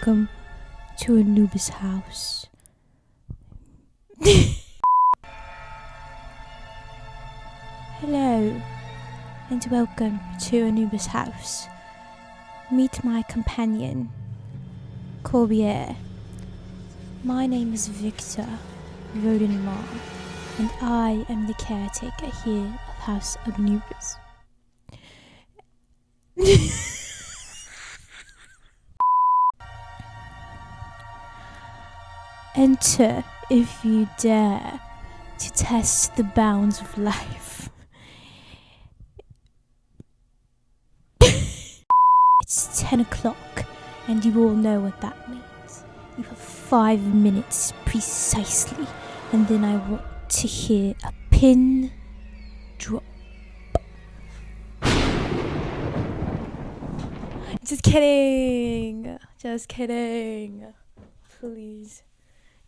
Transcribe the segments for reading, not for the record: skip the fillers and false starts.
welcome to Anubis house. Hello, and welcome to Anubis house. Meet my companion, Corbier. My name is Victor Rodenmar, and I am the caretaker here of House of Anubis. Enter, if you dare, to test the bounds of life. It's 10 o'clock, and you all know what that means. You have 5 minutes precisely, and then I want to hear a pin drop. Just kidding. Just kidding. Please.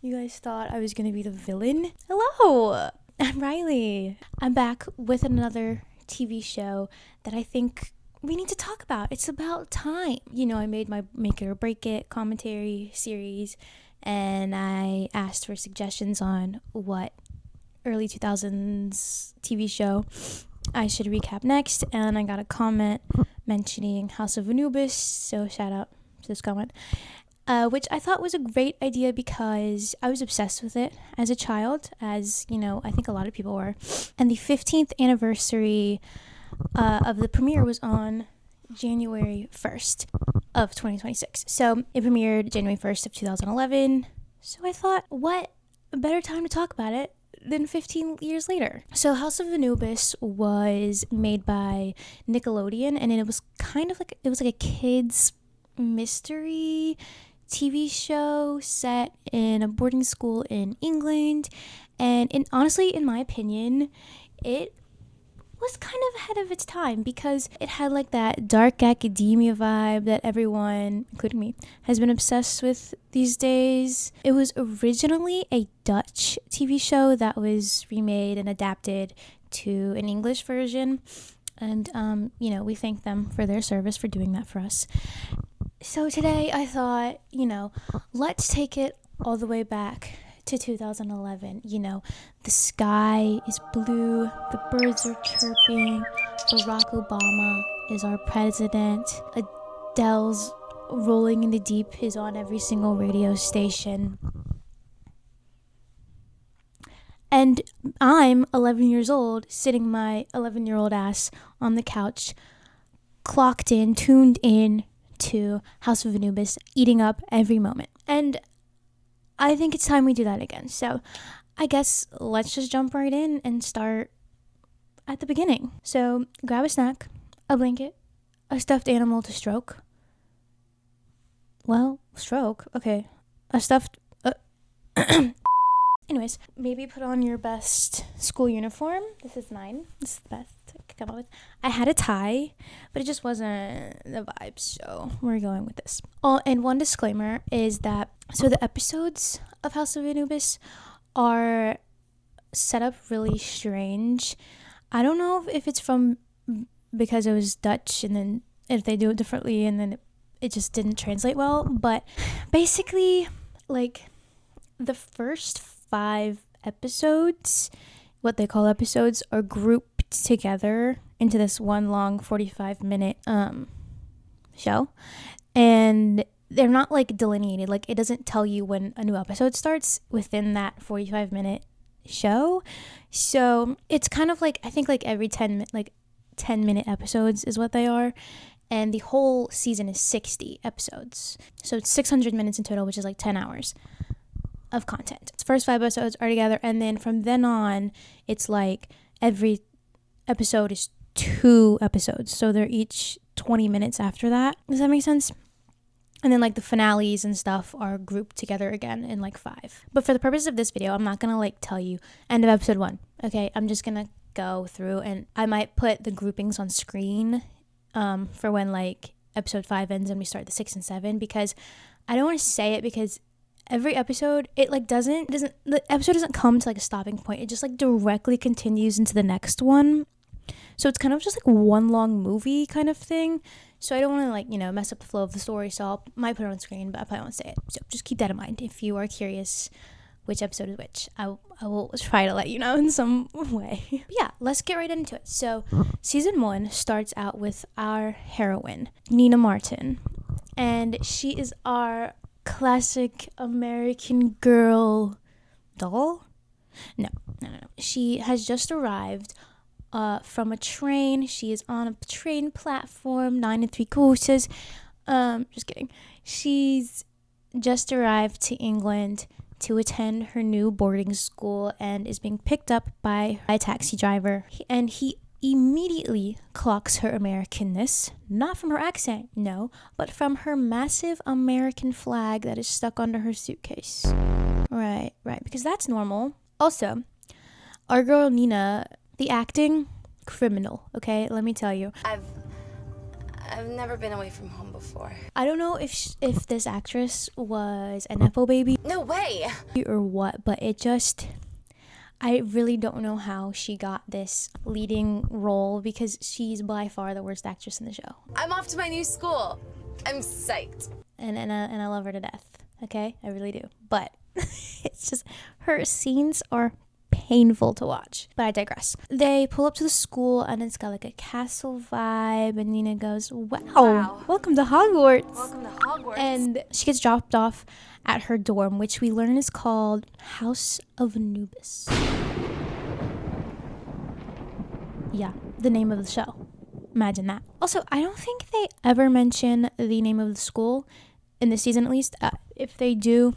You guys thought I was gonna be the villain? Hello! I'm Riley. I'm back with another TV show that I think we need to talk about. It's about time. You know, I made my Make It or Break It commentary series, and I asked for suggestions on what early 2000s TV show I should recap next, and I got a comment mentioning House of Anubis, so shout out to this comment. Which I thought was a great idea because I was obsessed with it as a child, as, you know, I think a lot of people were. And the 15th anniversary of the premiere was on January 1st of 2026. So it premiered January 1st of 2011. So I thought, what a better time to talk about it than 15 years later. So House of Anubis was made by Nickelodeon, and it was kind of like, it was like a kid's mystery TV show set in a boarding school in England, and honestly, in my opinion, it was kind of ahead of its time because it had like that dark academia vibe that everyone, including me, has been obsessed with these days. It was originally a Dutch TV show that was remade and adapted to an English version, and you know, we thank them for their service for doing that for us. So today I thought, you know, let's take it all the way back to 2011. You know, the sky is blue, the birds are chirping, Barack Obama is our president, Adele's Rolling in the Deep is on every single radio station. And I'm 11 years old, sitting my 11-year-old ass on the couch, clocked in, tuned in to House of Anubis, eating up every moment. And I think it's time we do that again. So I guess let's just jump right in and start at the beginning. So grab a snack, a blanket, a stuffed animal to stroke. Well, stroke, okay. A stuffed... Anyways, maybe put on your best school uniform. This is mine. This is the best I could come up with. I had a tie, but it just wasn't the vibe, so we're going with this. Oh, and one disclaimer is that, so the episodes of House of Anubis are set up really strange. I don't know if it's from because it was Dutch, and then if they do it differently, and then it just didn't translate well, but basically, like, the first 5 episodes, what they call episodes, are grouped together into this one long 45-minute show, and they're not like delineated. Like, it doesn't tell you when a new episode starts within that 45-minute show. So it's kind of like, I think like every 10-minute episodes is what they are, and the whole season is 60 episodes, so it's 600 minutes in total, which is like 10 hours of content. The first 5 episodes are together, and then from then on, it's like every episode is 2 episodes, so they're each 20 minutes after that. Does that make sense? And then like the finales and stuff are grouped together again in like 5. But for the purpose of this video, I'm not gonna like tell you end of episode 1. Okay, I'm just gonna go through, and I might put the groupings on screen for when like episode 5 ends and we start the 6 and 7, because I don't want to say it, because every episode, it like the episode doesn't come to like a stopping point. It just like directly continues into the next one. So it's kind of just like one long movie kind of thing. So I don't want to like, mess up the flow of the story. So might put it on screen, but I probably won't say it. So just keep that in mind if you are curious which episode is which. I will try to let you know in some way. But yeah, let's get right into it. So season 1 starts out with our heroine, Nina Martin. And she is our classic American girl doll. No. She has just arrived from a train. She is on a train platform, 9 3/4. Just kidding. She's just arrived to England to attend her new boarding school and is being picked up by a taxi driver. And he immediately clocks her Americanness, not from her accent, no, but from her massive American flag that is stuck under her suitcase. Right, because that's normal. Also, our girl Nina, the acting, criminal, okay? Let me tell you. I've never been away from home before. I don't know if this actress was a Nepo baby. No way! Or what, but I really don't know how she got this leading role because she's by far the worst actress in the show. I'm off to my new school. I'm psyched. And I love her to death, okay? I really do. But it's just, her scenes are painful to watch. But I digress. They pull up to the school and it's got like a castle vibe, and Nina goes, wow. Welcome to Hogwarts. Welcome to Hogwarts. And she gets dropped off at her dorm, which we learn is called House of Anubis. Yeah, the name of the show. Imagine that. Also, I don't think they ever mention the name of the school in this season, at least. If they do,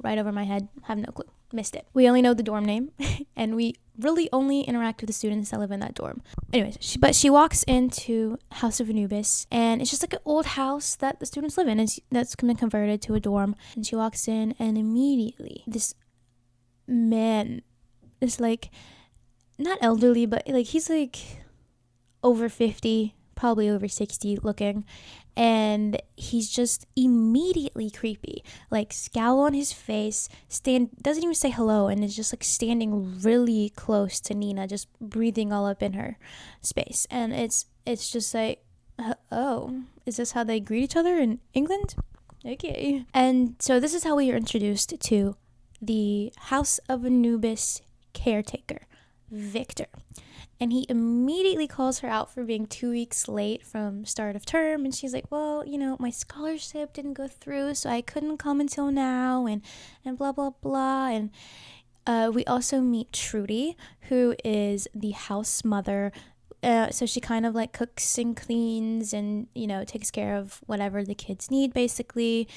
right over my head, have no clue. Missed it. We only know the dorm name, and we really only interact with the students that live in that dorm. Anyways, she walks into House of Anubis, and it's just like an old house that the students live in, and that's been converted to a dorm. And she walks in, and immediately this man is like, not elderly, but like he's like over 50, probably over 60 looking, and he's just immediately creepy, like scowl on his face, doesn't even say hello, and is just like standing really close to Nina, just breathing all up in her space. And it's just like, oh, is this how they greet each other in England? Okay. And so this is how we are introduced to the House of Anubis caretaker, Victor. And he immediately calls her out for being 2 weeks late from start of term. And she's like, well, my scholarship didn't go through, so I couldn't come until now, and blah, blah, blah. And we also meet Trudy, who is the house mother. So she kind of like cooks and cleans and, takes care of whatever the kids need, basically.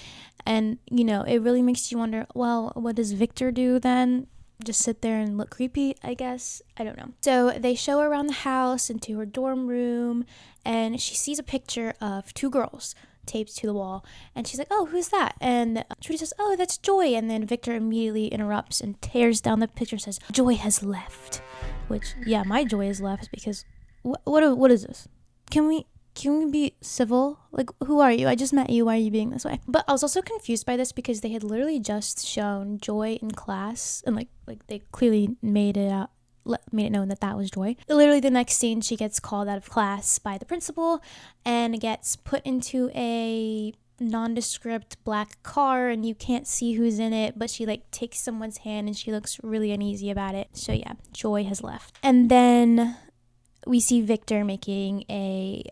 And, it really makes you wonder, well, what does Victor do then? Just sit there and look creepy, I guess. I don't know. So they show her around the house into her dorm room, and she sees a picture of 2 girls taped to the wall, and she's like, oh, who's that? And Trudy says, oh, that's Joy. And then Victor immediately interrupts and tears down the picture and says, Joy has left. Which, yeah, my Joy has left, because what is this? Can we be civil? Like, who are you? I just met you. Why are you being this way? But I was also confused by this because they had literally just shown Joy in class, and like they clearly made it known that was Joy. Literally the next scene, she gets called out of class by the principal and gets put into a nondescript black car, and you can't see who's in it, but she like takes someone's hand and she looks really uneasy about it. So yeah, Joy has left. And then we see Victor making a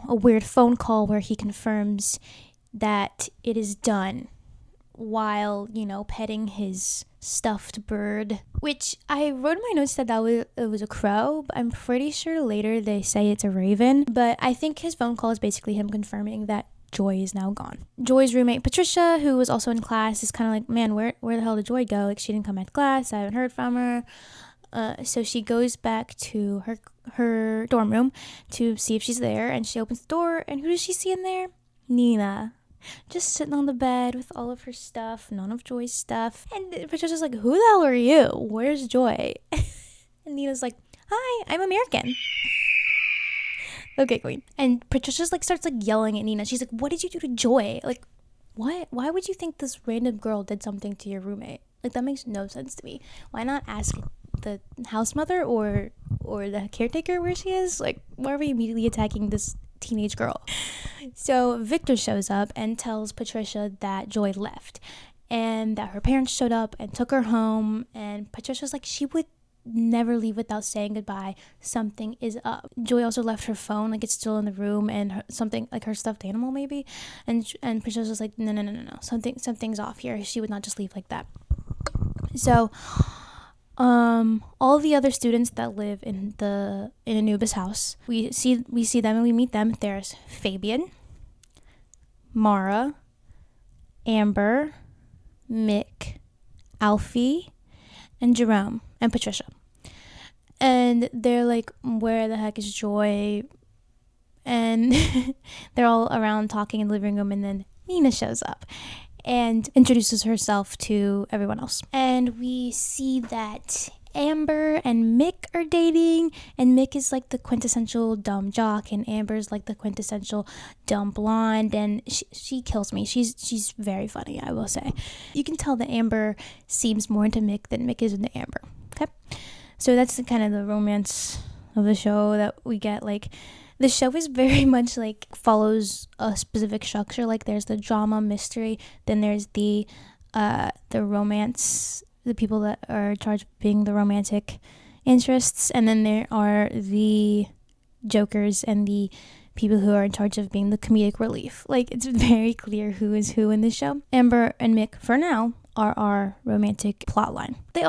weird phone call where he confirms that it is done while, petting his stuffed bird, which I wrote in my notes that it was a crow, but I'm pretty sure later they say it's a raven. But I think his phone call is basically him confirming that Joy is now gone. Joy's roommate, Patricia, who was also in class, is kind of like, man, where the hell did Joy go? Like, she didn't come back to class. I haven't heard from her. So she goes back to her dorm room to see if she's there, and she opens the door, and who does she see in there? Nina. Just sitting on the bed with all of her stuff, none of Joy's stuff. And Patricia's like, who the hell are you? Where's Joy? And Nina's like, hi, I'm American. Okay, queen. And Patricia's like starts like yelling at Nina. She's like, what did you do to Joy? Like, what? Why would you think this random girl did something to your roommate? Like, that makes no sense to me. Why not ask the house mother or the caretaker where she is? Like, why are we immediately attacking this teenage girl. So Victor shows up and tells Patricia that Joy left and that her parents showed up and took her home, and Patricia's like, she would never leave without saying goodbye. Something is up. Joy also left her phone, like it's still in the room, and something like her stuffed animal maybe, and Patricia's like, no, something's off here. She would not just leave like that. So all the other students that live in Anubis house, we see them and we meet them. There's Fabian, Mara, Amber, Mick, Alfie, and Jerome, and Patricia. And they're like, where the heck is Joy? And they're all around talking in the living room, and then Nina shows up and introduces herself to everyone else. And we see that Amber and Mick are dating, and Mick is like the quintessential dumb jock, and Amber's like the quintessential dumb blonde, and she kills me. She's very funny, I will say. You can tell that Amber seems more into Mick than Mick is into Amber. Okay, so that's kind of the romance of the show that we get. Like, the show is very much like follows a specific structure. Like, there's the drama mystery, then there's the romance, the people that are in charge of being the romantic interests, and then there are the jokers and the people who are in charge of being the comedic relief. Like, it's very clear who is who in this show. Amber and Mick, for now, are our romantic plot line. They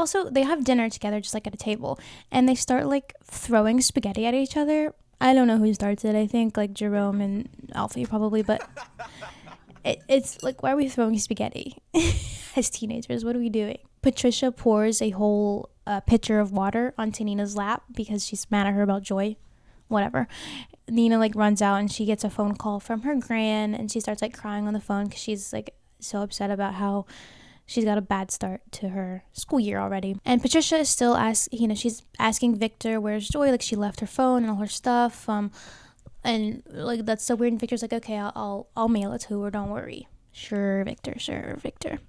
have dinner together, just like at a table, and they start like throwing spaghetti at each other. I don't know who starts it. I think like Jerome and Alfie probably, but it's like, why are we throwing spaghetti as teenagers? What are we doing? Patricia pours a whole pitcher of water onto Nina's lap because she's mad at her about Joy. Whatever. Nina like runs out and she gets a phone call from her gran, and she starts like crying on the phone because she's like so upset about how she's got a bad start to her school year already. And Patricia is still she's asking Victor, where's Joy? Like, she left her phone and all her stuff. And like, that's so weird. And Victor's like, okay, I'll mail it to her. Don't worry. Sure, Victor.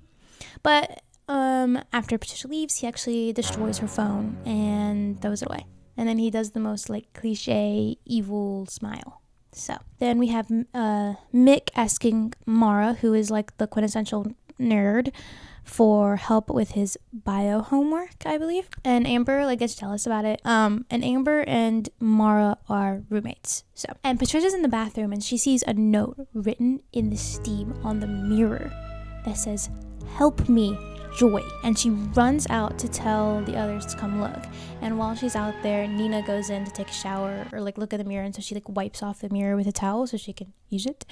But after Patricia leaves, he actually destroys her phone and throws it away. And then he does the most like cliche evil smile. So then we have Mick asking Mara, who is like the quintessential nerd, for help with his bio homework, I believe. And Amber like gets jealous about it. And Amber and Mara are roommates. And Patricia's in the bathroom and she sees a note written in the steam on the mirror that says, "Help me, Joy." And she runs out to tell the others to come look. And while she's out there, Nina goes in to take a shower or like look in the mirror, and so she like wipes off the mirror with a towel so she can use it,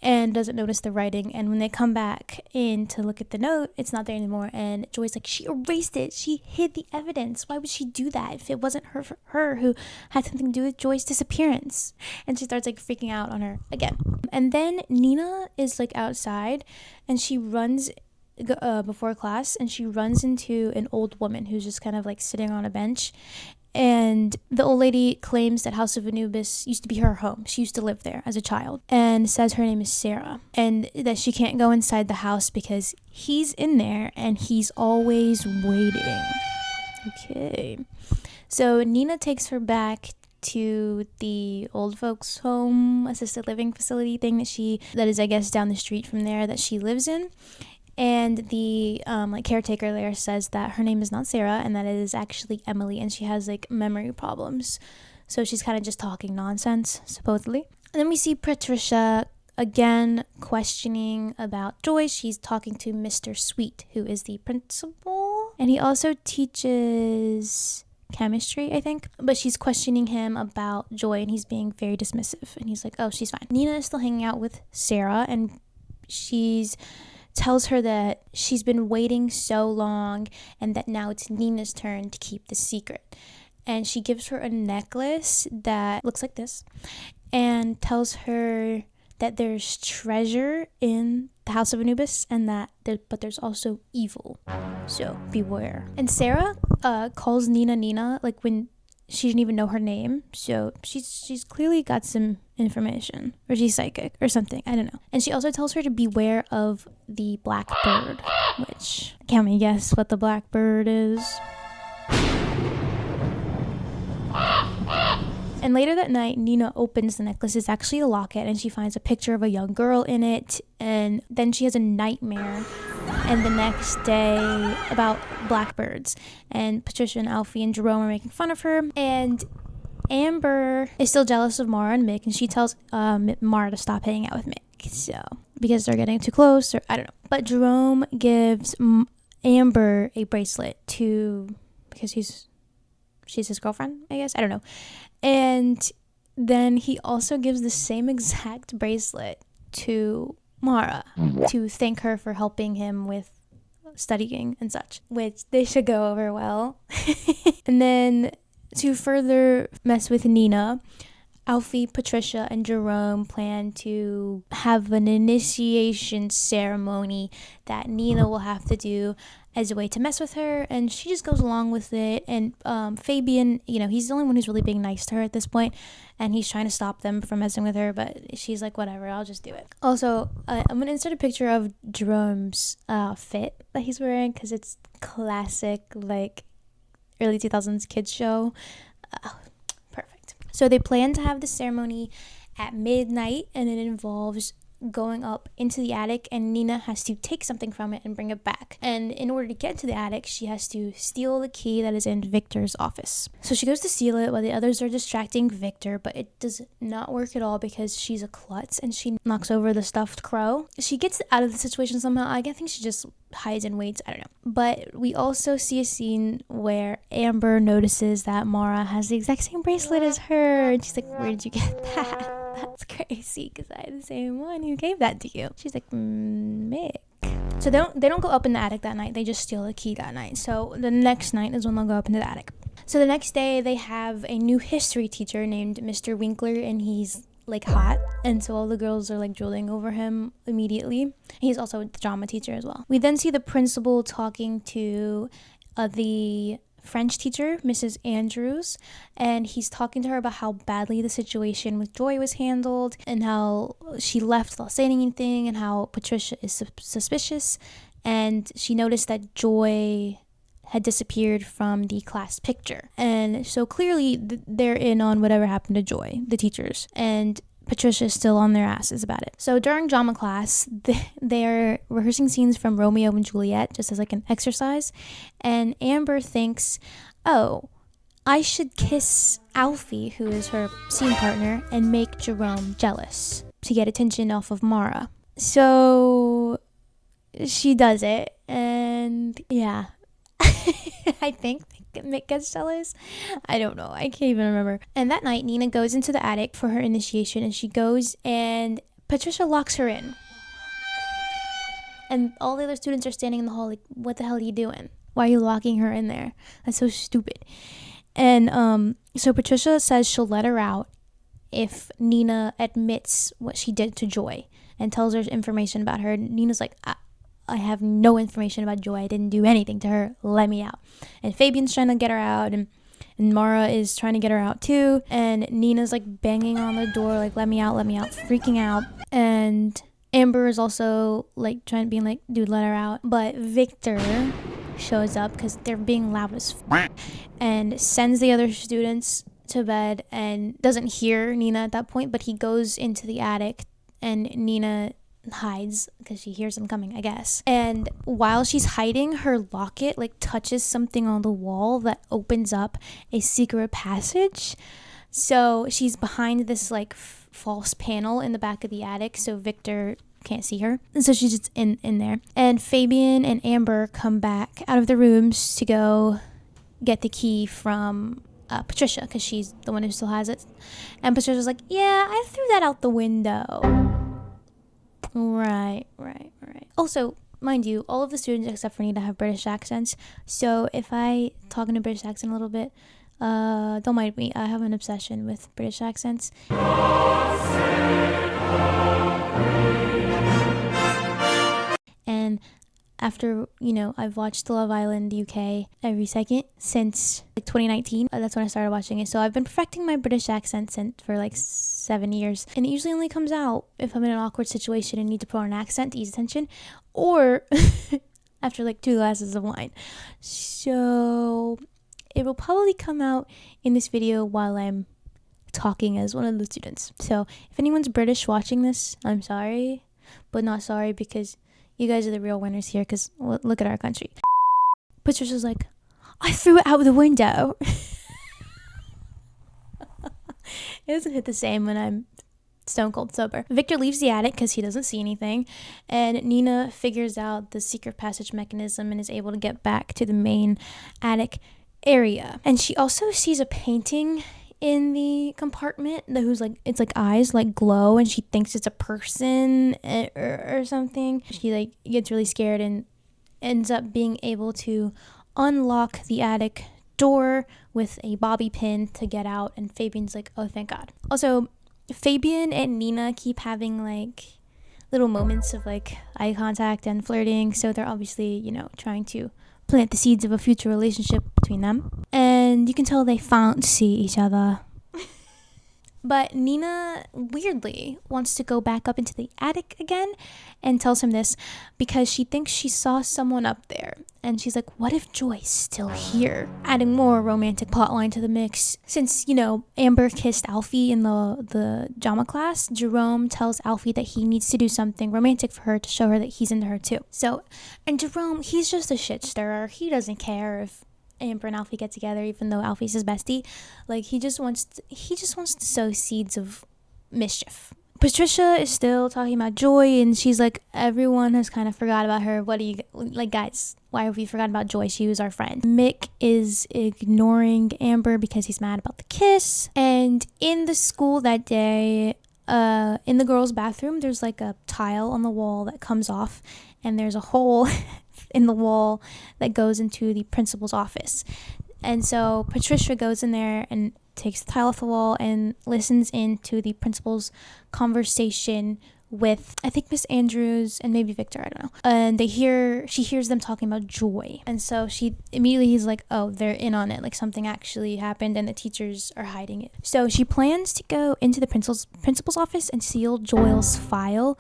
and doesn't notice the writing. And when they come back in to look at the note, it's not there anymore. And Joy's like, she erased it. She hid the evidence. Why would she do that if it wasn't her who had something to do with Joy's disappearance? And she starts like freaking out on her again. And then Nina is like outside, and she runs before class, and she runs into an old woman who's just kind of like sitting on a bench. And the old lady claims that House of Anubis used to be her home. She used to live there as a child, and says her name is Sarah, and that she can't go inside the house because he's in there and he's always waiting. Okay. So Nina takes her back to the old folks home, assisted living facility thing that is, I guess, down the street from there that she lives in. And the caretaker there says that her name is not Sarah and that it is actually Emily, and she has like memory problems. So she's kind of just talking nonsense, supposedly. And then we see Patricia again questioning about Joy. She's talking to Mr. Sweet, who is the principal. And he also teaches chemistry, I think. But she's questioning him about Joy, and he's being very dismissive. And he's like, oh, she's fine. Nina is still hanging out with Sarah, and tells her that she's been waiting so long and that now it's Nina's turn to keep the secret. And she gives her a necklace that looks like this and tells her that there's treasure in the House of Anubis, and but there's also evil, so beware. And Sarah calls Nina like when she didn't even know her name, so she's clearly got some information, or she's psychic or something, I don't know. And she also tells her to beware of the black bird, which, can we guess what the black bird is? And later that night, Nina opens the necklace. It's actually a locket, and she finds a picture of a young girl in it. And then she has a nightmare. And the next day about blackbirds. And Patricia and Alfie and Jerome are making fun of her. And Amber is still jealous of Mara and Mick, and she tells Mara to stop hanging out with Mick. So, because they're getting too close, or I don't know. But Jerome gives Amber a bracelet because she's his girlfriend, I guess. I don't know. And then he also gives the same exact bracelet to Mara to thank her for helping him with studying and such, which they should go over well. And then to further mess with Nina, Alfie, Patricia, and Jerome plan to have an initiation ceremony that Nina will have to do as a way to mess with her, and she just goes along with it. And Fabian, he's the only one who's really being nice to her at this point, and he's trying to stop them from messing with her, but she's like, whatever, I'll just do it. Also, I'm gonna insert a picture of Jerome's outfit that he's wearing, because it's classic, like, early 2000s kids show. Perfect. So they plan to have the ceremony at midnight, and it involves going up into the attic, and Nina has to take something from it and bring it back. And in order to get to the attic, she has to steal the key that is in Victor's office. So she goes to steal it while the others are distracting Victor, but it does not work at all because she's a klutz and she knocks over the stuffed crow. She gets out of the situation somehow. I think she just hides and waits. I don't know. But we also see a scene where Amber notices that Mara has the exact same bracelet as her, and she's like, where did you get that? That's crazy, because I had the same one. Who gave that to you? She's like, Mick. So they don't go up in the attic that night. They just steal the key that night. So the next night is when they'll go up into the attic. So the next day they have a new history teacher named Mr. Winkler, and he's like hot, and so all the girls are like drooling over him immediately. He's also a drama teacher as well. We then see the principal talking to the French teacher, Mrs. Andrews, and he's talking to her about how badly the situation with Joy was handled, and how she left without saying anything, and how Patricia is suspicious, and she noticed that Joy had disappeared from the class picture. And so clearly they're in on whatever happened to Joy, the teachers, and Patricia's still on their asses about it. So during drama class, they're rehearsing scenes from Romeo and Juliet just as like an exercise, and Amber thinks, oh, I should kiss Alfie, who is her scene partner, and make Jerome jealous to get attention off of Mara. So she does it, and yeah. I think Mick gets jealous. I don't know. I can't even remember. And that night, Nina goes into the attic for her initiation, and she goes, and Patricia locks her in. And all the other students are standing in the hall like, what the hell are you doing? Why are you locking her in there? That's so stupid. And so Patricia says she'll let her out if Nina admits what she did to Joy and tells her information about her. Nina's like, I have no information about Joy. I didn't do anything to her. Let me out. And Fabian's trying to get her out, and Mara is trying to get her out too. And Nina's like banging on the door, like, let me out, freaking out. And Amber is also like being like, dude, let her out. But Victor shows up because they're being loud as and sends the other students to bed, and doesn't hear Nina at that point, but he goes into the attic, and Nina hides because she hears them coming, I guess. And while she's hiding, her locket like touches something on the wall that opens up a secret passage. So she's behind this like false panel in the back of the attic, so Victor can't see her, and so she's just in there. And Fabian and Amber come back out of the rooms to go get the key from Patricia, because she's the one who still has it. And Patricia's like, yeah, I threw that out the window. Right. Also, mind you, all of the students except for Nina have British accents, so if I talk in a British accent a little bit, don't mind me. I have an obsession with British accents. And after, I've watched Love Island UK every second since like 2019. That's when I started watching it. So I've been perfecting my British accent for like 7 years. And it usually only comes out if I'm in an awkward situation and need to put on an accent to ease tension, or after like 2 glasses of wine. So it will probably come out in this video while I'm talking as one of the students. So if anyone's British watching this, I'm sorry, but not sorry because you guys are the real winners here, because look at our country. Patricia's like, I threw it out the window. It doesn't hit the same when I'm stone cold sober. Victor leaves the attic because he doesn't see anything, and Nina figures out the secret passage mechanism and is able to get back to the main attic area. And she also sees a painting in the compartment whose like, it's like eyes like glow, and she thinks it's a person or something. She like gets really scared and ends up being able to unlock the attic door with a bobby pin to get out, and Fabian's like, oh thank God. Also, Fabian and Nina keep having like little moments of like eye contact and flirting, so they're obviously, you know, trying to plant the seeds of a future relationship between them, and you can tell they fancy each other. But Nina weirdly wants to go back up into the attic again and tells him this because she thinks she saw someone up there. And she's like, what if Joy's still here? Adding more romantic plotline to the mix. Since, you know, Amber kissed Alfie in the drama class, Jerome tells Alfie that he needs to do something romantic for her to show her that he's into her too. So, and Jerome, he's just a shit stirrer. He doesn't care if Amber and Alfie get together, even though Alfie's his bestie. Like, he just wants to sow seeds of mischief. Patricia is still talking about Joy, and she's like, everyone has kind of forgot about her. What do you like, guys? Why have we forgotten about Joy? She was our friend. Mick is ignoring Amber because he's mad about the kiss. And in the school that day, in the girls' bathroom, there's like a tile on the wall that comes off, and there's a hole in the wall that goes into the principal's office. And so Patricia goes in there and takes the tile off the wall and listens into the principal's conversation with, I think, Miss Andrews and maybe Victor, I don't know. And she hears them talking about Joy. And so he's like, oh, they're in on it. Like, something actually happened and the teachers are hiding it. So she plans to go into the principal's office and steal Joy's file,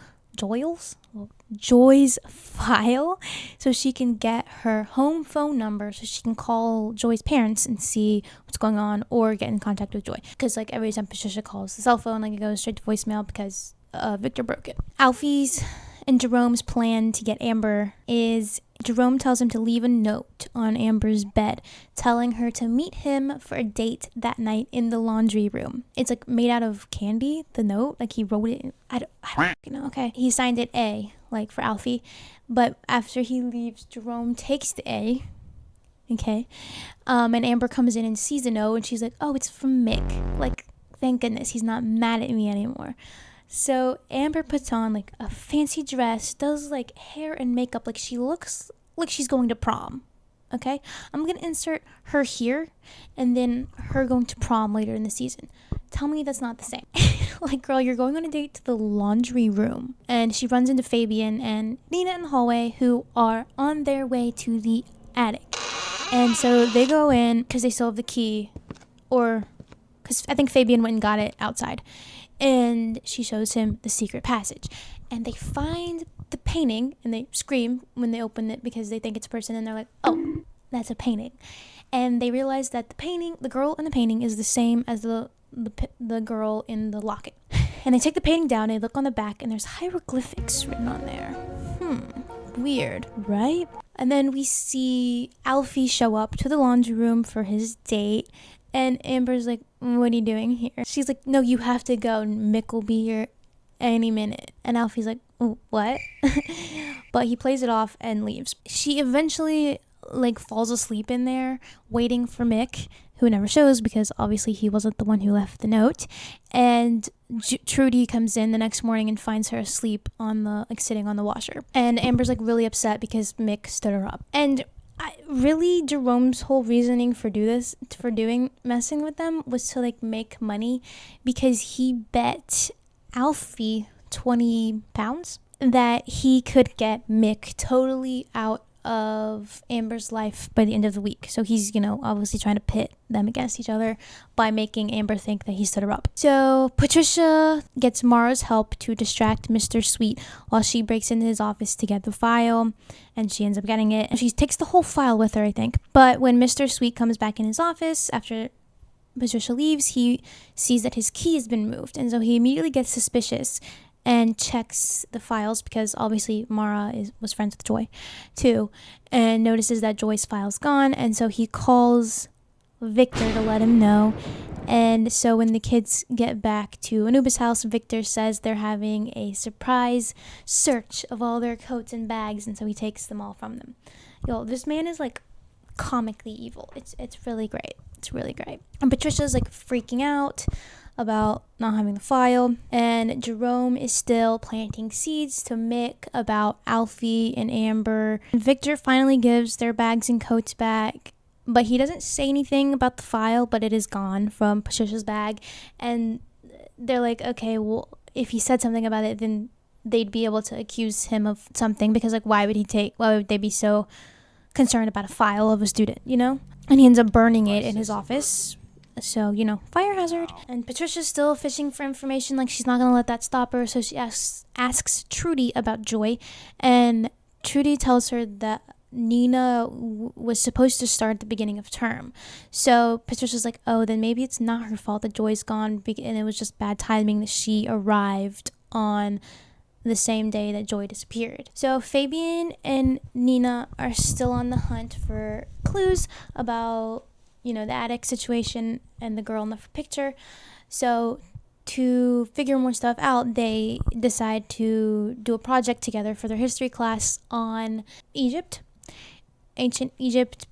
so she can get her home phone number so she can call Joy's parents and see what's going on or get in contact with Joy. Because like every time Patricia calls the cell phone, like it goes straight to voicemail because Victor broke it. Alfie's and Jerome's plan to get Amber is Jerome tells him to leave a note on Amber's bed telling her to meet him for a date that night in the laundry room. It's like made out of candy, the note, like he wrote it. I don't know. Okay, he signed it A, like for Alfie, but after he leaves, Jerome takes the A. Okay, and Amber comes in and sees the note, and she's like, oh, it's from Mick. Like, thank goodness he's not mad at me anymore. So Amber puts on like a fancy dress, does like hair and makeup, like she looks like she's going to prom. Okay, I'm gonna insert her here and then her going to prom later in the season. Tell me that's not the same. Like, girl, you're going on a date to the laundry room. And she runs into Fabian and Nina in the hallway, who are on their way to the attic. And so they go in because they still have the key, or because I think Fabian went and got it outside. And she shows him the secret passage, and they find the painting, and they scream when they open it because they think it's a person, and they're like, oh, that's a painting. And they realize that the girl in the painting is the same as the girl in the locket. And they take the painting down, they look on the back, and there's hieroglyphics written on there. Weird, right? And then we see Alfie show up to the laundry room for his date. And Amber's like, what are you doing here? She's like, no, you have to go. Mick will be here any minute. And Alfie's like, oh, what? But he plays it off and leaves. She eventually like falls asleep in there waiting for Mick, who never shows because obviously he wasn't the one who left the note. And Trudy comes in the next morning and finds her asleep on sitting on the washer. And Amber's like really upset because Mick stood her up. And really, Jerome's whole reasoning for messing with them was to like make money, because he bet Alfie 20 pounds that he could get Mick totally out of Amber's life by the end of the week. So he's, obviously trying to pit them against each other by making Amber think that he stood her up. So Patricia gets Mara's help to distract Mr. Sweet while she breaks into his office to get the file, and she ends up getting it. And she takes the whole file with her, I think. But when Mr. Sweet comes back in his office after Patricia leaves, he sees that his key has been moved, and so he immediately gets suspicious and checks the files because obviously Mara was friends with Joy too, and notices that Joy's file's gone, and so he calls Victor to let him know. And so when the kids get back to Anubis' house, Victor says they're having a surprise search of all their coats and bags, and so he takes them all from them. Yo, this man is like comically evil. It's really great. It's really great. And Patricia's like freaking out about not having the file, and Jerome is still planting seeds to Mick about Alfie and Amber. And Victor finally gives their bags and coats back, but he doesn't say anything about the file, but it is gone from Patricia's bag. And they're like, okay, well, if he said something about it, then they'd be able to accuse him of something, because like why would they be so concerned about a file of a student, you know? And he ends up burning it in his office. So, you know, fire hazard. And Patricia's still fishing for information, like she's not gonna let that stop her. So she asks Trudy about Joy, and Trudy tells her that Nina was supposed to start at the beginning of term. So Patricia's like, oh, then maybe it's not her fault that Joy's gone, and it was just bad timing that she arrived on the same day that Joy disappeared. So Fabian and Nina are still on the hunt for clues about, you know, the attic situation and the girl in the picture. So to figure more stuff out, they decide to do a project together for their history class on Egypt, ancient Egypt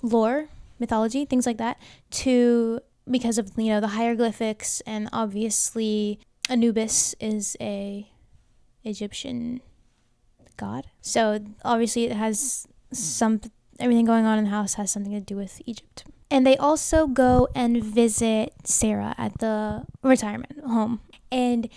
lore, mythology, things like that, because of, you know, the hieroglyphics, and obviously Anubis is a Egyptian god. So obviously it has everything going on in the house has something to do with Egypt. And they also go and visit Sarah at the retirement home. And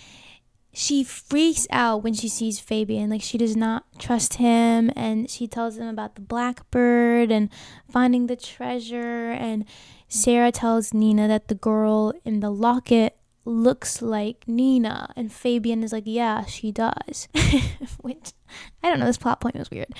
she freaks out when she sees Fabian. Like, she does not trust him. And she tells him about the blackbird and finding the treasure. And Sarah tells Nina that the girl in the locket looks like Nina. And Fabian is like, yeah, she does. Which, I don't know, this plot point was weird.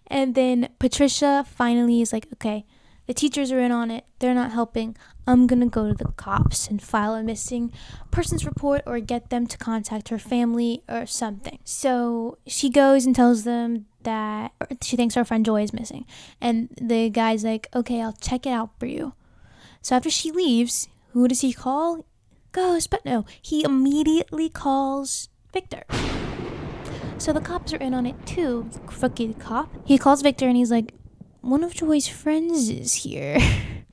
And then Patricia finally is like, okay, the teachers are in on it. They're not helping. I'm going to go to the cops and file a missing persons report or get them to contact her family or something. So she goes and tells them that she thinks her friend Joy is missing. And the guy's like, okay, I'll check it out for you. So after she leaves, who does he call? Ghost. But no, he immediately calls Victor. So the cops are in on it too. Crooked cop. He calls Victor and he's like, one of Joy's friends is here.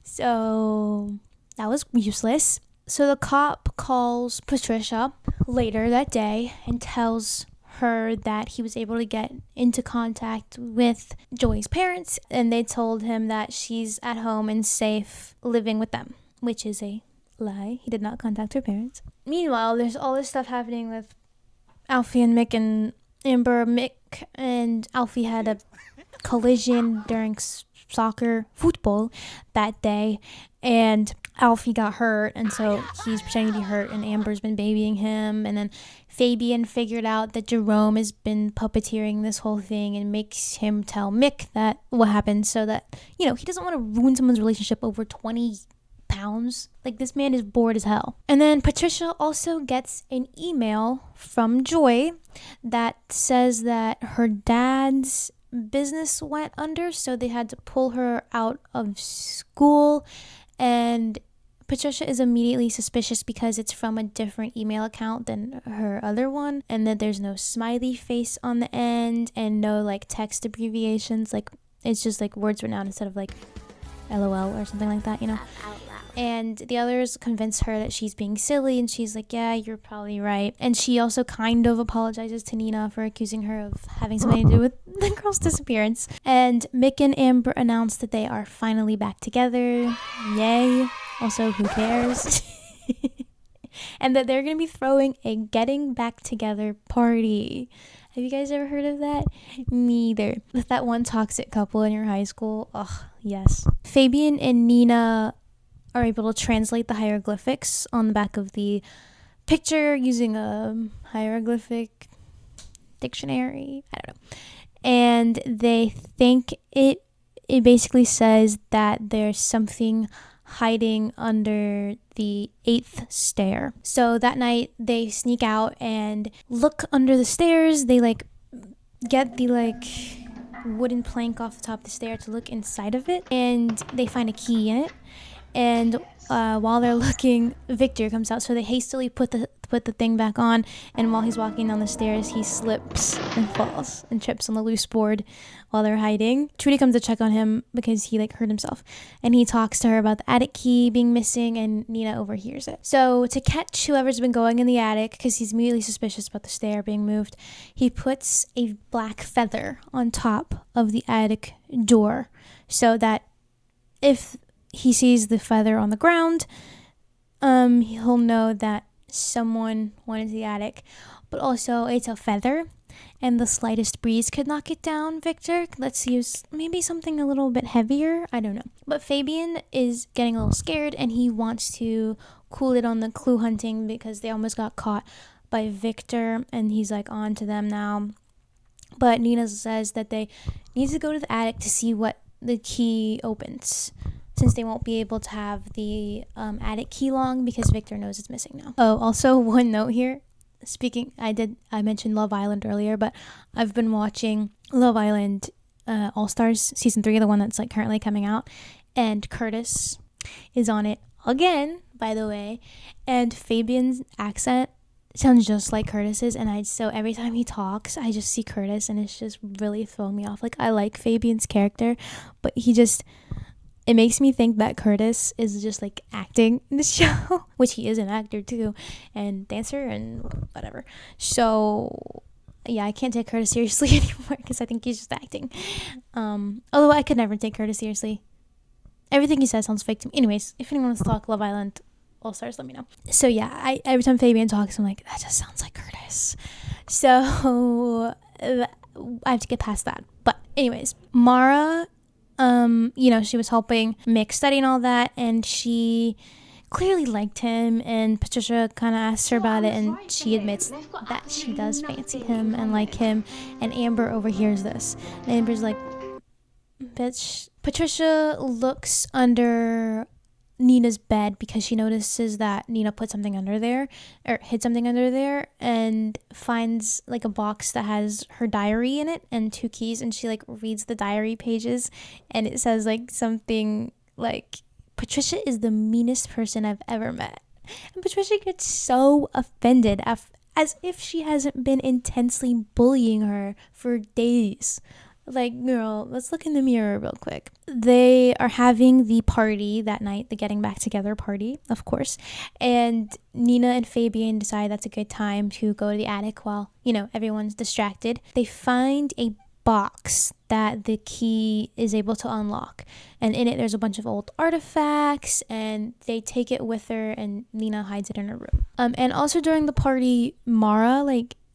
So that was useless. So the cop calls Patricia later that day and tells her that he was able to get into contact with Joy's parents, and they told him that she's at home and safe living with them, which is a lie. He did not contact her parents. Meanwhile, there's all this stuff happening with Alfie and Mick and Amber. Mick and Alfie had a collision during football that day, and Alfie got hurt, and so he's pretending to be hurt, and Amber's been babying him. And then Fabian figured out that Jerome has been puppeteering this whole thing and makes him tell Mick that what happened, so that, you know, he doesn't want to ruin someone's relationship over 20 pounds. Like, this man is bored as hell. And then Patricia also gets an email from Joy that says that her dad's business went under, so they had to pull her out of school. And Patricia is immediately suspicious because it's from a different email account than her other one, and that there's no smiley face on the end and no like text abbreviations. Like, it's just like words written out instead of like LOL or something like that, you know. And the others convince her that she's being silly, and she's like, yeah, you're probably right. And she also kind of apologizes to Nina for accusing her of having something to do with the girl's disappearance. And Mick and Amber announce that they are finally back together. Yay. Also, who cares? And that they're going to be throwing a getting back together party. Have you guys ever heard of that? Neither. With that one toxic couple in your high school. Ugh, yes. Fabian and Nina are able to translate the hieroglyphics on the back of the picture using a hieroglyphic dictionary. I don't know. And they think it basically says that there's something hiding under the 8th stair. So that night they sneak out and look under the stairs. They like get the like wooden plank off the top of the stair to look inside of it, and they find a key in it. And while they're looking, Victor comes out, so they hastily put the thing back on, and while he's walking down the stairs, he slips and falls and trips on the loose board while they're hiding. Trudy comes to check on him because he like hurt himself, and he talks to her about the attic key being missing, and Nina overhears it. So to catch whoever's been going in the attic, because he's immediately suspicious about the stair being moved, he puts a black feather on top of the attic door so that if he sees the feather on the ground, he'll know that someone went into the attic. But also, it's a feather, and the slightest breeze could knock it down. Victor, let's use maybe something a little bit heavier. I don't know. But Fabian is getting a little scared, and he wants to cool it on the clue hunting because they almost got caught by Victor, and he's like on to them now. But Nina says that they need to go to the attic to see what the key opens, since they won't be able to have the attic key long because Victor knows it's missing now. Oh, also one note here. I mentioned Love Island earlier, but I've been watching Love Island All Stars season 3, the one that's like currently coming out, and Curtis is on it again, by the way, and Fabian's accent sounds just like Curtis's, and so every time he talks, I just see Curtis, and it's just really throwing me off. Like, I like Fabian's character, but it makes me think that Curtis is just like acting in the show, which he is an actor too, and dancer and whatever. So yeah, I can't take Curtis seriously anymore because I think he's just acting. Although I could never take Curtis seriously. Everything he says sounds fake to me. Anyways, if anyone wants to talk Love Island All Stars, let me know. So yeah, every time Fabian talks, I'm like, that just sounds like Curtis. So I have to get past that. But anyways, Mara, she was helping Mick study and all that, and she clearly liked him, and Patricia kind of asked her about it, and she admits that she does fancy him and like him, and Amber overhears this. And Amber's like, bitch. Patricia looks under Nina's bed because she notices that Nina put something under there, or hid something under there, and finds like a box that has her diary in it and 2 keys, and she like reads the diary pages, and it says like something like, Patricia is the meanest person I've ever met. And Patricia gets so offended as if she hasn't been intensely bullying her for days. Like, girl, let's look in the mirror real quick. They are having the party that night, the getting back together party, of course. And Nina and Fabian decide that's a good time to go to the attic while, everyone's distracted. They find a box that the key is able to unlock. And in it, there's a bunch of old artifacts, and they take it with her, and Nina hides it in her room. And also during the party, Mara,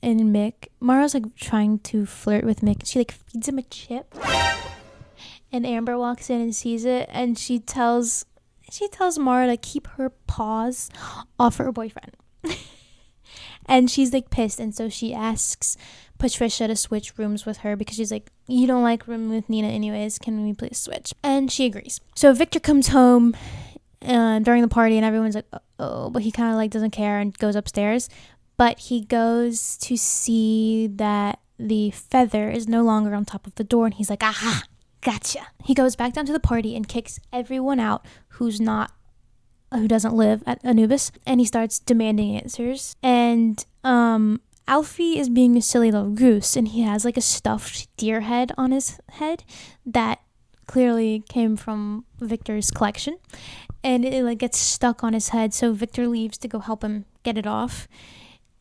and Mick, Mara's like trying to flirt with Mick. She like feeds him a chip, and Amber walks in and sees it, and she tells Mara to keep her paws off her boyfriend. And she's like pissed, and so she asks Patricia to switch rooms with her because she's like, you don't like room with Nina anyways, can we please switch? And she agrees. So Victor comes home during the party, and everyone's like, oh, but he kind of like doesn't care and goes upstairs. But he goes to see that the feather is no longer on top of the door, and he's like, aha, gotcha. He goes back down to the party and kicks everyone out who doesn't live at Anubis, and he starts demanding answers. And Alfie is being a silly little goose, and he has like a stuffed deer head on his head that clearly came from Victor's collection, and it like gets stuck on his head, so Victor leaves to go help him get it off.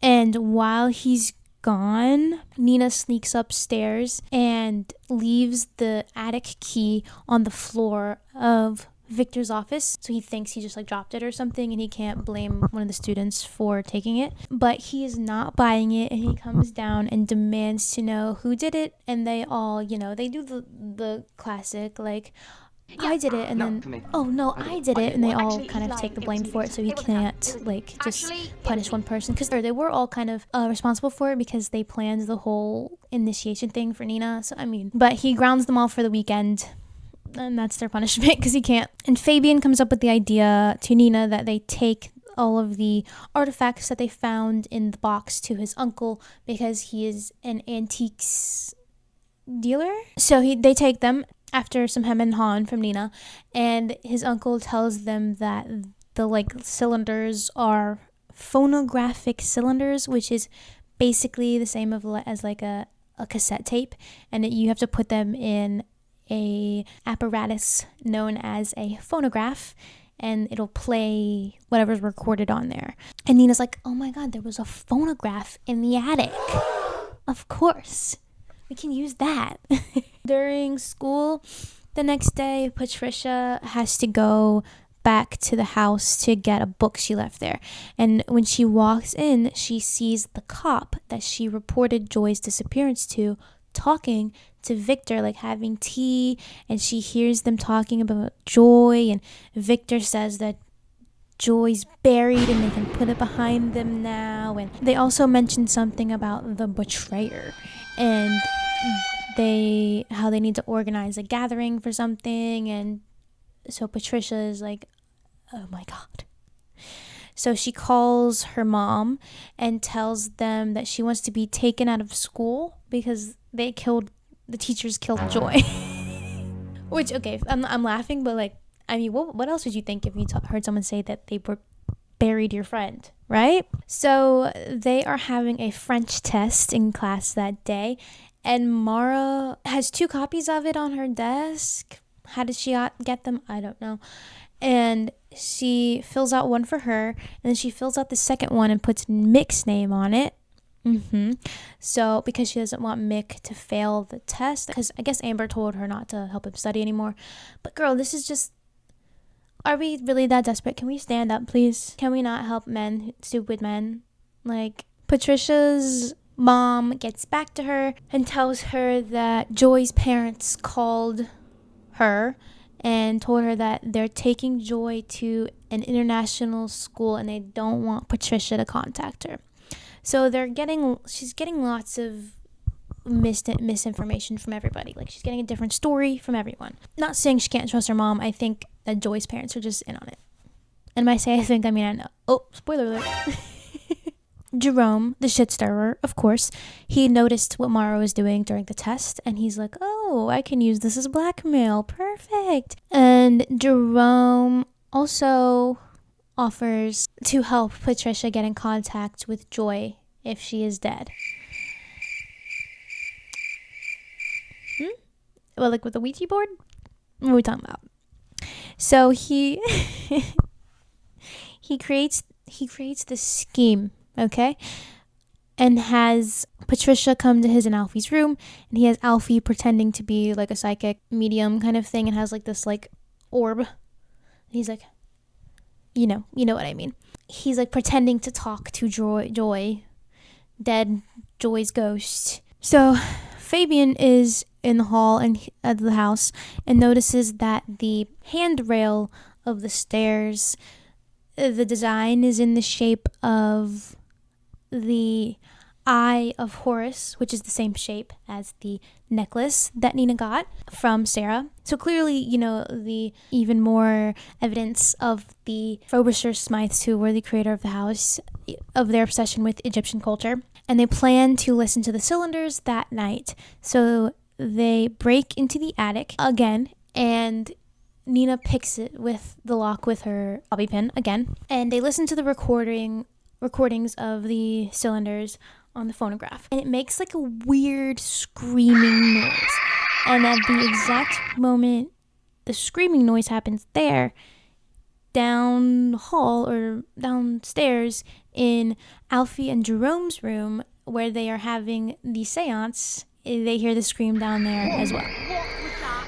And while he's gone, Nina sneaks upstairs and leaves the attic key on the floor of Victor's office. So he thinks he just like dropped it or something, and he can't blame one of the students for taking it. But he is not buying it, and he comes down and demands to know who did it. And they all, they do the classic like, I did it, and then, oh no, I did it, and they all kind of take the blame for it, so he can't like just punish one person, because they were all kind of responsible for it because they planned the whole initiation thing for Nina. So but he grounds them all for the weekend And that's their punishment because he can't. And Fabian comes up with the idea to Nina that they take all of the artifacts that they found in the box to his uncle because he is an antiques dealer. So they take them after some hem and haw from Nina, and his uncle tells them that the cylinders are phonographic cylinders, which is basically the same as like a cassette tape, and that you have to put them in a apparatus known as a phonograph, and it'll play whatever's recorded on there. And Nina's like, oh my god, there was a phonograph in the attic. Of course, we can use that. During school the next day, Patricia has to go back to the house to get a book she left there. And when she walks in, she sees the cop that she reported Joy's disappearance to talking to Victor, like having tea, and she hears them talking about Joy, and Victor says that Joy's buried and they can put it behind them now. And they also mentioned something about the betrayer and how they need to organize a gathering for something. And so Patricia is like, oh my god. So she calls her mom and tells them that she wants to be taken out of school because the teachers killed Joy. Which, okay, I'm laughing, but like, I mean, what else would you think if you heard someone say that they buried your friend, right? So they are having a French test in class that day, and Mara has 2 copies of it on her desk. How did she get them? I don't know. And she fills out one for her, and then she fills out the second one and puts Mick's name on it. So because she doesn't want Mick to fail the test, because I guess Amber told her not to help him study anymore. But girl, this is just, are we really that desperate? Can we stand up, please? Can we not help men, stupid men? Like, Patricia's mom gets back to her and tells her that Joy's parents called her and told her that they're taking Joy to an international school and they don't want Patricia to contact her. So she's getting lots of misinformation from everybody. Like, she's getting a different story from everyone. Not saying she can't trust her mom. I think that Joy's parents are just in on it. And when I say I think, I mean I know. Oh, spoiler alert. Jerome, the shit stirrer, of course, he noticed what Mara was doing during the test, and he's like, oh, I can use this as blackmail. Perfect. And Jerome also offers to help Patricia get in contact with Joy if she is dead. Well, like with the Ouija board? What are we talking about? So he creates this scheme, okay? And has Patricia come to his and Alfie's room, and he has Alfie pretending to be like a psychic medium kind of thing, and has like this like orb. And he's like, you know what I mean. He's like pretending to talk to Joy, dead Joy's ghost. So Fabian is in the hall of the house and notices that the handrail of the stairs, the design is in the shape of the Eye of Horus, which is the same shape as the necklace that Nina got from Sarah. So clearly, the even more evidence of the Frobisher Smythes, who were the creator of the house, of their obsession with Egyptian culture. And they plan to listen to the cylinders that night. So they break into the attic again, and Nina picks it with the lock with her bobby pin again. And they listen to the recordings of the cylinders on the phonograph, and it makes like a weird screaming noise. And at the exact moment the screaming noise happens, there down the hall or downstairs in Alfie and Jerome's room where they are having the seance, they hear the scream down there as well.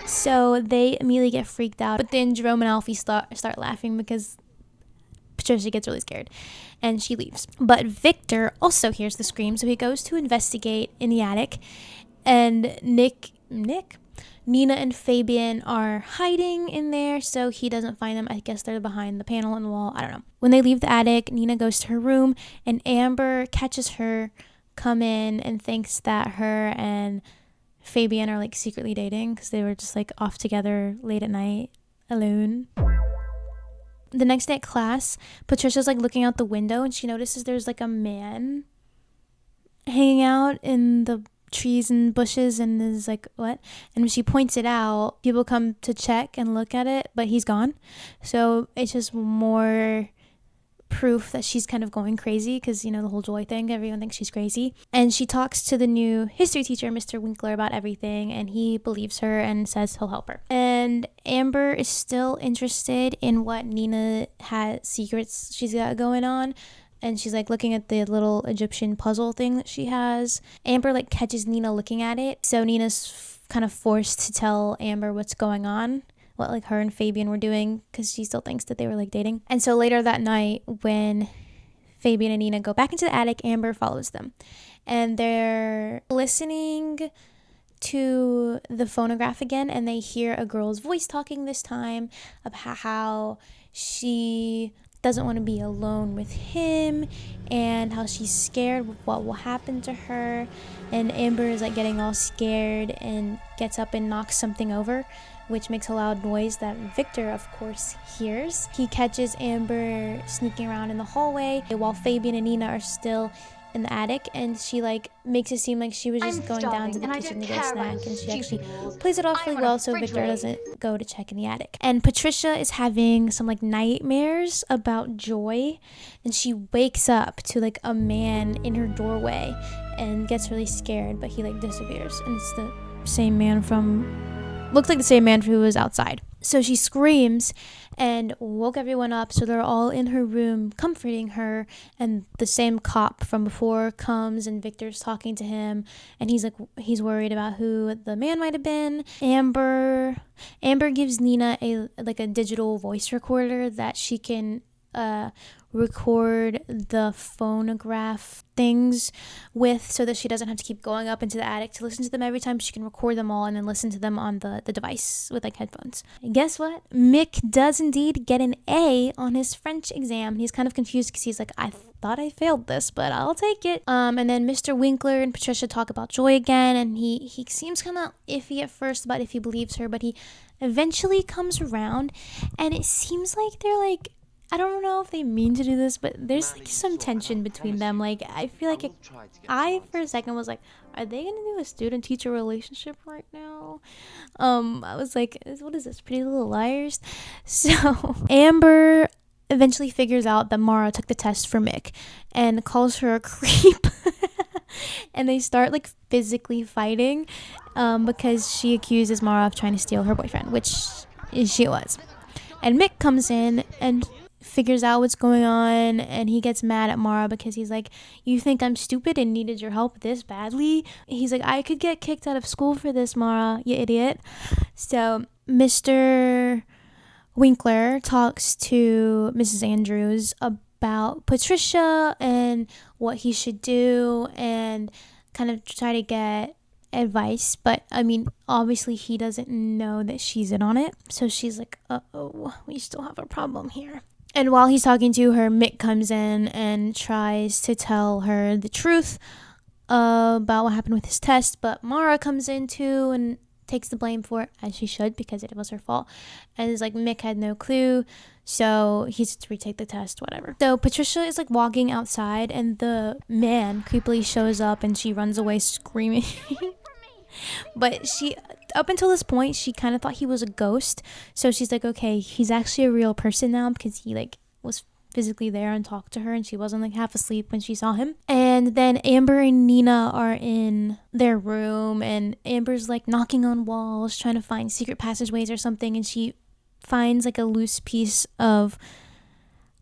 So they immediately get freaked out, but then Jerome and Alfie start laughing because Patricia gets really scared and she leaves. But Victor also hears the scream, so he goes to investigate in the attic, and Nina and Fabian are hiding in there, so he doesn't find them. I guess they're behind the panel in the wall. I don't know. When they leave the attic, Nina goes to her room, and Amber catches her come in and thinks that her and Fabian are like secretly dating because they were just like off together late at night alone. The next day at class, Patricia's like looking out the window and she notices there's like a man hanging out in the trees and bushes and is like, what? And when she points it out, people come to check and look at it, but he's gone. So it's just more proof that she's kind of going crazy because, you know, the whole Joy thing, everyone thinks she's crazy. And she talks to the new history teacher, Mr. Winkler, about everything, and he believes her and says he'll help her. And Amber is still interested in what Nina had secrets she's got going on, and she's like looking at the little Egyptian puzzle thing that she has. Amber like catches Nina looking at it, so Nina's kind of forced to tell Amber what's going on, what like her and Fabian were doing, because she still thinks that they were like dating. And so later that night, when Fabian and Nina go back into the attic, Amber follows them, and they're listening to the phonograph again, and they hear a girl's voice talking this time about how she doesn't want to be alone with him and how she's scared of what will happen to her. And Amber is like getting all scared and gets up and knocks something over, which makes a loud noise that Victor, of course, hears. He catches Amber sneaking around in the hallway while Fabian and Nina are still in the attic, and she like makes it seem like she was just going down to the kitchen to get a snack, and she actually plays it off really well so Victor doesn't go to check in the attic. And Patricia is having some like nightmares about Joy, and she wakes up to like a man in her doorway and gets really scared, but he like disappears, and it's the same man looks like the same man who was outside. So she screams and woke everyone up, so they're all in her room comforting her, and the same cop from before comes and Victor's talking to him, and he's worried about who the man might have been. Amber gives Nina a digital voice recorder that she can record the phonograph things with, so that she doesn't have to keep going up into the attic to listen to them every time. She can record them all and then listen to them on the device with like headphones. And guess what? Mick does indeed get an A on his French exam. He's kind of confused because he's like, I thought I failed this, but I'll take it. And then Mr. Winkler and Patricia talk about Joy again, and he seems kind of iffy at first about if he believes her, but he eventually comes around, and it seems like they're like, I don't know if they mean to do this, but there's like some tension between them. Like, I feel like I for a second was like, are they gonna do a student-teacher relationship right now? I was like, what is this, Pretty Little Liars? So Amber eventually figures out that Mara took the test for Mick and calls her a creep. And they start like physically fighting because she accuses Mara of trying to steal her boyfriend, which she was. And Mick comes in and figures out what's going on, and he gets mad at Mara because he's like, you think I'm stupid and needed your help this badly? He's like, I could get kicked out of school for this, Mara, you idiot. So Mr. Winkler talks to Mrs. Andrews about Patricia and what he should do, and kind of try to get advice, but I mean, obviously he doesn't know that she's in on it, so she's like, uh-oh, we still have a problem here. And while he's talking to her, Mick comes in and tries to tell her the truth about what happened with his test, but Mara comes in too and takes the blame for it, as she should, because it was her fault, and is like, Mick had no clue, so he's to retake the test, whatever. So Patricia is like walking outside, and the man creepily shows up, and she runs away screaming. But she, up until this point, she kind of thought he was a ghost, so she's like, okay, he's actually a real person now, because he like was physically there and talked to her, and she wasn't like half asleep when she saw him. And then Amber and Nina are in their room, and Amber's like knocking on walls trying to find secret passageways or something, and she finds like a loose piece of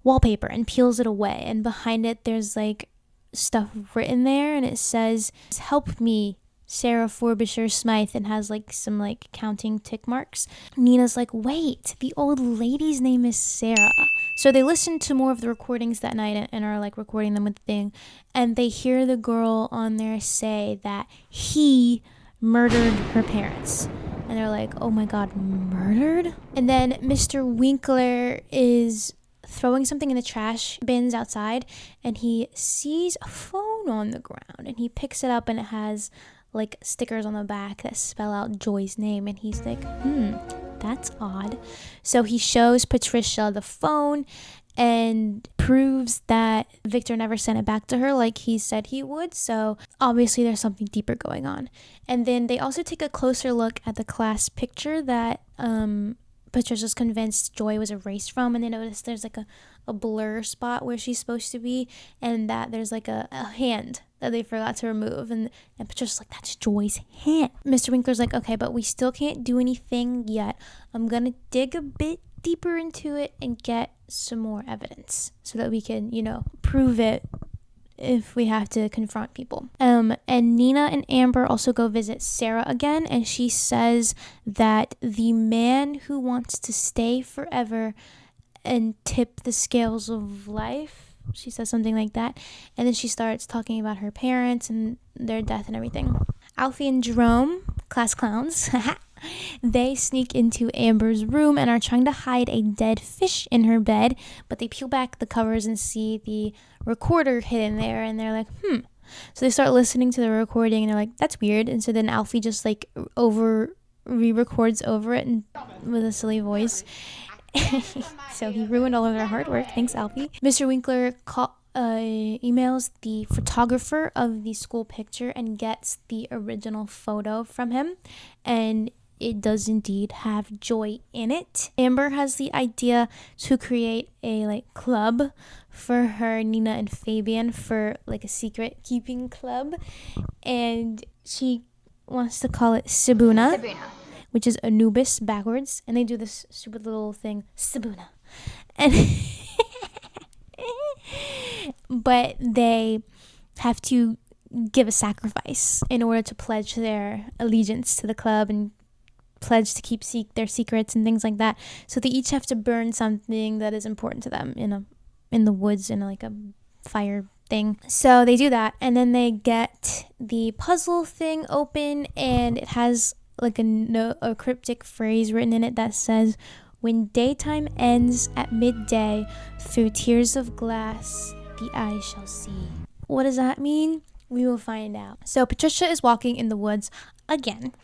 wallpaper and peels it away, and behind it there's like stuff written there, and it says, help me, Sarah Frobisher Smythe, and has like some like counting tick marks. Nina's like, wait, the old lady's name is Sarah. So they listen to more of the recordings that night and are like recording them with the thing, and they hear the girl on there say that he murdered her parents. And they're like, oh my god, murdered? And then Mr. Winkler is throwing something in the trash bins outside, and he sees a phone on the ground, and he picks it up, and it has like stickers on the back that spell out Joy's name, and he's like, that's odd. So he shows Patricia the phone and proves that Victor never sent it back to her like he said he would. So obviously there's something deeper going on. And then they also take a closer look at the class picture that Patricia's convinced Joy was erased from, and they notice there's like a blur spot where she's supposed to be, and that there's like a hand that they forgot to remove, and Patricia's like, that's Joy's hand. Mr. Winkler's like, okay, but we still can't do anything yet. I'm gonna dig a bit deeper into it and get some more evidence so that we can, prove it if we have to confront people. And Nina and Amber also go visit Sarah again, and she says that the man who wants to stay forever and tip the scales of life, she says something like that, and then she starts talking about her parents and their death and everything. Alfie and Jerome, class clowns, they sneak into Amber's room and are trying to hide a dead fish in her bed, but they peel back the covers and see the recorder hidden there, and they're like, So they start listening to the recording, and they're like, that's weird. And so then Alfie just like re-records over it and with a silly voice. So he ruined all of their hard work. Thanks, Alfie. Mr. Winkler emails the photographer of the school picture and gets the original photo from him, and it does indeed have Joy in it. Amber has the idea to create a club for her, Nina and Fabian, for like a secret keeping club, and she wants to call it Sabuna, which is Anubis backwards, and they do this stupid little thing, Sabuna, and but they have to give a sacrifice in order to pledge their allegiance to the club and pledge to keep their secrets and things like that. So they each have to burn something that is important to them in the woods in like a fire thing. So they do that, and then they get the puzzle thing open, and it has like a cryptic phrase written in it that says, when daytime ends at midday, through tears of glass the eye shall see. What does that mean? We will find out. So Patricia is walking in the woods again,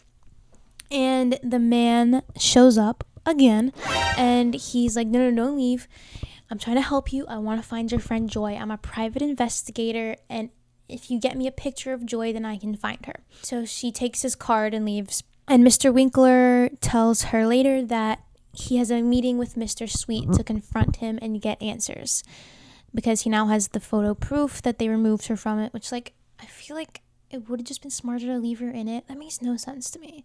and the man shows up again, and he's like, no, don't leave. I'm trying to help you. I want to find your friend Joy. I'm a private investigator, and if you get me a picture of Joy, then I can find her. So she takes his card and leaves. And Mr. Winkler tells her later that he has a meeting with Mr. Sweet to confront him and get answers, because he now has the photo proof that they removed her from it, which, like, I feel like it would have just been smarter to leave her in it. That makes no sense to me.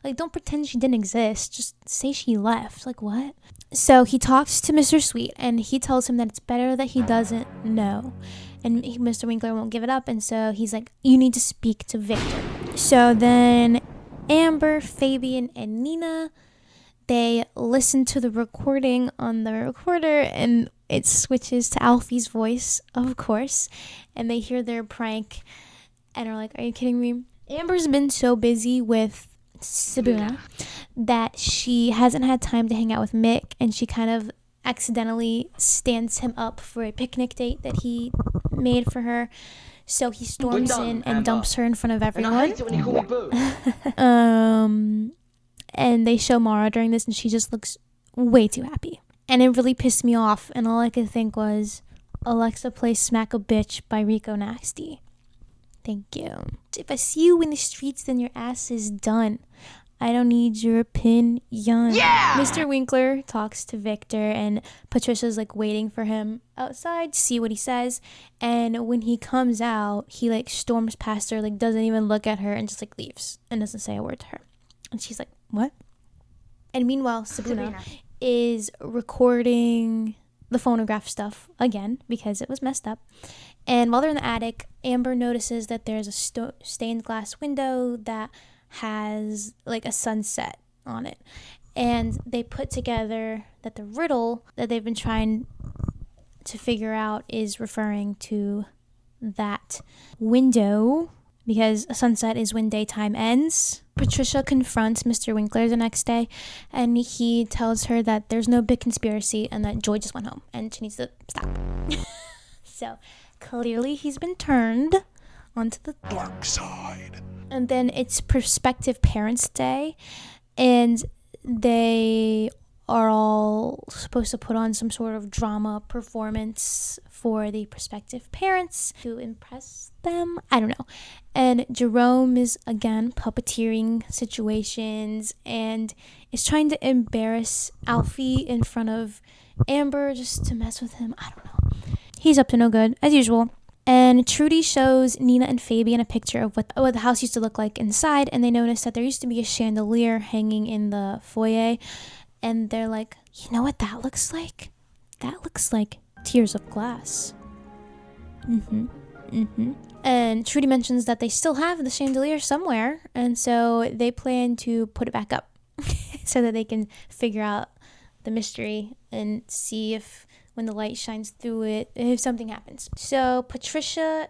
Like, don't pretend she didn't exist. Just say she left. Like, what? So he talks to Mr. Sweet, and he tells him that it's better that he doesn't know. And Mr. Winkler won't give it up, and so he's like, you need to speak to Victor. So then Amber, Fabian, and Nina, they listen to the recording on the recorder, and it switches to Alfie's voice, of course, and they hear their prank and are like, are you kidding me? Amber's been so busy with Sabuna that she hasn't had time to hang out with Mick, and she kind of accidentally stands him up for a picnic date that he made for her. So he storms in and dumps her in front of everyone. And they show Mara during this, and she just looks way too happy. And it really pissed me off, and all I could think was, Alexa plays Smack a Bitch by Rico Nasty. Thank you. If I see you in the streets, then your ass is done. I don't need your opinion. Yeah! Mr. Winkler talks to Victor, and Patricia's like waiting for him outside to see what he says. And when he comes out, he like storms past her, like doesn't even look at her, and just like leaves and doesn't say a word to her. And she's like, what? And meanwhile, Sabuna is recording the phonograph stuff again because it was messed up. And while they're in the attic, Amber notices that there's a stained glass window that has like a sunset on it. And they put together that the riddle that they've been trying to figure out is referring to that window, because a sunset is when daytime ends. Patricia confronts Mr. Winkler the next day, and he tells her that there's no big conspiracy and that Joy just went home and she needs to stop. So clearly he's been turned onto the dark side. And then it's prospective parents' day, and they are all supposed to put on some sort of drama performance for the prospective parents to impress them. I don't know. And Jerome is again puppeteering situations and is trying to embarrass Alfie in front of Amber just to mess with him. I don't know. He's up to no good, as usual. And Trudy shows Nina and Fabian a picture of what the house used to look like inside, and they notice that there used to be a chandelier hanging in the foyer. And they're like, you know what that looks like? That looks like Tears of Glass. And Trudy mentions that they still have the chandelier somewhere, and so they plan to put it back up so that they can figure out the mystery and see if when the light shines through it, if something happens. So Patricia,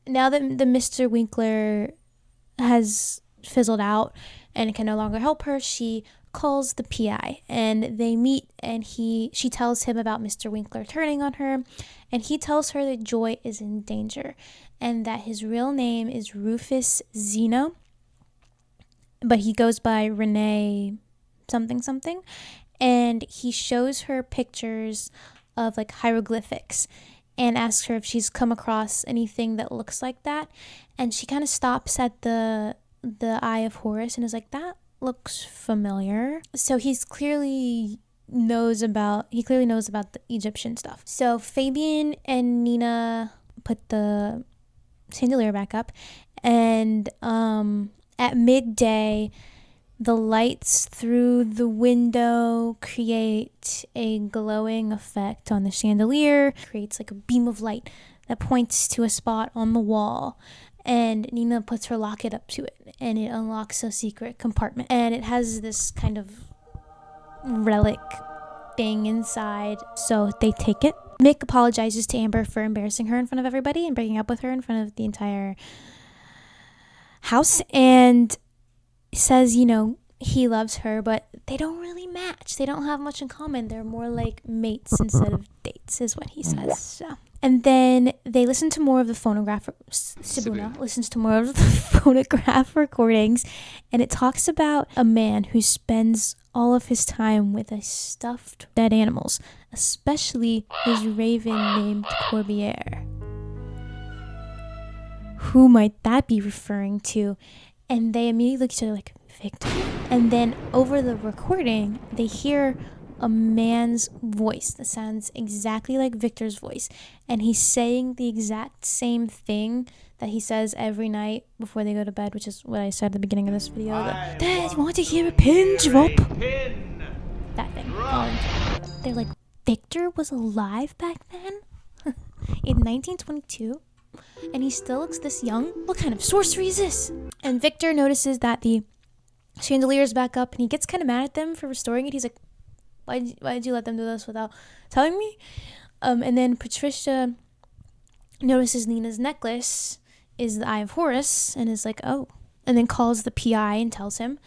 now that the Mr. Winkler has fizzled out and can no longer help her, she calls the PI and they meet, and she tells him about Mr. Winkler turning on her, and he tells her that Joy is in danger and that his real name is Rufus Zeno, but he goes by Renee something, and he shows her pictures of like hieroglyphics and asks her if she's come across anything that looks like that, and she kind of stops at the Eye of Horus and is like, that looks familiar. So he clearly knows about the Egyptian stuff. So Fabian and Nina put the chandelier back up, and at midday the lights through the window create a glowing effect on the chandelier, creates like a beam of light that points to a spot on the wall. And Nina puts her locket up to it, and it unlocks a secret compartment. And it has this kind of relic thing inside. So they take it. Mick apologizes to Amber for embarrassing her in front of everybody and breaking up with her in front of the entire house. And says, you know, he loves her, but they don't really match. They don't have much in common. They're more like mates instead of dates, is what he says. So. And then they listen to more of the phonograph. Sibuna listens to more of the phonograph recordings, and it talks about a man who spends all of his time with a stuffed dead animals, especially his raven named Corbière. Who might that be referring to? And they immediately look at each other like, Victor. And then over the recording, they hear a man's voice that sounds exactly like Victor's voice, and he's saying the exact same thing that he says every night before they go to bed, which is what I said at the beginning of this video. Dad, you want to hear a pin drop? That thing. They're like, Victor was alive back then? In 1922? And he still looks this young? What kind of sorcery is this? And Victor notices that the chandelier is back up, and he gets kind of mad at them for restoring it. He's like, why did you let them do this without telling me? And then Patricia notices Nina's necklace is the Eye of Horus and is like, oh. And then calls the PI and tells him.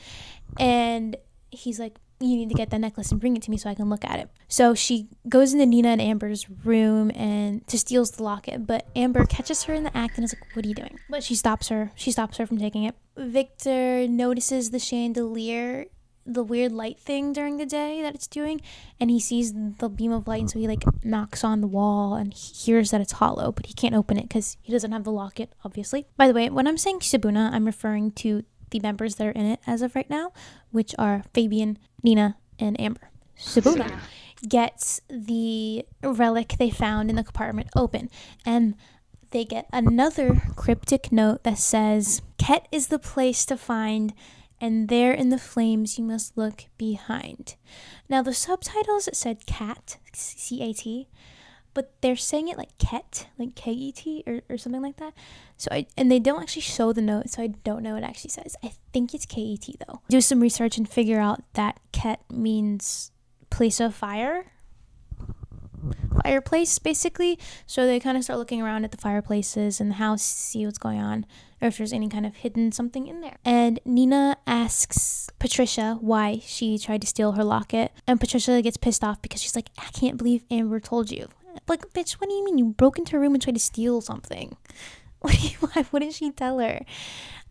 And he's like, you need to get that necklace and bring it to me so I can look at it. So she goes into Nina and Amber's room and to steals the locket, but Amber catches her in the act and is like, what are you doing? But she stops her from taking it. Victor notices the chandelier, the weird light thing during the day that it's doing, and he sees the beam of light, and so he like knocks on the wall and he hears that it's hollow, but he can't open it because he doesn't have the locket, obviously. By the way, when I'm saying Sibuna, I'm referring to the members that are in it as of right now, which are Fabian, Nina, and Amber. Sibuna gets the relic they found in the compartment open, and they get another cryptic note that says, Ket is the place to find, and there in the flames you must look behind. Now the subtitles, it said cat, C-A-T, but they're saying it like Ket, like K-E-T or something like that. So and they don't actually show the note, so I don't know what it actually says. I think it's K-E-T though. Do some research and figure out that Ket means place of fireplace basically. So they kind of start looking around at the fireplaces in the house, see what's going on, or if there's any kind of hidden something in there. And Nina asks Patricia why she tried to steal her locket, and Patricia gets pissed off because she's like, I can't believe Amber told you. Like, bitch, what do you mean you broke into her room and tried to steal something? Why wouldn't she tell her?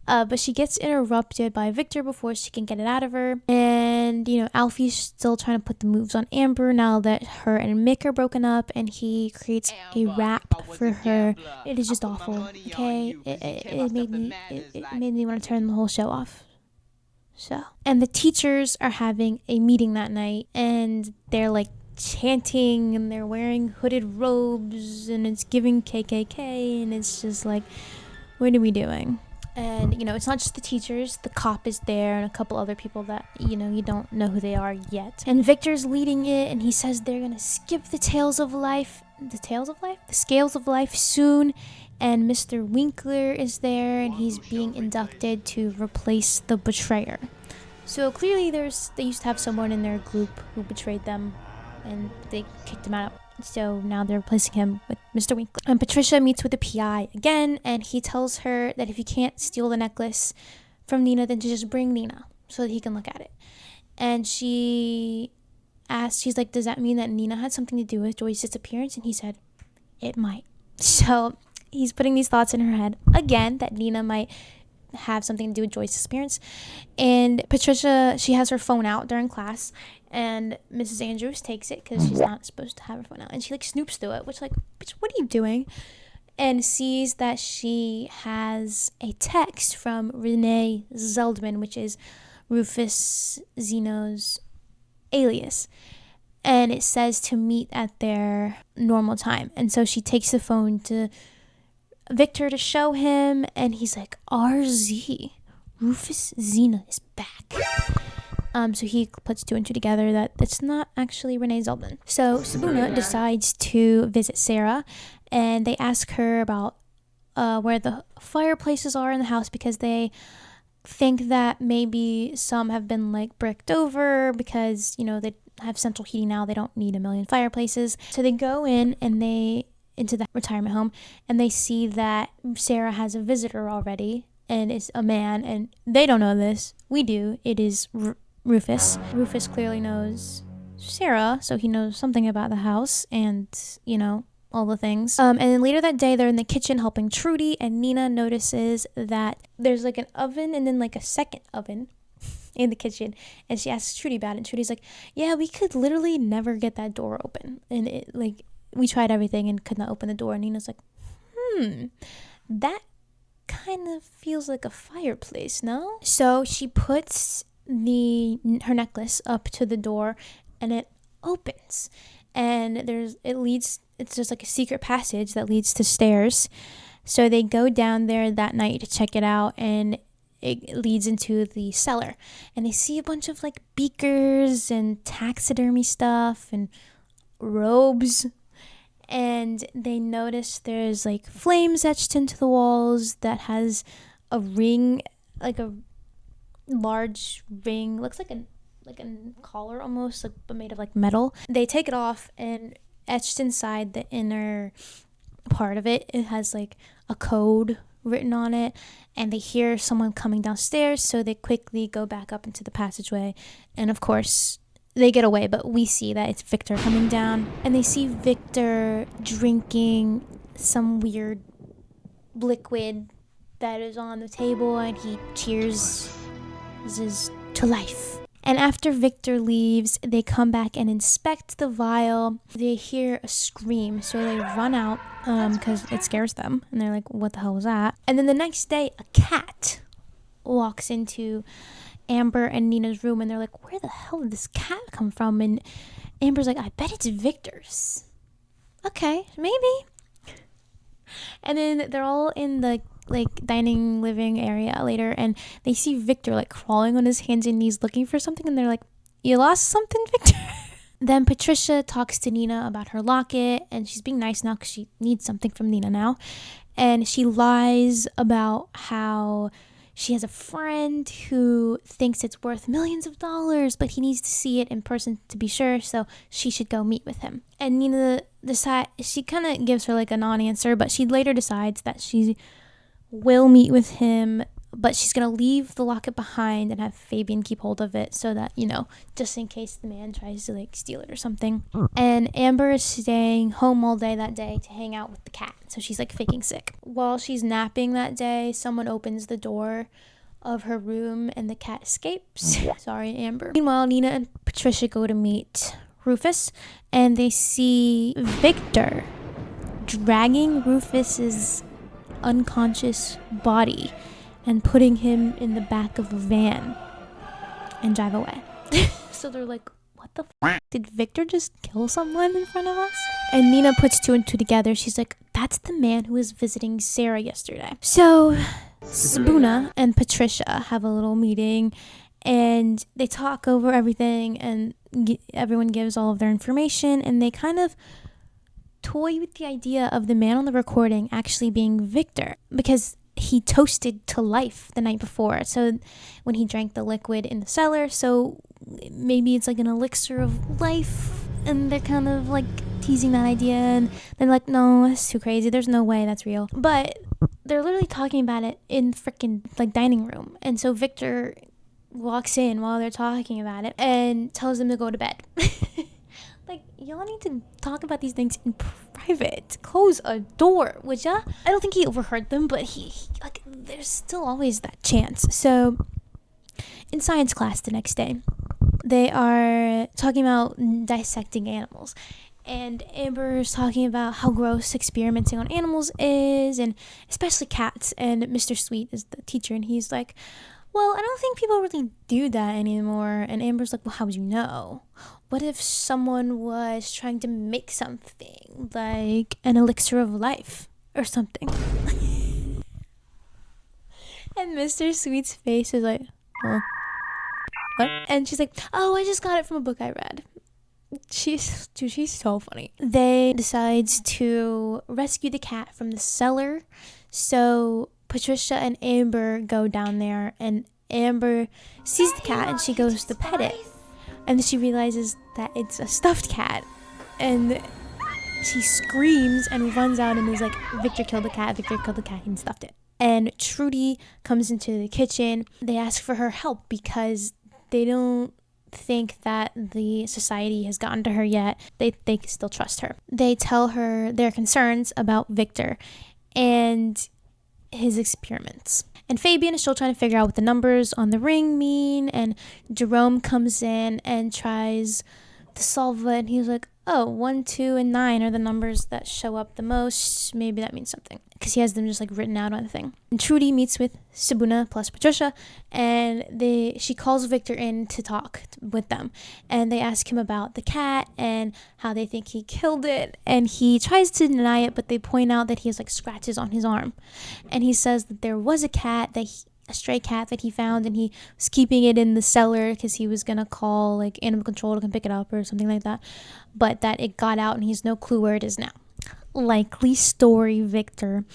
But she gets interrupted by Victor before she can get it out of her. And, Alfie's still trying to put the moves on Amber now that her and Mick are broken up, and he creates a rap for her. It is just awful, okay? It made me want to turn the whole show off. And the teachers are having a meeting that night, and they're like chanting, and they're wearing hooded robes, and it's giving KKK, and it's just like, what are we doing? And, it's not just the teachers. The cop is there and a couple other people that, you don't know who they are yet. And Victor's leading it, and he says they're going to skip the scales of life soon. And Mr. Winkler is there, and he's being inducted to replace the betrayer. So clearly they used to have someone in their group who betrayed them, and they kicked him out. So now they're replacing him with Mr. Winkler. And Patricia meets with the PI again, and he tells her that if you can't steal the necklace from Nina, then to just bring Nina so that he can look at it. And she's like, does that mean that Nina had something to do with Joy's disappearance? And he said, it might. So he's putting these thoughts in her head again, that Nina might have something to do with Joy's disappearance. And Patricia, she has her phone out during class, and Mrs. Andrews takes it because she's not supposed to have her phone out, and she like snoops through it, which like, bitch, what are you doing? And sees that she has a text from Renee Zeldman, which is Rufus Zeno's alias, and it says to meet at their normal time. And so she takes the phone to Victor to show him, and he's like, RZ, Rufus Zena is back. So he puts two and two together that it's not actually Renee Zeldman. So Sabuna decides to visit Sarah, and they ask her about where the fireplaces are in the house, because they think that maybe some have been like bricked over because, they have central heating now. They don't need a million fireplaces. So they go in into the retirement home, and they see that Sarah has a visitor already, and it's a man, and they don't know this. We do. It is Rufus. Rufus clearly knows Sarah, so he knows something about the house and, all the things. And then later that day, they're in the kitchen helping Trudy, and Nina notices that there's like an oven and then like a second oven in the kitchen, and she asks Trudy about it, and Trudy's like, yeah, we could literally never get that door open, and it like, we tried everything and could not open the door. And Nina's like, that kind of feels like a fireplace, no? So she puts her necklace up to the door, and it opens, and it's just like a secret passage that leads to stairs. So they go down there that night to check it out, and it leads into the cellar, and they see a bunch of like beakers and taxidermy stuff and robes, and they notice there's like flames etched into the walls that has a ring, like a large ring, looks like a collar almost, like, but made of like metal. They take it off, and etched inside the inner part of it has like a code written on it, and they hear someone coming downstairs, so they quickly go back up into the passageway, and of course they get away, but we see that it's Victor coming down, and they see Victor drinking some weird liquid that is on the table, and he cheers to life. And after Victor leaves, they come back and inspect the vial. They hear a scream, so they run out because it scares them, and they're like, what the hell was that? And then the next day, a cat walks into Amber and Nina's room, and they're like, where the hell did this cat come from? And Amber's like, I bet it's Victor's. Okay, maybe. And then they're all in the dining living area later, and they see Victor like crawling on his hands and knees looking for something, and they're like, you lost something, Victor? Then Patricia talks to Nina about her locket, and she's being nice now because she needs something from Nina now, and she lies about how she has a friend who thinks it's worth millions of dollars, but he needs to see it in person to be sure, so she should go meet with him. And Nina she kind of gives her like a non-answer, but she later decides that she will meet with him but she's gonna leave the locket behind and have Fabian keep hold of it so that, just in case the man tries to like steal it or something. And Amber is staying home all day that day to hang out with the cat, so she's like faking sick. While she's napping that day, someone opens the door of her room and the cat escapes. Sorry, Amber. Meanwhile, Nina and Patricia go to meet Rufus, and they see Victor dragging Rufus's unconscious body and putting him in the back of a van and drive away. So they're like, what the f***? Did Victor just kill someone in front of us? And Nina puts two and two together. She's like, that's the man who was visiting Sarah yesterday. So Sabuna and Patricia have a little meeting, and they talk over everything, and everyone gives all of their information, and they kind of toy with the idea of the man on the recording actually being Victor, because he toasted to life the night before, so when he drank the liquid in the cellar, so maybe it's like an elixir of life, and they're kind of like teasing that idea, and they're like, no, that's too crazy, there's no way that's real. But they're literally talking about it in freaking like dining room, and so Victor walks in while they're talking about it and tells them to go to bed. Like, y'all need to talk about these things in private. Close a door, would ya? I don't think he overheard them, but he like, there's still always that chance. So in science class the next day, they are talking about dissecting animals, and Amber's talking about how gross experimenting on animals is, and especially cats. And Mr. Sweet is the teacher, and he's like, well, I don't think people really do that anymore. And Amber's like, well, how would you know? What if someone was trying to make something like an elixir of life or something? And Mr. Sweet's face is like, huh? What? And she's like, oh, I just got it from a book I read. She's so funny. They decide to rescue the cat from the cellar. So Patricia and Amber go down there, and Amber sees the cat and she goes to pet it. And then she realizes that it's a stuffed cat. And she screams and runs out and is like, Victor killed the cat, Victor killed the cat, and stuffed it. And Trudy comes into the kitchen. They ask for her help because they don't think that the society has gotten to her yet. They still trust her. They tell her their concerns about Victor and his experiments. And Fabian is still trying to figure out what the numbers on the ring mean, and Jerome comes in and tries to solve it, and he's like, oh, 1, 2, and 9 are the numbers that show up the most. Maybe that means something, because he has them just like written out on the thing. And Trudy meets with Sabuna plus Patricia, and she calls Victor in to talk with them, and they ask him about the cat and how they think he killed it, and he tries to deny it, but they point out that he has like scratches on his arm, and he says that there was a stray cat that he found, and he was keeping it in the cellar because he was gonna call like animal control to come pick it up or something like that, but that it got out and he has no clue where it is now. Likely story, Victor.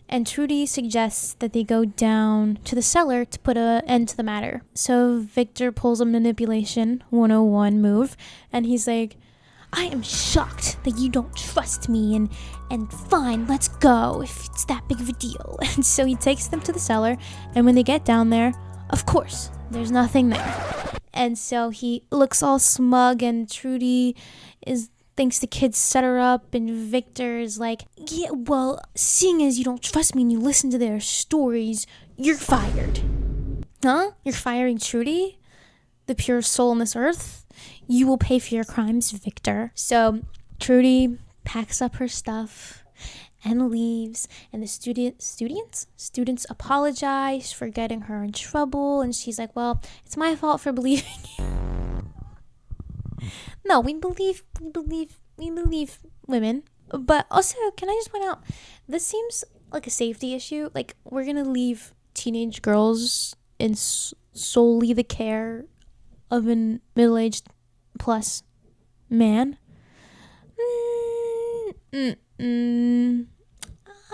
And Trudy suggests that they go down to the cellar to put an end to the matter. So Victor pulls a manipulation 101 move, and he's like, I am shocked that you don't trust me, and fine, let's go if it's that big of a deal. And so he takes them to the cellar, and when they get down there, of course, there's nothing there. And so he looks all smug, and Trudy thinks the kids set her up, and Victor is like, yeah, well, seeing as you don't trust me and you listen to their stories, you're fired. Huh? You're firing Trudy? The pure soul on this earth? You will pay for your crimes, Victor. So Trudy packs up her stuff and leaves, and the students apologize for getting her in trouble, and she's like, well, it's my fault for believing you. No, we believe women. But also, can I just point out, this seems like a safety issue. Like, we're gonna leave teenage girls in solely the care of a middle-aged plus man.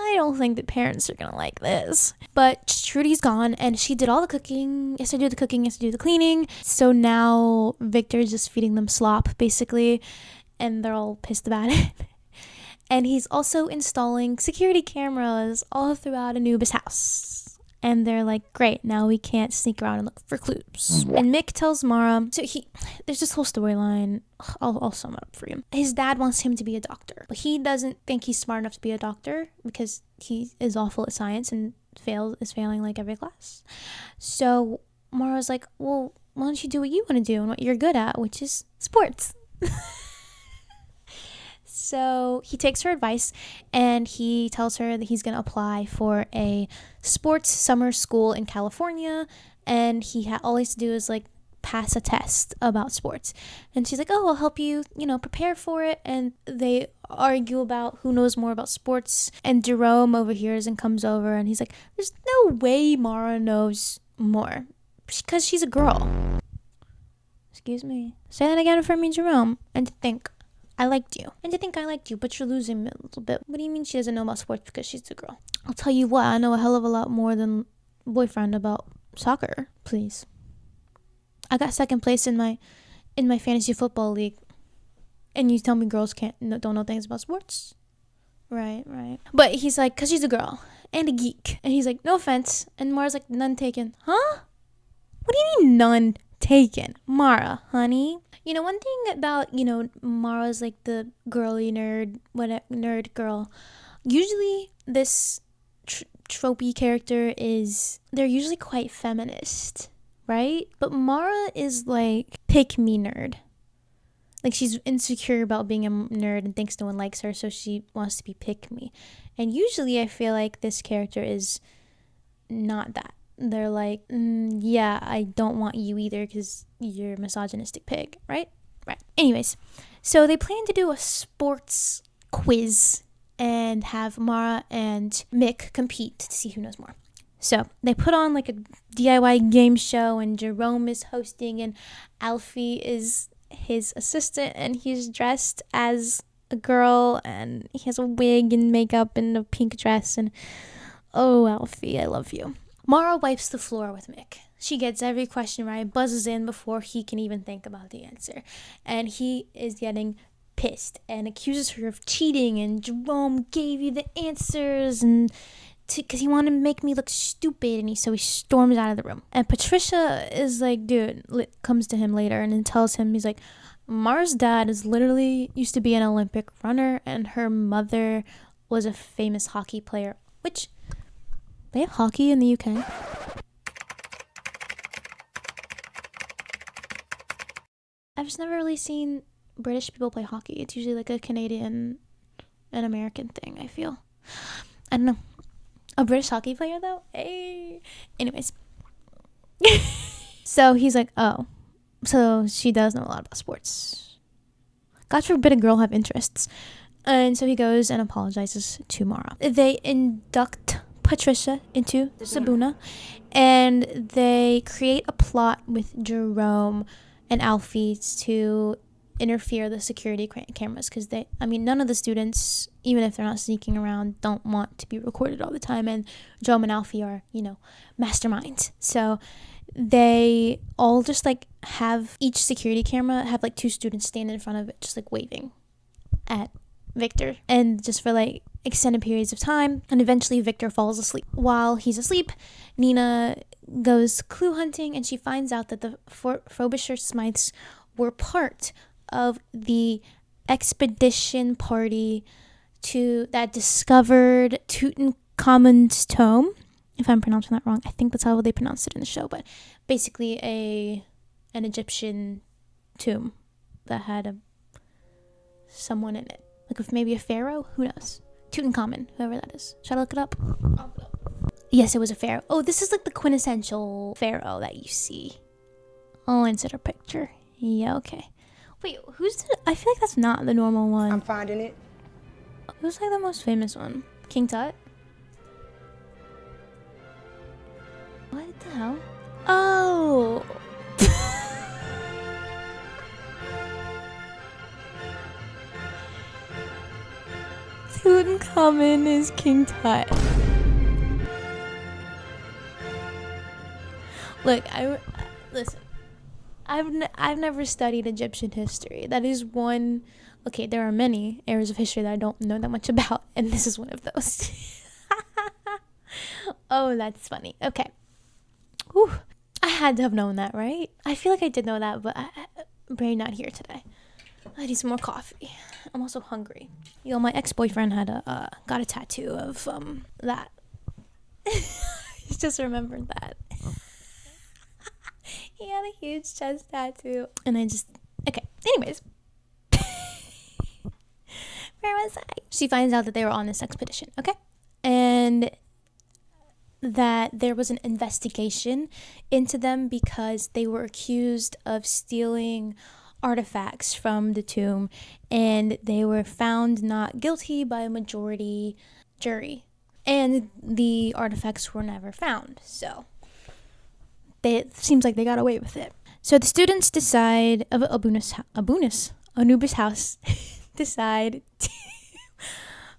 I don't think that parents are gonna like this. But Trudy's gone, and she did all the cooking. Yes, I do the cooking. Yes, I do the cleaning. So now Victor's just feeding them slop, basically, and they're all pissed about it. And he's also installing security cameras all throughout Anubis' house. And they're like, great, now we can't sneak around and look for clues. And Mick tells Mara, there's this whole storyline. I'll sum it up for you. His dad wants him to be a doctor, but he doesn't think he's smart enough to be a doctor because he is awful at science and is failing like every class. So Mara's like, well, why don't you do what you want to do and what you're good at, which is sports. So he takes her advice and he tells her that he's going to apply for a sports summer school in California. And all he has to do is like pass a test about sports. And she's like, oh, I'll help you, prepare for it. And they argue about who knows more about sports. And Jerome overhears and comes over and he's like, there's no way Mara knows more because she's a girl. Excuse me. Say that again for me, Jerome. And to think I liked you. And to think I liked you, but you're losing me a little bit. What do you mean she doesn't know about sports because she's a girl? I'll tell you what, I know a hell of a lot more than boyfriend about soccer, please. I got second place in my fantasy football league. And you tell me girls don't know things about sports? Right. But he's like, because she's a girl and a geek. And he's like, no offense. And Mara's like, none taken. Huh? What do you mean none taken? Mara, honey. One thing about, Mara's like the girly nerd girl. Usually this tropey character they're usually quite feminist, right? But Mara is like pick me nerd. Like she's insecure about being a nerd and thinks no one likes her, so she wants to be pick me. And usually I feel like this character is not that. They're like, yeah, I don't want you either because you're a misogynistic pig, right? Right. Anyways, so they plan to do a sports quiz and have Mara and Mick compete to see who knows more. So they put on like a DIY game show and Jerome is hosting and Alfie is his assistant and he's dressed as a girl and he has a wig and makeup and a pink dress and oh, Alfie, I love you. Mara wipes the floor with Mick. She gets every question right, buzzes in before he can even think about the answer. And he is getting pissed and accuses her of cheating and Jerome gave you the answers and because he wanted to make me look stupid and so he storms out of the room. And Patricia is like, dude, comes to him later and then tells him, he's like, Mara's dad is literally used to be an Olympic runner and her mother was a famous hockey player, which... They have hockey in the UK. I've just never really seen British people play hockey. It's usually like a Canadian and American thing, I feel. I don't know. A British hockey player, though? Hey. Anyways. So he's like, oh. So she does know a lot about sports. God forbid a girl have interests. And so he goes and apologizes to Mara. They induct Patricia into Sabuna and they create a plot with Jerome and Alfie to interfere the security cameras because none of the students, even if they're not sneaking around, don't want to be recorded all the time, and Jerome and Alfie are masterminds. So they all just like have each security camera have like two students stand in front of it just like waving at Victor and just for like extended periods of time, and eventually Victor falls asleep. While he's asleep, Nina goes clue hunting and she finds out that the Frobisher Smythes were part of the expedition party that discovered Tutankhamun's tomb. If I'm pronouncing that wrong, I think that's how they pronounced it in the show, but basically an Egyptian tomb that had someone in it. Like if maybe a pharaoh, who knows? Tutankhamun, whoever that is. Should I look it up? Yes, it was a pharaoh. Oh, this is like the quintessential pharaoh that you see. I'll insert a picture. Yeah, okay. Wait, I feel like that's not the normal one. I'm finding it. Who's like the most famous one? King Tut? What the hell? Oh! Tutankhamun is King Tut. Look, listen. I've never studied Egyptian history. That is one. Okay, there are many areas of history that I don't know that much about, and this is one of those. Oh, that's funny. Okay. Whew. I had to have known that, right? I feel like I did know that, but brain not here today. I need some more coffee. I'm also hungry. You know, my ex-boyfriend had got a tattoo of that. Just remembered that. He had a huge chest tattoo, and okay. Anyways, where was I? She finds out that they were on this expedition. Okay, and that there was an investigation into them because they were accused of stealing artifacts from the tomb, and they were found not guilty by a majority jury, and the artifacts were never found. So it seems like they got away with it. So the students decide of Anubis house decide to,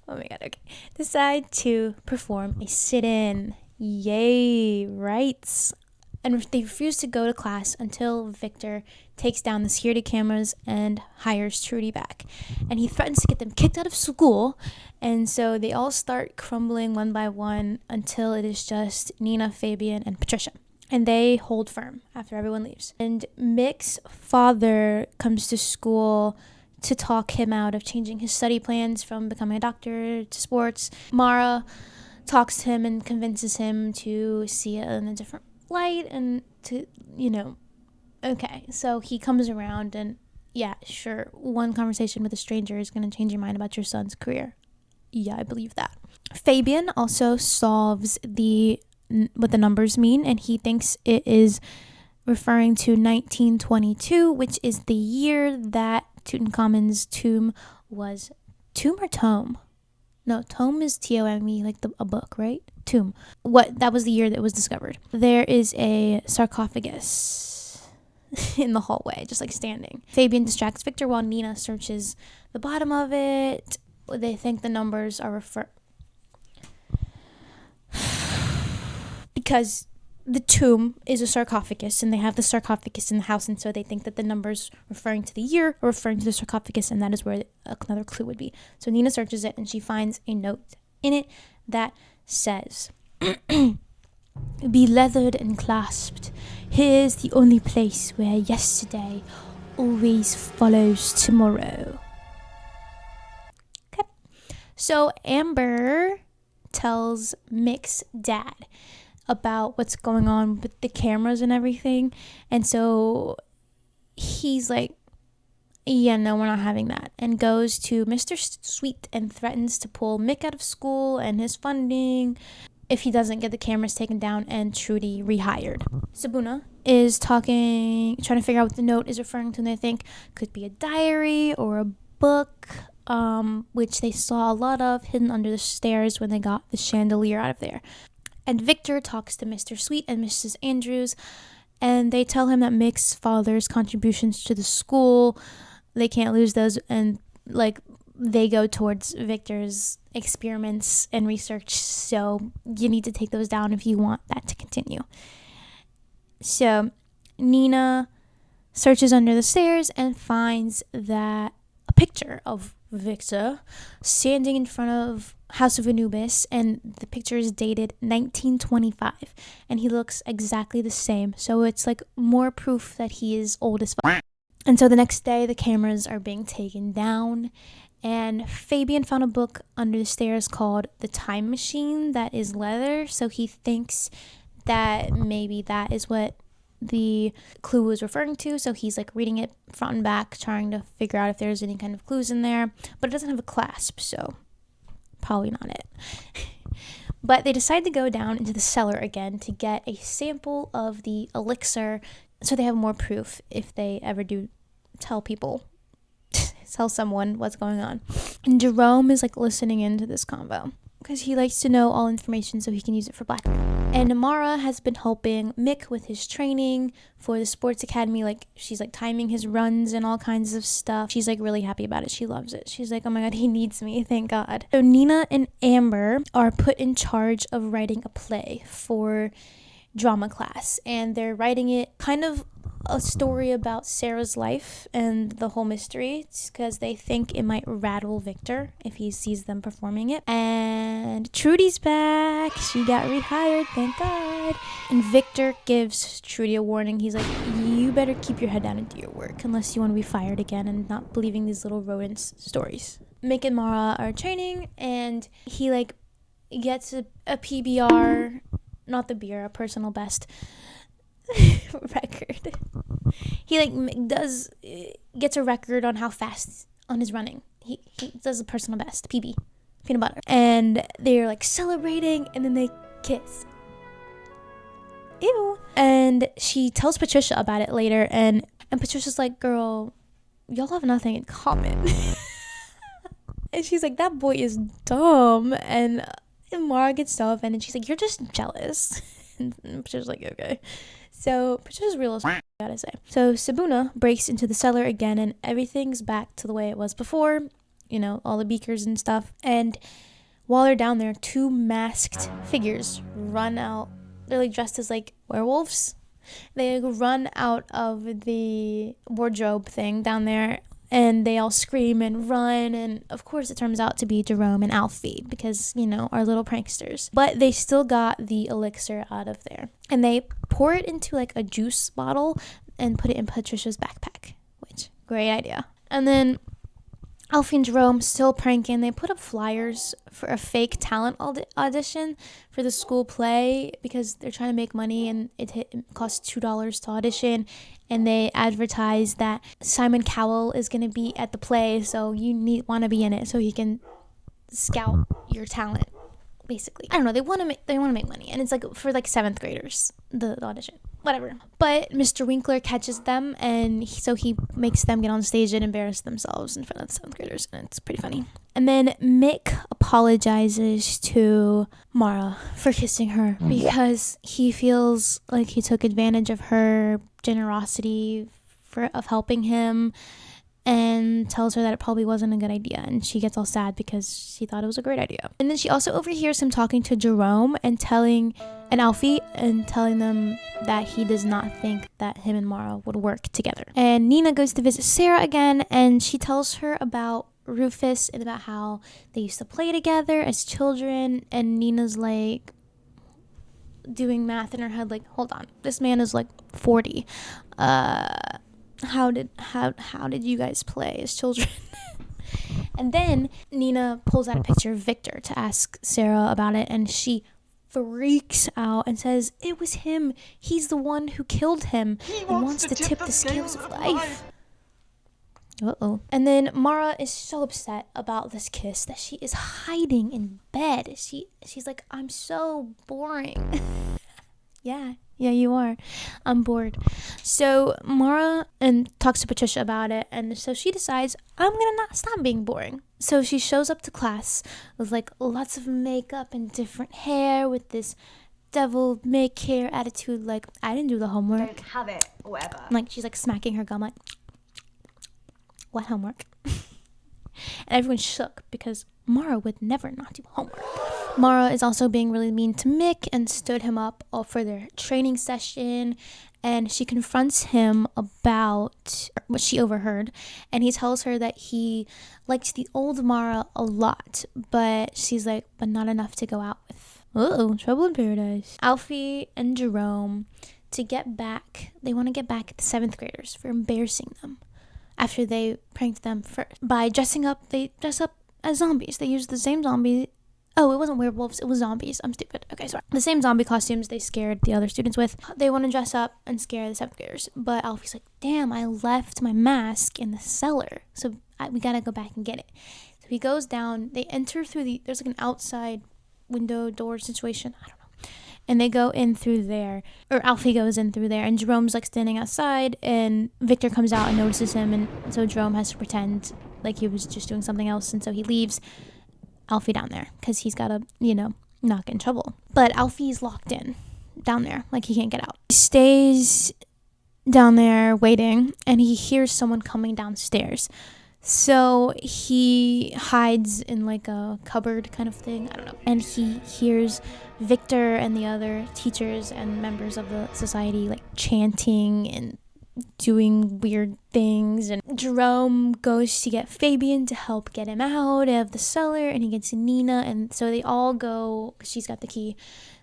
oh my god, okay, decide to perform a sit-in. Yay, rights. And they refuse to go to class until Victor takes down the security cameras and hires Trudy back. And he threatens to get them kicked out of school. And so they all start crumbling one by one until it is just Nina, Fabian, and Patricia. And they hold firm after everyone leaves. And Mick's father comes to school to talk him out of changing his study plans from becoming a doctor to sports. Mara talks to him and convinces him to see it in a different light and to, okay. So he comes around and, yeah, sure, one conversation with a stranger is going to change your mind about your son's career. Yeah, I believe that. Fabian also solves what the numbers mean, and he thinks it is referring to 1922, which is the year that Tutankhamun's tomb was. Tomb or tome? No, tome is Tome, like a book, right? Tomb. That was the year that it was discovered. There is a sarcophagus in the hallway, just like standing. Fabian distracts Victor while Nina searches the bottom of it. They think the numbers are because the tomb is a sarcophagus, and they have the sarcophagus in the house, and so they think that the numbers referring to the year are referring to the sarcophagus, and that is where another clue would be. So Nina searches it, and she finds a note in it that says, "Be leathered and clasped. Here's the only place where yesterday always follows tomorrow." Okay. So Amber tells Mick's dad about what's going on with the cameras and everything, and so he's like, yeah, no, we're not having that, and goes to Mr. Sweet and threatens to pull Mick out of school and his funding if he doesn't get the cameras taken down and Trudy rehired. Sabuna is trying to figure out what the note is referring to, and they think could be a diary or a book, which they saw a lot of hidden under the stairs when they got the chandelier out of there. And Victor talks to Mr. Sweet and Mrs. Andrews, and they tell him that Mick's father's contributions to the school, they can't lose those, and they go towards Victor's experiments and research, so you need to take those down if you want that to continue. So Nina searches under the stairs and finds that a picture of Victor standing in front of House of Anubis, and the picture is dated 1925, and he looks exactly the same, so it's like more proof that he is old as fuck. And so the next day the cameras are being taken down, and Fabian found a book under the stairs called The Time Machine that is leather, so he thinks that maybe that is what the clue was referring to, so he's reading it front and back, trying to figure out if there's any kind of clues in there, but it doesn't have a clasp, so probably not it. But they decide to go down into the cellar again to get a sample of the elixir, so they have more proof if they ever do tell someone what's going on. And Jerome is listening into this convo because he likes to know all information so he can use it for blackmail. And Mara has been helping Mick with his training for the sports academy. She's timing his runs and all kinds of stuff. She's really happy about it. She loves it. She's like, oh my god, he needs me, thank god. So Nina and Amber are put in charge of writing a play for drama class, and they're writing it kind of a story about Sarah's life and the whole mystery because they think it might rattle Victor if he sees them performing it. And Trudy's back. She got rehired, thank God. And Victor gives Trudy a warning. He's like, you better keep your head down and do your work unless you want to be fired again and not believing these little rodents' stories. Mick and Mara are training, and he like gets a PBR, not the beer, a personal best record. He like gets a record on how fast on his running. He does a personal best, PB, peanut butter. And they're like celebrating, and then they kiss. Ew. And she tells Patricia about it later, and Patricia's like, girl, y'all have nothing in common. And she's like, that boy is dumb. And Mara gets so offended. She's like, you're just jealous. And Patricia's like, okay. So Patricia's real as gotta say. So Sabuna breaks into the cellar again, and everything's back to the way it was before. You know, all the beakers and stuff. And while they're down there, 2 masked figures run out. They're like dressed as like werewolves. They run out of the wardrobe thing down there, and they all scream and run, and of course it turns out to be Jerome and Alfie because, you know, our little pranksters. But they still got the elixir out of there, and they pour it into like a juice bottle and put it in Patricia's backpack, which, great idea. And then Alfie and Jerome still pranking. They put up flyers for a fake talent audition for the school play because they're trying to make money, and it costs $2 to audition. And they advertise that Simon Cowell is going to be at the play, so you want to be in it so he can scout your talent. Basically, I don't know. They want to make money, and it's like for like 7th graders, the audition, whatever. But Mr. Winkler catches them, and so he makes them get on stage and embarrass themselves in front of the 7th graders, and it's pretty funny. And then Mick apologizes to Mara for kissing her because he feels like he took advantage of her generosity of helping him, and tells her that it probably wasn't a good idea, and she gets all sad because she thought it was a great idea. And then she also overhears him talking to Jerome and Alfie and telling them that he does not think that him and Mara would work together. And Nina goes to visit Sarah again, and she tells her about Rufus and about how they used to play together as children. And Nina's like doing math in her head, like, hold on, this man is like 40. How did you guys play as children? And then Nina pulls out a picture of Victor to ask Sarah about it, and she freaks out and says, it was him. He's the one who killed him and wants to tip the scales of life. Uh-oh. And then Mara is so upset about this kiss that she is hiding in bed. She's like, I'm so boring. Yeah, you are. I'm bored. So Mara talks to Patricia about it, and so she decides, I'm gonna not stop being boring. So she shows up to class with like lots of makeup and different hair, with this devil may care attitude, like, I didn't do the homework. Don't have it, or whatever. Like, she's like smacking her gum, like, what homework? And everyone shook because Mara would never not do homework. Mara is also being really mean to Mick and stood him up for their training session, and she confronts him about what she overheard, and he tells her that he likes the old Mara a lot, but she's like, but not enough to go out with. Uh-oh, trouble in paradise. Alfie and Jerome, they want to get back at the 7th graders for embarrassing them after they pranked them by dressing up. They dress up as zombies. They use the same zombie. Oh, it wasn't werewolves. It was zombies. I'm stupid. Okay, sorry. The same zombie costumes they scared the other students with. They want to dress up and scare the 7th graders. But Alfie's like, damn, I left my mask in the cellar. So we got to go back and get it. So he goes down. They enter through there's like an outside window door situation. I don't know. And they go in through there. Or Alfie goes in through there. And Jerome's like standing outside. And Victor comes out and notices him. And so Jerome has to pretend like he was just doing something else. And so he leaves Alfie down there because he's got to, not get in trouble. But Alfie's locked in down there, like he can't get out. He stays down there waiting, and he hears someone coming downstairs. So he hides in like a cupboard kind of thing, I don't know. And he hears Victor and the other teachers and members of the society like chanting and doing weird things, and Jerome goes to get Fabian to help get him out of the cellar, and he gets Nina, and so they all go, she's got the key,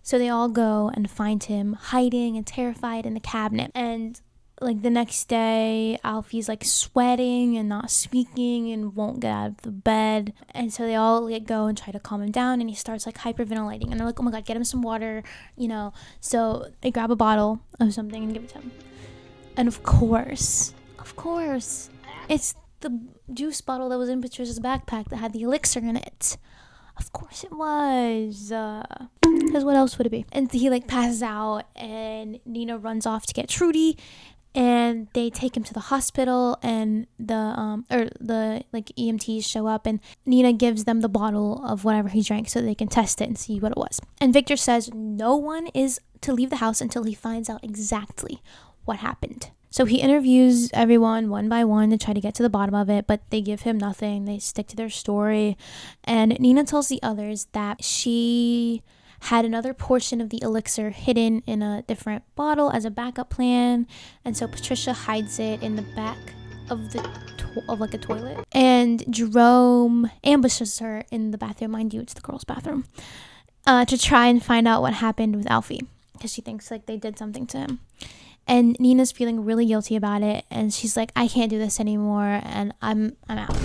so they all go and find him hiding and terrified in the cabinet. And like the next day, Alfie's like sweating and not speaking and won't get out of the bed, and so they all like go and try to calm him down, and he starts like hyperventilating, and they're like, oh my god, get him some water, so they grab a bottle of something and give it to him. And of course, it's the juice bottle that was in Patricia's backpack that had the elixir in it. Of course it was. Because what else would it be? And he like passes out, and Nina runs off to get Trudy, and they take him to the hospital, and the EMTs show up, and Nina gives them the bottle of whatever he drank so they can test it and see what it was. And Victor says no one is to leave the house until he finds out exactly what happened. So he interviews everyone one by one to try to get to the bottom of it, but they give him nothing. They stick to their story. And Nina tells the others that she had another portion of the elixir hidden in a different bottle as a backup plan, and so Patricia hides it in the back of a toilet, and Jerome ambushes her in the bathroom. Mind you, it's the girls' bathroom, to try and find out what happened with Alfie, because she thinks like they did something to him. And Nina's feeling really guilty about it, and she's like, I can't do this anymore, and I'm out.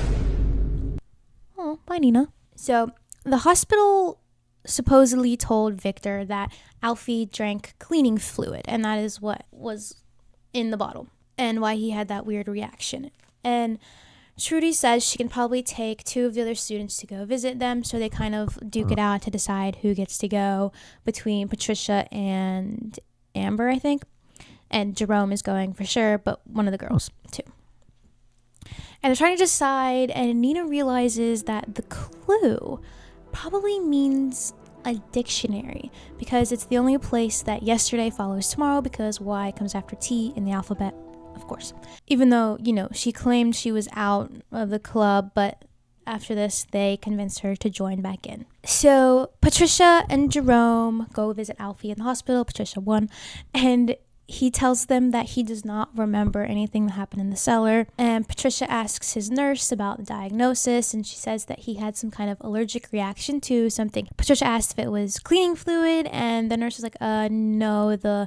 Oh, bye, Nina. So the hospital supposedly told Victor that Alfie drank cleaning fluid, and that is what was in the bottle, and why he had that weird reaction. And Trudy says she can probably take 2 of the other students to go visit them, so they kind of duke it out to decide who gets to go between Patricia and Amber, I think. And Jerome is going for sure, but one of the girls too. And they're trying to decide, and Nina realizes that the clue probably means a dictionary, because it's the only place that yesterday follows tomorrow, because Y comes after T in the alphabet, of course. Even though, she claimed she was out of the club, but after this, they convinced her to join back in. So Patricia and Jerome go visit Alfie in the hospital. Patricia won, and he tells them that he does not remember anything that happened in the cellar. And Patricia asks his nurse about the diagnosis, and she says that he had some kind of allergic reaction to something. Patricia asked if it was cleaning fluid, and the nurse is like, no, the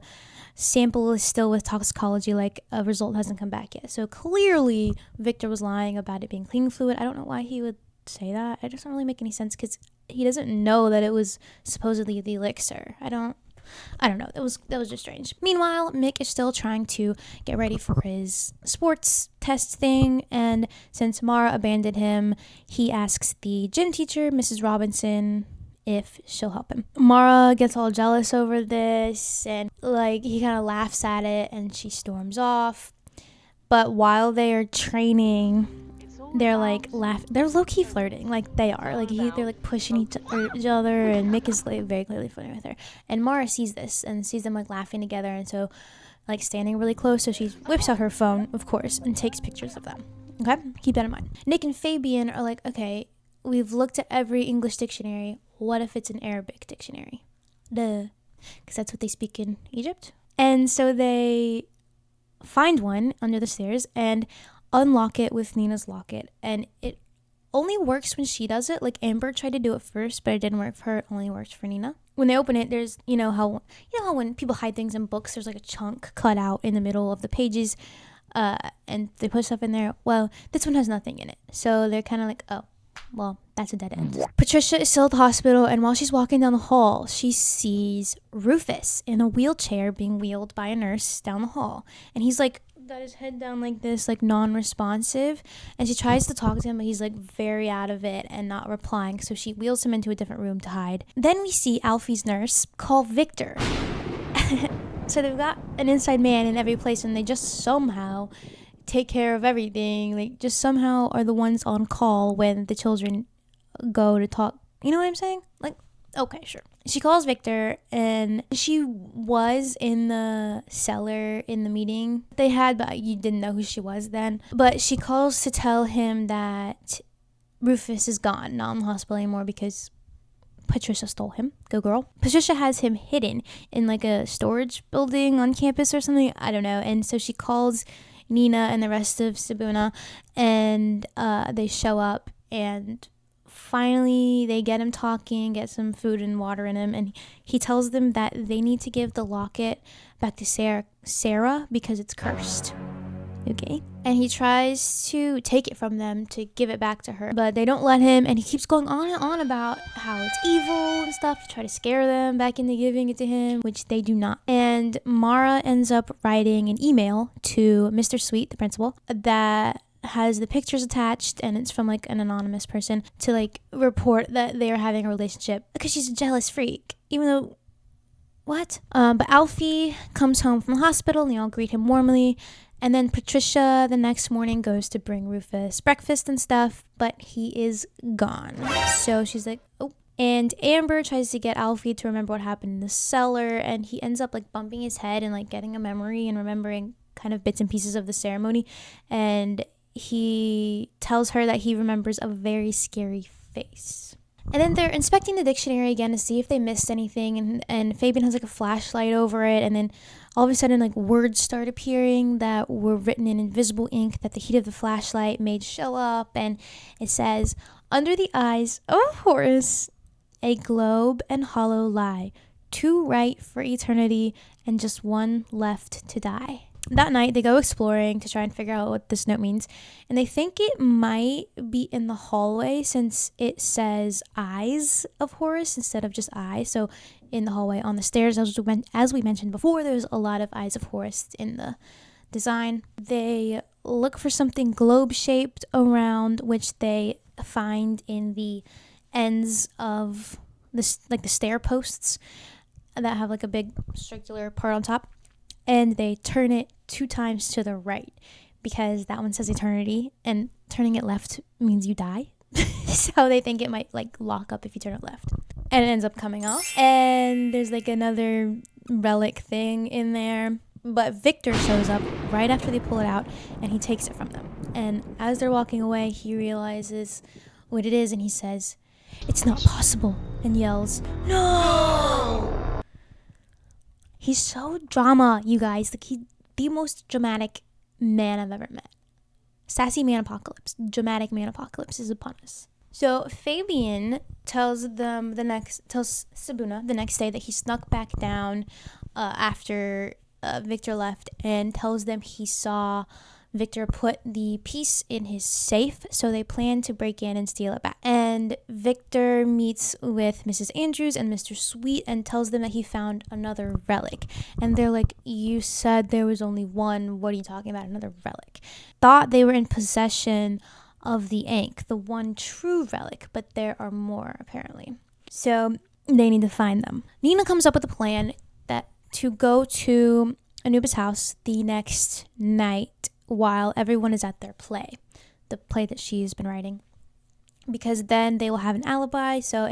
sample is still with toxicology, like a result hasn't come back yet. So clearly Victor was lying about it being cleaning fluid. I don't know why he would say that. It doesn't really make any sense, because he doesn't know that it was supposedly the elixir. I don't know. That was just strange. Meanwhile, Mick is still trying to get ready for his sports test thing, and since Mara abandoned him, he asks the gym teacher, Mrs. Robinson, if she'll help him. Mara gets all jealous over this, and he kind of laughs at it, and she storms off. But while they are training, they're they're low-key flirting, they are, they're pushing each other, and Mick is very clearly flirting with her, and Mara sees this and sees them laughing together, and so standing really close, so she whips out her phone, of course, and takes pictures of them. Okay, keep that in mind. Nick and Fabian are okay, we've looked at every English dictionary, what if it's an Arabic dictionary? Duh, because that's what they speak in Egypt. And so they find one under the stairs and unlock it with Nina's locket, and it only works when she does it. Amber tried to do it first, but it didn't work for her. It only worked for Nina. When they open it, there's how when people hide things in books, there's a chunk cut out in the middle of the pages, and they put stuff in there. Well, this one has nothing in it, so they're kind of oh, well, that's a dead end. Patricia is still at the hospital, and while she's walking down the hall, she sees Rufus in a wheelchair being wheeled by a nurse down the hall, and he's got his head down this, non-responsive, and she tries to talk to him, but he's very out of it and not replying, so she wheels him into a different room to hide. Then we see Alfie's nurse call Victor. So they've got an inside man in every place, and they just somehow take care of everything. Just somehow are the ones on call when the children go to talk. You know what I'm saying? Okay, sure. She calls Victor, and she was in the cellar in the meeting they had, but you didn't know who she was then. But she calls to tell him that Rufus is gone, not in the hospital anymore, because Patricia stole him. Go girl. Patricia has him hidden in like a storage building on campus or something. I don't know. And so she calls Nina and the rest of Sabuna, and they show up, and finally they get him talking, get some food and water in him, and he tells them that they need to give the locket back to Sarah because it's cursed. Okay. And he tries to take it from them to give it back to her, but they don't let him, and he keeps going on and on about how it's evil and stuff to try to scare them back into giving it to him, which they do not. And Mara ends up writing an email to Mr. Sweet, the principal, that has the pictures attached, and it's from like an anonymous person to like report that they are having a relationship because she's a jealous freak, even though what? But Alfie comes home from the hospital, and they all greet him warmly. And then Patricia the next morning goes to bring Rufus breakfast and stuff, but he is gone. So she's like, oh. And Amber tries to get Alfie to remember what happened in the cellar, and he ends up like bumping his head and like getting a memory and remembering kind of bits and pieces of the ceremony. And he tells her that he remembers a very scary face. And then they're inspecting the dictionary again to see if they missed anything, and Fabian has like a flashlight over it, and then all of a sudden like words start appearing that were written in invisible ink that the heat of the flashlight made show up, and it says, "Under the eyes of Horus, a globe and hollow lie, 2 right for eternity and just 1 left to die." That night, they go exploring to try and figure out what this note means. And they think it might be in the hallway since it says eyes of Horus instead of just eye. So in the hallway on the stairs, as we mentioned before, there's a lot of eyes of Horus in the design. They look for something globe-shaped around, which they find in the ends of this, like the stair posts that have like a big circular part on top. And they turn it 2 times to the right because that one says eternity, and turning it left means you die. So they think it might like lock up if you turn it left, and it ends up coming off. And there's like another relic thing in there, but Victor shows up right after they pull it out, and he takes it from them. And as they're walking away, he realizes what it is, and he says, "It's not possible," and yells, "No!" He's so drama, you guys. Like, he's the most dramatic man I've ever met. Sassy man apocalypse. Dramatic man apocalypse is upon us. So Fabian tells Sabuna the next day that he snuck back down after Victor left, and tells them he saw Victor put the piece in his safe, so they plan to break in and steal it back. And Victor meets with Mrs. Andrews and Mr. Sweet and tells them that he found another relic. And they're like, "You said there was only one. What are you talking about? Another relic?" Thought they were in possession of the Ankh, the one true relic, but there are more apparently. So they need to find them. Nina comes up with a plan that to go to Anubis' house the next night while everyone is at their play, the play that she's been writing, because then they will have an alibi. So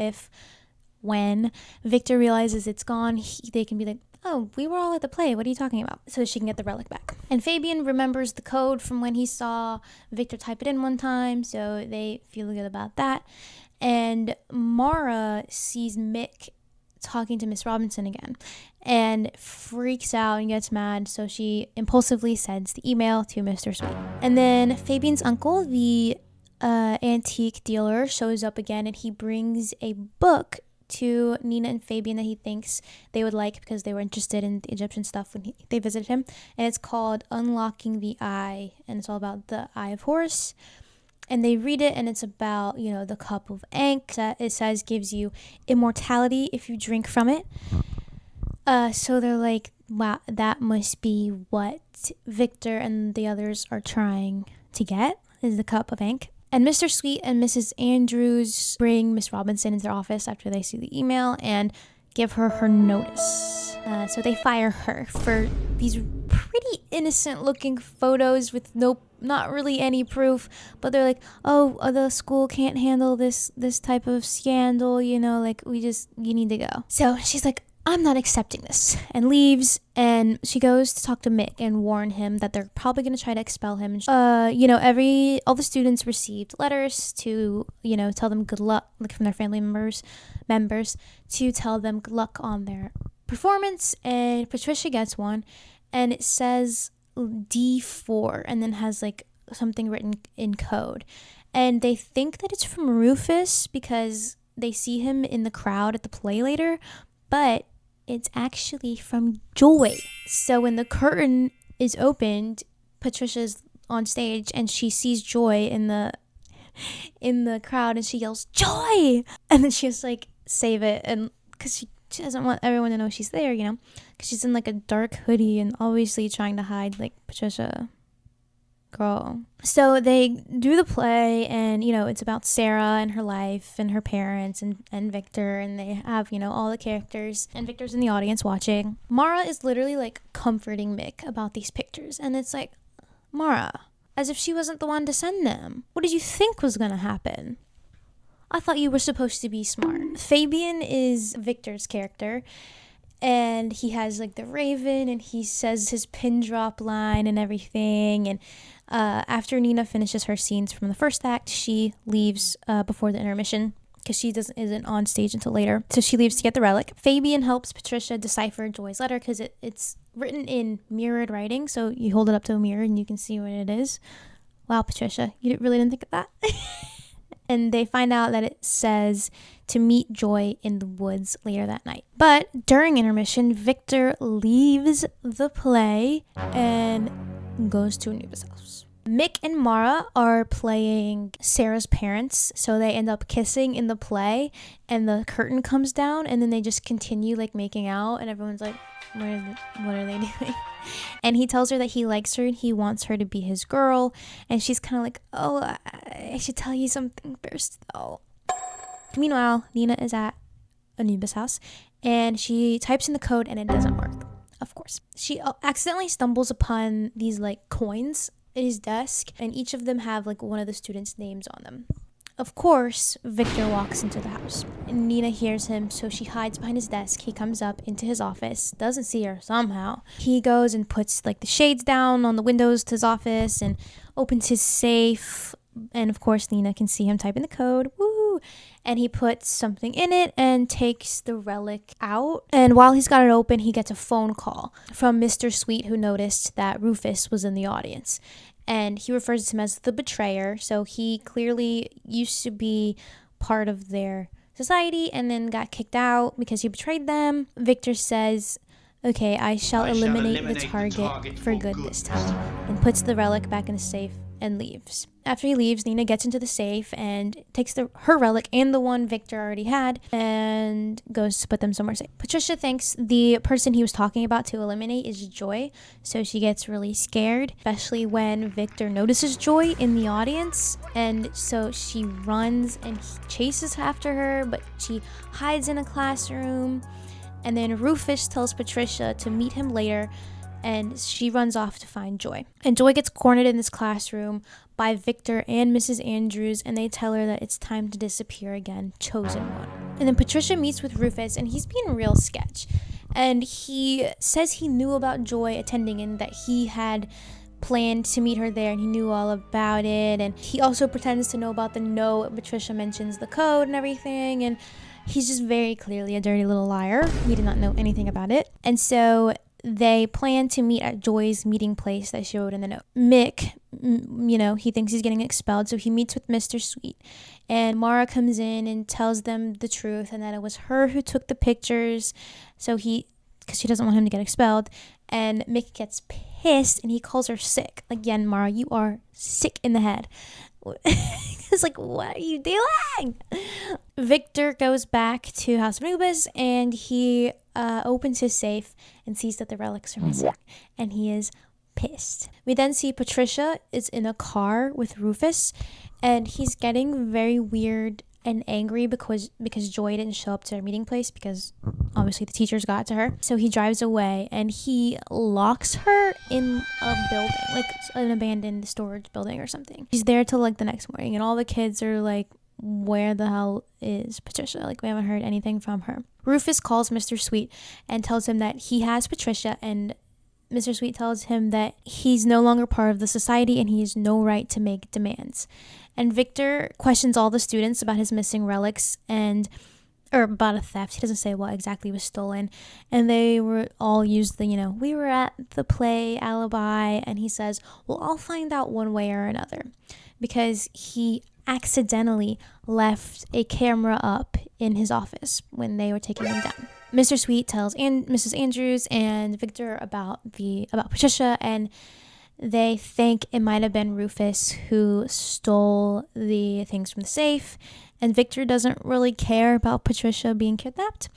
when Victor realizes it's gone, they can be like, "Oh, we were all at the play. What are you talking about?" So she can get the relic back. And Fabian remembers the code from when he saw Victor type it in one time, so they feel good about that. And Mara sees Mick talking to Miss Robinson again and freaks out and gets mad, so she impulsively sends the email to Mr. Sweet. And then Fabian's uncle, the antique dealer, shows up again, and he brings a book to Nina and Fabian that he thinks they would like because they were interested in the Egyptian stuff when they visited him, and it's called Unlocking the Eye, and it's all about the Eye of Horus. And they read it, and it's about, the cup of Ankh that it says gives you immortality if you drink from it. So they're like, wow, that must be what Victor and the others are trying to get, is the cup of Ankh. And Mr. Sweet and Mrs. Andrews bring Miss Robinson into their office after they see the email and give her notice. So they fire her for these pretty innocent looking photos with not really any proof, but they're like, "Oh, the school can't handle this type of scandal, you need to go." So she's like, I'm not accepting this, and leaves. And she goes to talk to Mick and warn him that they're probably going to try to expel him. All the students received letters to, tell them good luck, like from their family members to tell them good luck on their performance. And Patricia gets one, and it says D4, and then has like something written in code. And they think that it's from Rufus because they see him in the crowd at the play later, but it's actually from Joy. So when the curtain is opened, Patricia's on stage and she sees Joy in the crowd, and she yells, "Joy!" And then she has to like save it, and because she doesn't want everyone to know she's there, because she's in like a dark hoodie and obviously trying to hide like Patricia. Girl. So they do the play, and it's about Sarah and her life and her parents and Victor, and they have all the characters, and Victor's in the audience watching. Mara is literally like comforting Mick about these pictures, and it's like, Mara, as if she wasn't the one to send them. What did you think was gonna happen? I thought you were supposed to be smart. Fabian is Victor's character, and he has like the raven, and he says his pin drop line and everything. And after Nina finishes her scenes from the first act, she leaves before the intermission because she isn't on stage until later. So she leaves to get the relic. Fabian helps Patricia decipher Joy's letter because it's written in mirrored writing. So you hold it up to a mirror and you can see what it is. Wow, Patricia, you really didn't think of that? And they find out that it says to meet Joy in the woods later that night. But during intermission, Victor leaves the play and goes to Anubis' house. Mick and Mara are playing Sarah's parents, so they end up kissing in the play, and the curtain comes down, and then they just continue like making out, and everyone's like, what are they doing? And he tells her that he likes her and he wants her to be his girl, and she's kind of like, oh, I should tell you something first though. Meanwhile, Nina is at Anubis' house, and she types in the code and it doesn't work. Of course. She accidentally stumbles upon these like coins at his desk, and each of them have like one of the students' names on them. Of course, Victor walks into the house, and Nina hears him, so she hides behind his desk. He comes up into his office, doesn't see her somehow. He goes and puts like the shades down on the windows to his office and opens his safe, and of course Nina can see him type in the code. Woo! And he puts something in it and takes the relic out. And while he's got it open, he gets a phone call from Mr. Sweet, who noticed that Rufus was in the audience. And he refers to him as the betrayer. So he clearly used to be part of their society and then got kicked out because he betrayed them. Victor says, okay, I shall eliminate the target for good this time, and puts the relic back in the safe and leaves. After he leaves, Nina gets into the safe and takes her relic and the one Victor already had and goes to put them somewhere safe. Patricia thinks the person he was talking about to eliminate is Joy, so she gets really scared, especially when Victor notices Joy in the audience, and so she runs and he chases after her, but she hides in a classroom. And then Rufus tells Patricia to meet him later, and she runs off to find Joy. And Joy gets cornered in this classroom by Victor and Mrs. Andrews, and they tell her that it's time to disappear again, chosen one. And then Patricia meets with Rufus, and he's being real sketch. And he says he knew about Joy attending and that he had planned to meet her there, and he knew all about it. And he also pretends to know about the note. Patricia mentions the code and everything, and he's just very clearly a dirty little liar. He did not know anything about it. And so they plan to meet at Joy's meeting place that she wrote in the note. Mick, he thinks he's getting expelled, so he meets with Mr. Sweet. And Mara comes in and tells them the truth and that it was her who took the pictures, because she doesn't want him to get expelled. And Mick gets pissed and he calls her sick. Again, Mara, you are sick in the head. It's like, what are you doing? Victor goes back to House of Anubis and he opens his safe and sees that the relics are missing, and he is pissed. We then see Patricia is in a car with Rufus, and he's getting very weird and angry because Joy didn't show up to her meeting place, because obviously the teachers got to her. So he drives away and he locks her in a building, like an abandoned storage building or something. She's there till like the next morning, and all the kids are like where the hell is Patricia? Like, we haven't heard anything from her. Rufus calls Mr. Sweet and tells him that he has Patricia, and Mr. Sweet tells him that he's no longer part of the society and he has no right to make demands. And Victor questions all the students about his missing relics or about a theft. He doesn't say what exactly was stolen. And they were all used the, we were at the play alibi. And he says, well, I'll find out one way or another. Because he accidentally left a camera up in his office when they were taking him down. Mr. Sweet tells Mrs. Andrews and Victor about Patricia, and they think it might have been Rufus who stole the things from the safe, and Victor doesn't really care about Patricia being kidnapped.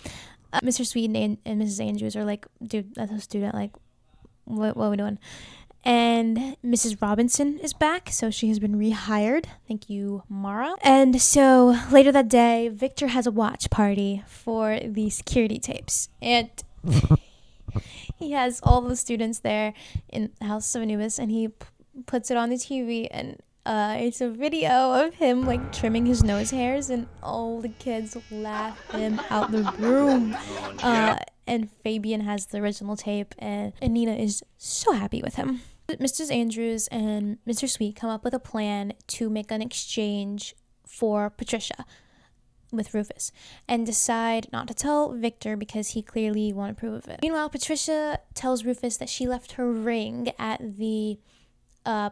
Mr. Sweet and Mrs. Andrews are like, dude, that's a student, like, what are we doing? And Mrs. Robinson is back, so she has been rehired. Thank you, Mara. And so later that day, Victor has a watch party for the security tapes. And he has all the students there in House of Anubis, and he puts it on the TV, and it's a video of him like trimming his nose hairs, and all the kids laugh him out the room. And Fabian has the original tape, and Nina is so happy with him. Mrs. Andrews and Mr. Sweet come up with a plan to make an exchange for Patricia with Rufus, and decide not to tell Victor because he clearly won't approve of it. Meanwhile, Patricia tells Rufus that she left her ring at the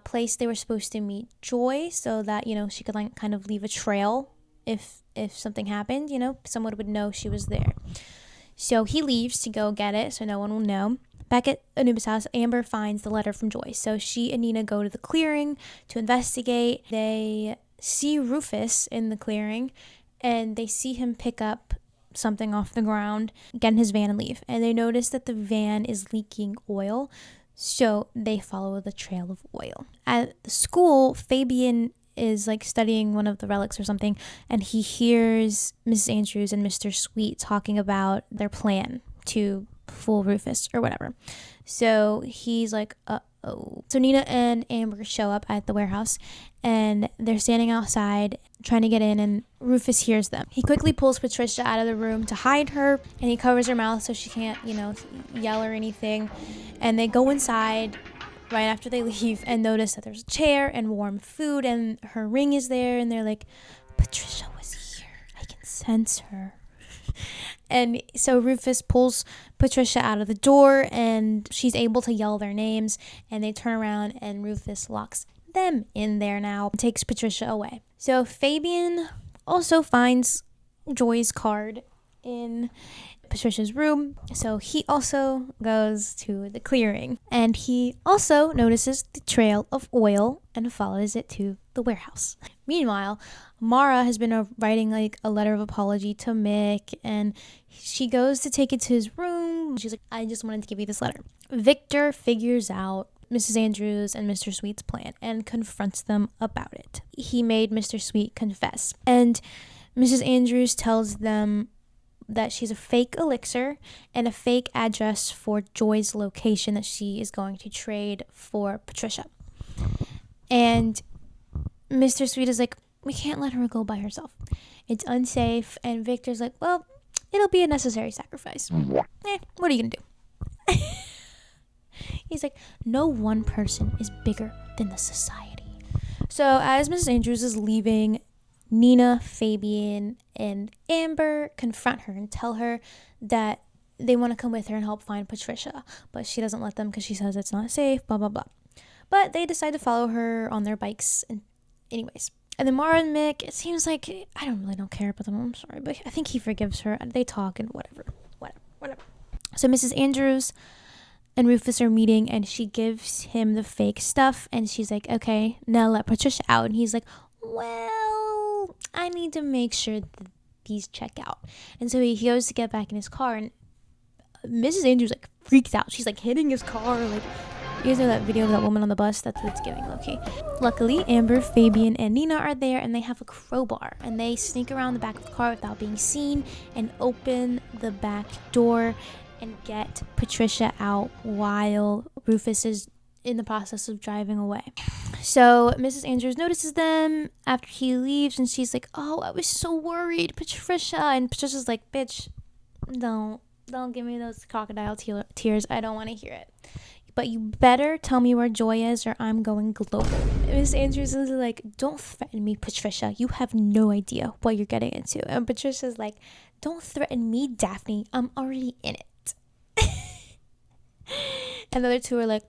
place they were supposed to meet Joy, so that she could like kind of leave a trail if something happened. Someone would know she was there. So he leaves to go get it so no one will know. Back at Anubis' house, Amber finds the letter from Joy. So she and Nina go to the clearing to investigate. They see Rufus in the clearing, and they see him pick up something off the ground, get in his van, and leave. And they notice that the van is leaking oil, so they follow the trail of oil. At the school, Fabian is like studying one of the relics or something, and he hears Mrs. Andrews and Mr. Sweet talking about their plan to fool Rufus or whatever. So he's like, uh-oh. So Nina and Amber show up at the warehouse, and they're standing outside trying to get in, and Rufus hears them. He quickly pulls Patricia out of the room to hide her, and he covers her mouth so she can't, yell or anything. And they go inside right after they leave and notice that there's a chair and warm food, and her ring is there, and they're like, Patricia was here. I can sense her. And so Rufus pulls Patricia out of the door, and she's able to yell their names, and they turn around, and Rufus locks them in there now and takes Patricia away. So Fabian also finds Joy's card in Patricia's room, so he also goes to the clearing, and he also notices the trail of oil and follows it to the warehouse. Meanwhile, Mara has been writing like a letter of apology to Mick, and she goes to take it to his room. She's like, I just wanted to give you this letter. Victor figures out Mrs. Andrews and Mr. Sweet's plan and confronts them about it. He made Mr. Sweet confess, and Mrs. Andrews tells them that she's a fake elixir and a fake address for Joy's location that she is going to trade for Patricia. And Mr. Sweet is like, we can't let her go by herself. It's unsafe. And Victor's like, well, it'll be a necessary sacrifice. What are you gonna do? He's like, no one person is bigger than the society. So as Mrs. Andrews is leaving, Nina, Fabian, and Amber confront her and tell her that they want to come with her and help find Patricia, but she doesn't let them because she says it's not safe, blah, blah, blah. But they decide to follow her on their bikes anyways. And then Mara and Mick, it seems like, I don't care about them, I'm sorry, but I think he forgives her. They talk and whatever. So Mrs. Andrews and Rufus are meeting, and she gives him the fake stuff, and she's like, okay, now let Patricia out. And he's like, well, I need to make sure that these check out. And so he goes to get back in his car, and Mrs. Andrews like freaks out. She's like hitting his car, like, you guys know that video of that woman on the bus? That's what it's giving, okay. Luckily, Amber, Fabian, and Nina are there, and they have a crowbar, and they sneak around the back of the car without being seen and open the back door and get Patricia out while Rufus is in the process of driving away. So Mrs. Andrews notices them after he leaves, and she's like, oh, I was so worried, Patricia. And Patricia's like, bitch, don't give me those crocodile tears. I don't want to hear it. But you better tell me where Joy is, or I'm going global. Miss Andrews is like, don't threaten me, Patricia. You have no idea what you're getting into. And Patricia's like, don't threaten me, Daphne. I'm already in it. And the other two are like,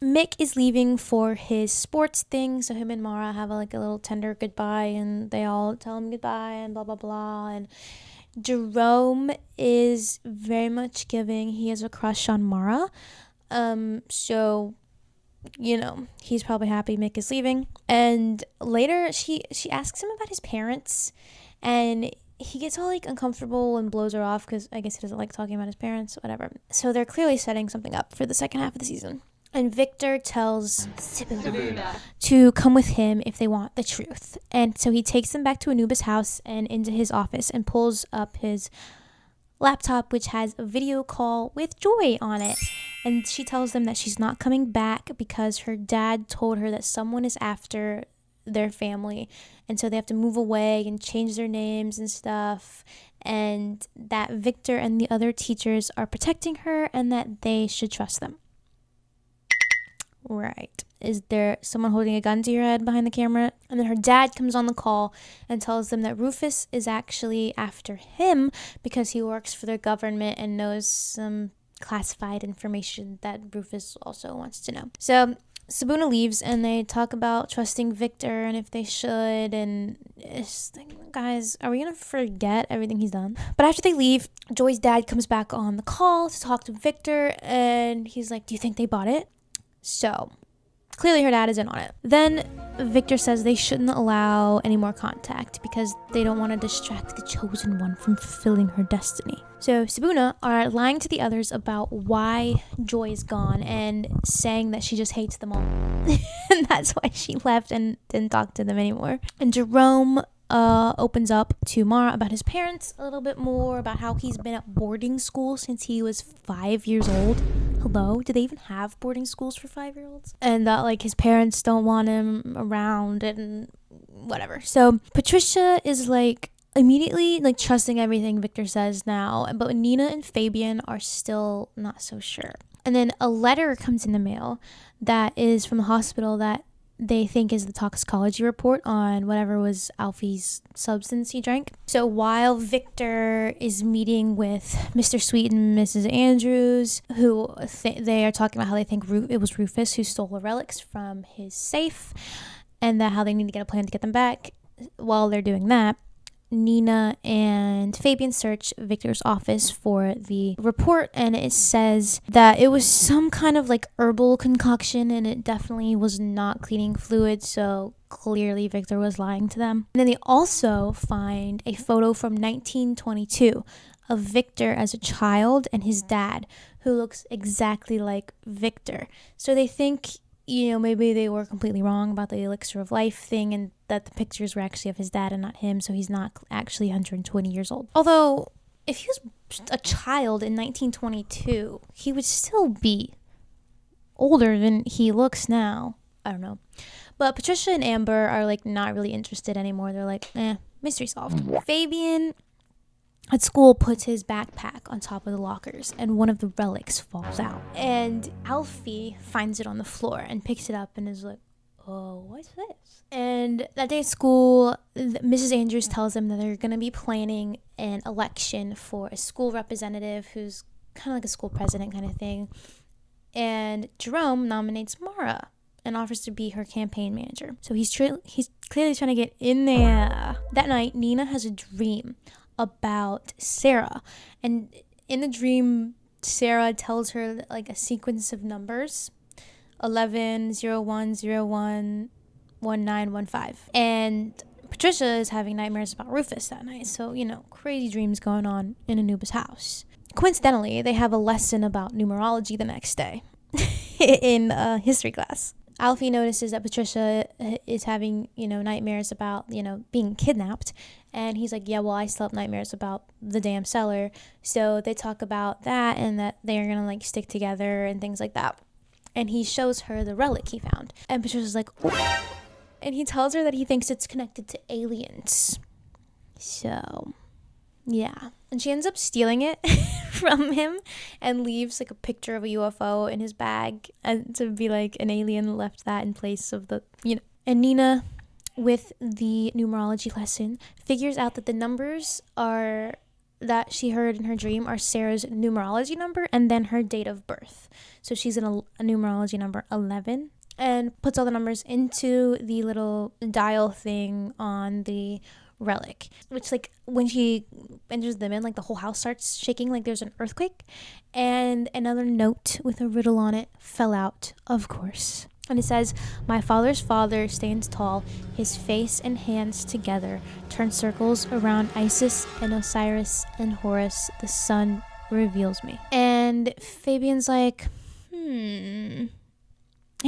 Mick is leaving for his sports thing, so him and Mara have a little tender goodbye, and they all tell him goodbye and blah blah blah. And Jerome is very much giving, he has a crush on Mara, so he's probably happy Mick is leaving. And later she asks him about his parents, and he gets all uncomfortable and blows her off because I guess he doesn't like talking about his parents, whatever. So they're clearly setting something up for the second half of the season. And Victor tells Sabuna to come with him if they want the truth. And so he takes them back to Anubis' house and into his office and pulls up his laptop, which has a video call with Joy on it. And she tells them that she's not coming back because her dad told her that someone is after their family. And so they have to move away and change their names and stuff. And that Victor and the other teachers are protecting her and that they should trust them. Right. Is there someone holding a gun to your head behind the camera? And then her dad comes on the call and tells them that Rufus is actually after him because he works for the government and knows some classified information that Rufus also wants to know. So Sabuna leaves and they talk about trusting Victor and if they should. And it's like, guys, are we going to forget everything he's done? But after they leave, Joy's dad comes back on the call to talk to Victor. And he's like, do you think they bought it? So clearly her dad is in on it. Then Victor says they shouldn't allow any more contact because they don't want to distract the chosen one from fulfilling her destiny. So Sabuna are lying to the others about why Joy is gone and saying that she just hates them all. And that's why she left and didn't talk to them anymore. And Jerome opens up to Mara about his parents a little bit more, about how he's been at boarding school since he was 5 years old. Hello? Do they even have boarding schools for 5-year-olds? And that his parents don't want him around and whatever. So Patricia is immediately trusting everything Victor says now, but Nina and Fabian are still not so sure. And then a letter comes in the mail that is from the hospital that they think is the toxicology report on whatever was Alfie's substance he drank. So while Victor is meeting with Mr. Sweet and Mrs. Andrews, who they are talking about how they think it was Rufus who stole the relics from his safe, and that how they need to get a plan to get them back. While they're doing that, Nina and Fabian search Victor's office for the report, and it says that it was some kind of herbal concoction, and it definitely was not cleaning fluid, so clearly Victor was lying to them. And then they also find a photo from 1922 of Victor as a child and his dad, who looks exactly like Victor. So they think maybe they were completely wrong about the elixir of life thing and that the pictures were actually of his dad and not him, so he's not actually 120 years old. Although, if he was a child in 1922, he would still be older than he looks now. I don't know. But Patricia and Amber are not really interested anymore. They're mystery solved. Fabian at school puts his backpack on top of the lockers and one of the relics falls out. And Alfie finds it on the floor and picks it up and is like, oh, what's this? And that day at school, Mrs. Andrews tells them that they're going to be planning an election for a school representative who's kind of like a school president kind of thing. And Jerome nominates Mara and offers to be her campaign manager. So he's clearly trying to get in there. That night, Nina has a dream about Sarah, and in the dream Sarah tells her a sequence of numbers 11 01 01 1915, and Patricia is having nightmares about Rufus that night, so crazy dreams going on in Anubis' house. Coincidentally, they have a lesson about numerology the next day in history class. Alfie notices that Patricia is having, nightmares about, being kidnapped. And he's like, yeah, well, I still have nightmares about the damn cellar. So they talk about that and that they're going to stick together and things like that. and he shows her the relic he found. And Patricia's like, oh. And he tells her that he thinks it's connected to aliens. So, yeah. And she ends up stealing it from him and leaves like a picture of a UFO in his bag and to be like an alien left that in place of the, And Nina, with the numerology lesson, figures out that the numbers that she heard in her dream are Sarah's numerology number and then her date of birth. So she's in a numerology number 11 and puts all the numbers into the little dial thing on the relic, which like when she enters them in, like the whole house starts shaking like there's an earthquake, and another note with a riddle on it fell out, of course. And it says, my father's father stands tall, his face and hands together turn circles around Isis and Osiris and Horus, the sun reveals me. And Fabian's like, He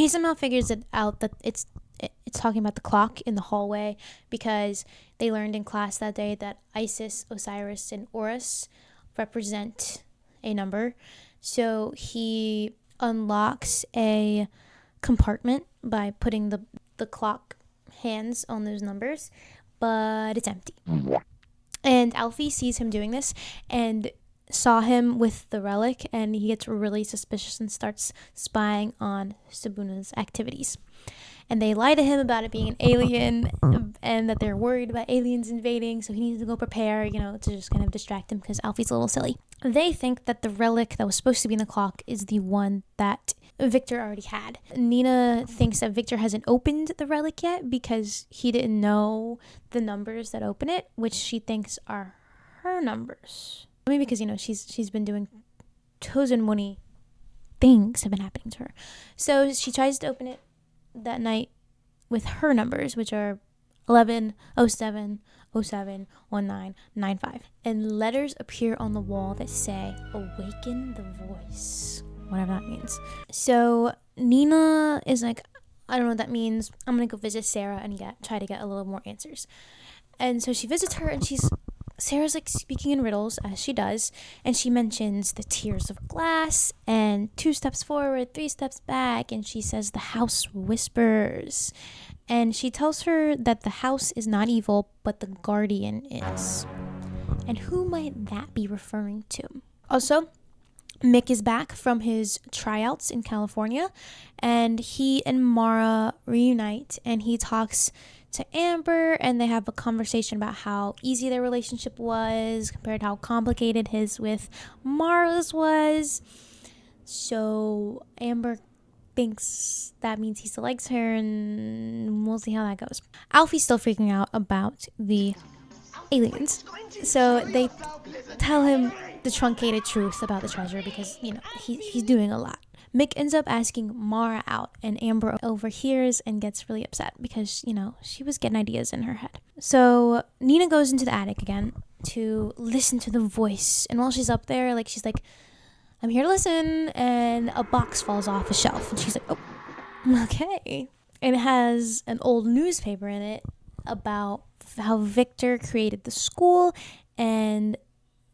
somehow figures it out that it's talking about the clock in the hallway, because they learned in class that day that Isis, Osiris, and Horus represent a number. So he unlocks a compartment by putting the clock hands on those numbers, but it's empty. And Alfie sees him doing this and saw him with the relic, and he gets really suspicious and starts spying on Sabuna's activities. And they lie to him about it being an alien and that they're worried about aliens invading, so he needs to go prepare, to just kind of distract him because Alfie's a little silly. They think that the relic that was supposed to be in the clock is the one that Victor already had. Nina thinks that Victor hasn't opened the relic yet because he didn't know the numbers that open it, which she thinks are her numbers. Maybe because, she's been doing chosen money things have been happening to her. So she tries to open it that night with her numbers, which are 11, 07, 07, 19, 95. And letters appear on the wall that say, awaken the voice. Whatever that means. So Nina is like, I don't know what that means. I'm going to go visit Sarah and try to get a little more answers. And so she visits her, and Sarah's like speaking in riddles, as she does, and she mentions the tiers of glass and 2 steps forward, 3 steps back, and she says the house whispers. And she tells her that the house is not evil, but the guardian is. And who might that be referring to? Also, Mick is back from his tryouts in California, and he and Mara reunite, and he talks to Amber, and they have a conversation about how easy their relationship was compared to how complicated his with Mara's was. So Amber thinks that means he still likes her, and we'll see how that goes. Alfie's still freaking out about the aliens, so they tell him the truncated truth about the treasure because he's doing a lot. Mick ends up asking Mara out, and Amber overhears and gets really upset because she was getting ideas in her head. So Nina goes into the attic again to listen to the voice, and while she's up there, she's like, I'm here to listen, and a box falls off a shelf, and she's like, oh, okay. And it has an old newspaper in it about how Victor created the school, and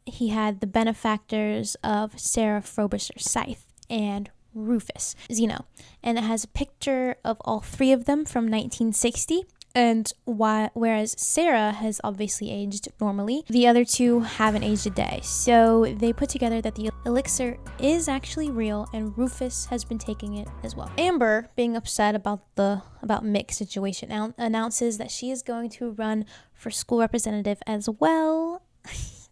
he had the benefactors of Sarah Frobisher Scythe and Rufus, Zeno. And it has a picture of all 3 of them from 1960. And whereas Sarah has obviously aged normally, the other 2 haven't aged a day. So they put together that the elixir is actually real, and Rufus has been taking it as well. Amber, being upset about Mick's situation, announces that she is going to run for school representative as well.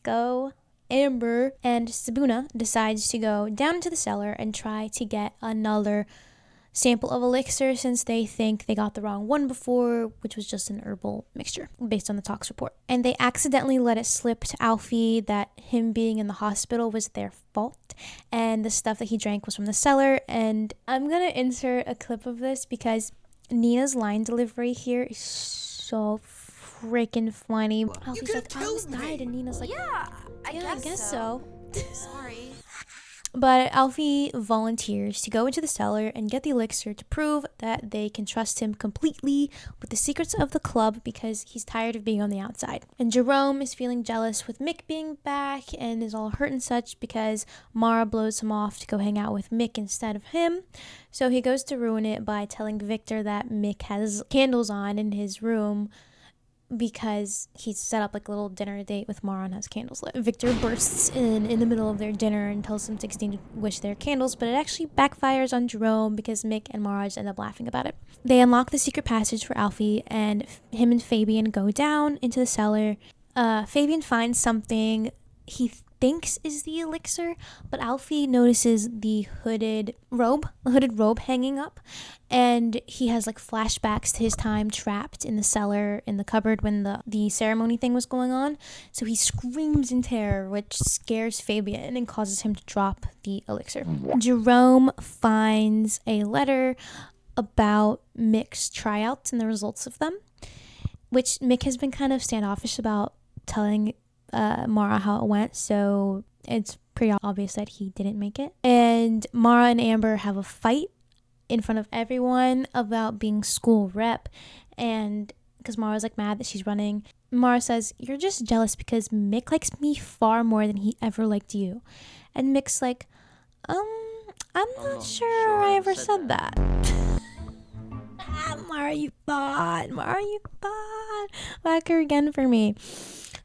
Go Amber. And Sabuna decides to go down into the cellar and try to get another sample of elixir, since they think they got the wrong one before, which was just an herbal mixture based on the tox report. And they accidentally let it slip to Alfie that him being in the hospital was their fault, and the stuff that he drank was from the cellar. And I'm gonna insert a clip of this because Nina's line delivery here is so freaking funny. Alfie's like, I almost died, and Nina's like, yeah, I guess so. Sorry. But Alfie volunteers to go into the cellar and get the elixir to prove that they can trust him completely with the secrets of the club because he's tired of being on the outside. And Jerome is feeling jealous with Mick being back and is all hurt and such because Mara blows him off to go hang out with Mick instead of him. So he goes to ruin it by telling Victor that Mick has candles on in his room because he's set up like a little dinner date with Mara and has candles lit. Victor bursts in the middle of their dinner and tells them to extinguish their candles, but it actually backfires on Jerome because Mick and Mara just end up laughing about it. They unlock the secret passage for Alfie, and him and Fabian go down into the cellar. Fabian finds something he thinks is the elixir, but Alfie notices the hooded robe hanging up, and he has like flashbacks to his time trapped in the cellar in the cupboard when the ceremony thing was going on. So he screams in terror, which scares Fabian and causes him to drop the elixir. Jerome finds a letter about Mick's tryouts and the results of them, which Mick has been kind of standoffish about telling Mara how it went, so it's pretty obvious that he didn't make it. And Mara and Amber have a fight in front of everyone about being school rep, and because Mara's like mad that she's running, Mara says, "You're just jealous because Mick likes me far more than he ever liked you." And Mick's like, I'm not sure I ever said that. Mara, you thought. Whack her again for me.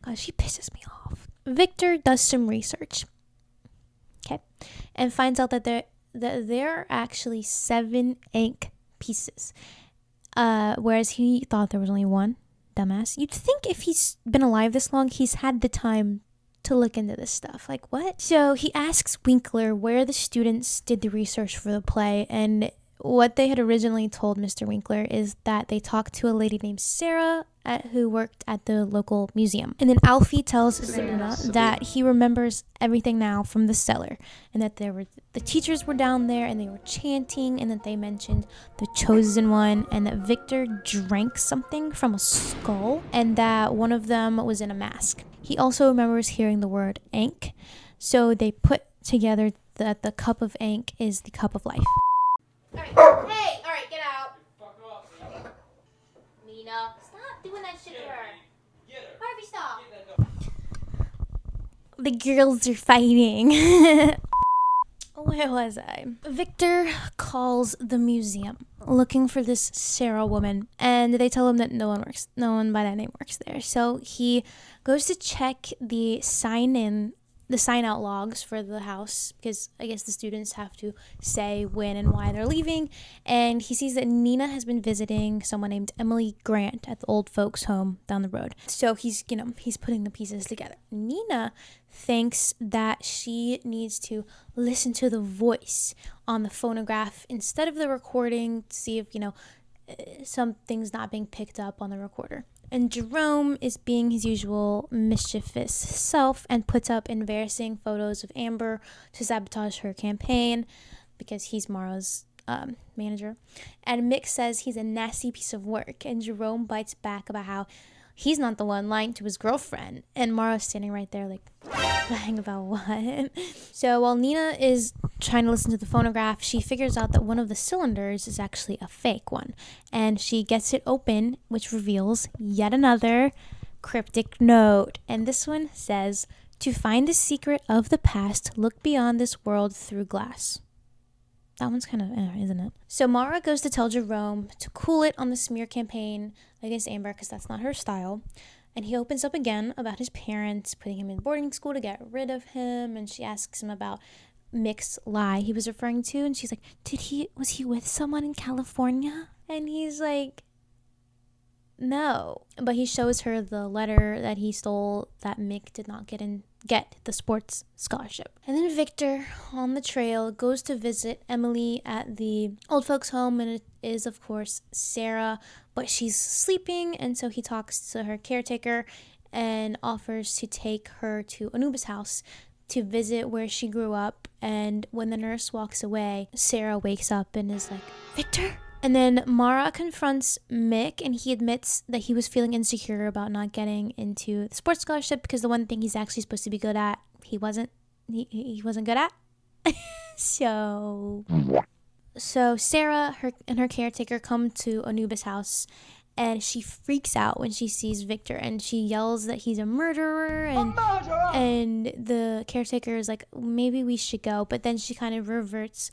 God, she pisses me off. Victor does some research, okay, and finds out that there are actually 7 ink pieces, whereas he thought there was only one. Dumbass. You'd think if he's been alive this long, he's had the time to look into this stuff. Like, what? So he asks Winkler where the students did the research for the play, and what they had originally told Mr. Winkler is that they talked to a lady named Sarah who worked at the local museum. And then Alfie tells Sabina that he remembers everything now from the cellar, and that the teachers were down there and they were chanting, and that they mentioned the chosen one, and that Victor drank something from a skull, and that one of them was in a mask. He also remembers hearing the word ink, so they put together that the cup of ink is the cup of life. Alright, get out. Fuck off, Mina, stop doing that shit to her. Harvey, stop. The girls are fighting. Where was I? Victor calls the museum looking for this Sarah woman, and they tell him that no one by that name works there. So he goes to check the sign out logs for the house, because I guess the students have to say when and why they're leaving, and he sees that Nina has been visiting someone named Emily Grant at the old folks home down the road. So he's putting the pieces together. Nina thinks that she needs to listen to the voice on the phonograph instead of the recording to see if something's not being picked up on the recorder. And Jerome is being his usual mischievous self and puts up embarrassing photos of Amber to sabotage her campaign because he's Mara's manager. And Mick says he's a nasty piece of work, and Jerome bites back about how he's not the one lying to his girlfriend, and Mara's standing right there like, lying about what? So while Nina is trying to listen to the phonograph, she figures out that one of the cylinders is actually a fake one, and she gets it open, which reveals yet another cryptic note. And this one says, "To find the secret of the past, look beyond this world through glass." That one's kind of, isn't it? So Mara goes to tell Jerome to cool it on the smear campaign against Amber because that's not her style. And he opens up again about his parents putting him in boarding school to get rid of him. And she asks him about Mick's lie he was referring to. And she's like, was he with someone in California? And he's like, no. But he shows her the letter that he stole that Mick did not get the sports scholarship. And then Victor, on the trail, goes to visit Emily at the old folks home, and it is, of course, Sarah, but she's sleeping, and so he talks to her caretaker and offers to take her to Anubis' house to visit where she grew up. And when the nurse walks away, Sarah wakes up and is like, "Victor?" And then Mara confronts Mick, and he admits that he was feeling insecure about not getting into the sports scholarship because the one thing he's actually supposed to be good at, he wasn't good at. So Sarah and her caretaker come to Anubis' house, and she freaks out when she sees Victor, and she yells that he's a murderer, and the caretaker is like, maybe we should go, but then she kind of reverts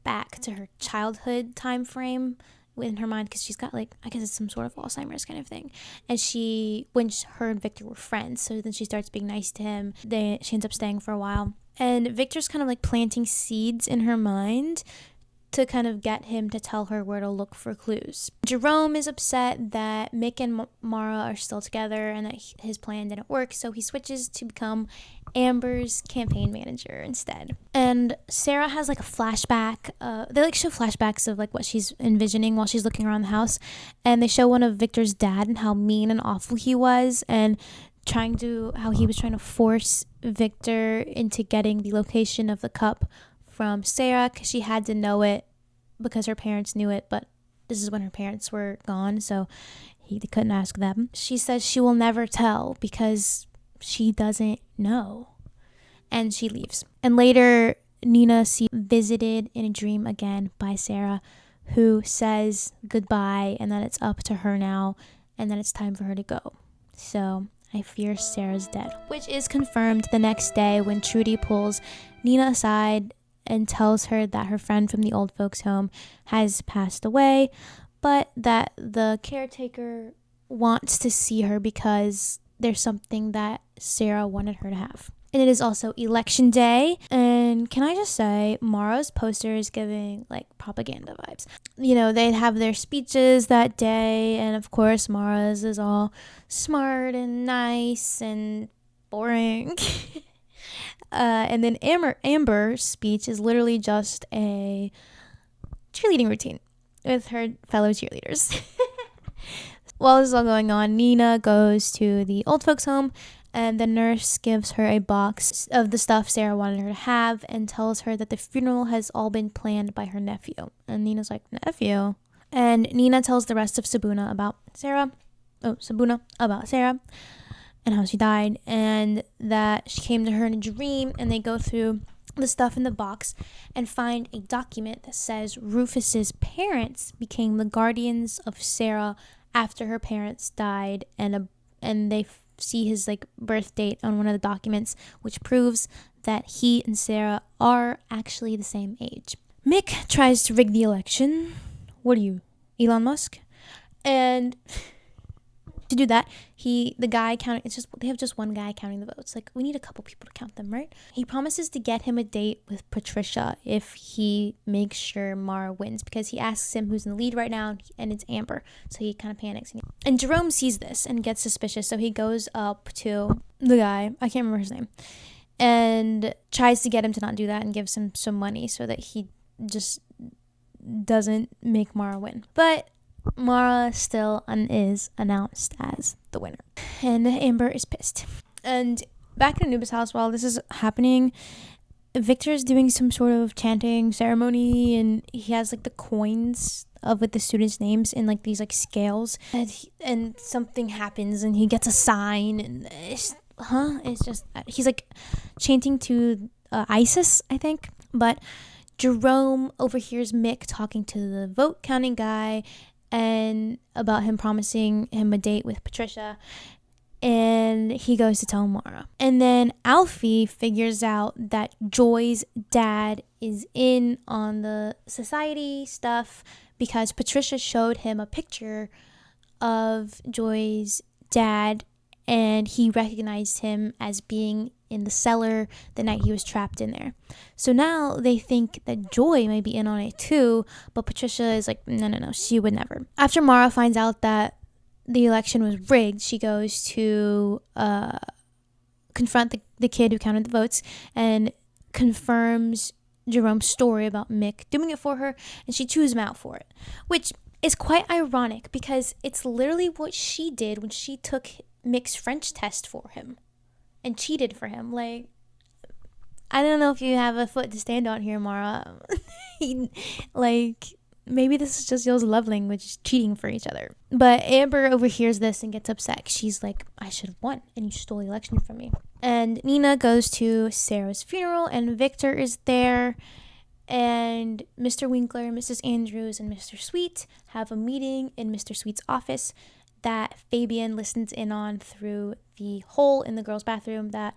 back to her childhood time frame in her mind, because she's got like, I guess it's some sort of Alzheimer's kind of thing, and her and Victor were friends, so then she starts being nice to him. She ends up staying for a while, and Victor's kind of like planting seeds in her mind to kind of get him to tell her where to look for clues. Jerome is upset that Mick and Mara are still together and that his plan didn't work, so he switches to become Amber's campaign manager instead. And Sarah has like a flashback. They like show flashbacks of like what she's envisioning while she's looking around the house, and they show one of Victor's dad and how mean and awful he was, and how he was trying to force Victor into getting the location of the cup from Sarah, because she had to know it because her parents knew it, but this is when her parents were gone, so they couldn't ask them. She says she will never tell because she doesn't know, and she leaves. And later, Nina sees visited in a dream again by Sarah, who says goodbye and that it's up to her now and that it's time for her to go. So I fear Sarah's dead, which is confirmed the next day when Trudy pulls Nina aside and tells her that her friend from the old folks home has passed away, but that the caretaker wants to see her because there's something that Sarah wanted her to have. And it is also election day, and can I just say, Mara's poster is giving like propaganda vibes. You know, they'd have their speeches that day, and of course Mara's is all smart and nice and boring. And then Amber's speech is literally just a cheerleading routine with her fellow cheerleaders. While this is all going on, Nina goes to the old folks home, and the nurse gives her a box of the stuff Sarah wanted her to have and tells her that the funeral has all been planned by her nephew. And Nina's like, nephew? And Nina tells the rest of Sabuna about Sarah and how she died, and that she came to her in a dream, and they go through the stuff in the box and find a document that says Rufus's parents became the guardians of Sarah after her parents died, and they see his like birth date on one of the documents, which proves that he and Sarah are actually the same age. Mick tries to rig the election. What are you, Elon Musk? And to do that, they have just one guy counting the votes. Like, we need a couple people to count them, right? He promises to get him a date with Patricia if he makes sure Mara wins, because he asks him who's in the lead right now, and it's Amber. So he kind of panics. And Jerome sees this and gets suspicious, so he goes up to the guy, I can't remember his name, and tries to get him to not do that and gives him some money so that he just doesn't make Mara win. But Mara still is announced as the winner, and Amber is pissed. And back in Anubis' house, while this is happening, Victor's doing some sort of chanting ceremony, and he has like the coins of with the students' names in like these like scales, and something happens, and he gets a sign, and it's just he's like chanting to Isis, I think. But Jerome overhears Mick talking to the vote counting guy and about him promising him a date with Patricia, and he goes to tell Mara. And then Alfie figures out that Joy's dad is in on the society stuff because Patricia showed him a picture of Joy's dad, and he recognized him as being in the cellar the night he was trapped in there. So now they think that Joy may be in on it too, but Patricia is like, no, she would never. After Mara finds out that the election was rigged, she goes to confront the kid who counted the votes and confirms Jerome's story about Mick doing it for her, and she chews him out for it, which is quite ironic because it's literally what she did when she took Mick's French test for him and cheated for him. Like, I don't know if you have a foot to stand on here, Mara. maybe this is just y'all's love language, cheating for each other. But Amber overhears this and gets upset. She's like, I should have won, and you stole the election from me. And Nina goes to Sarah's funeral, and Victor is there. And Mr. Winkler, Mrs. Andrews, and Mr. Sweet have a meeting in Mr. Sweet's office that Fabian listens in on through the hole in the girls' bathroom that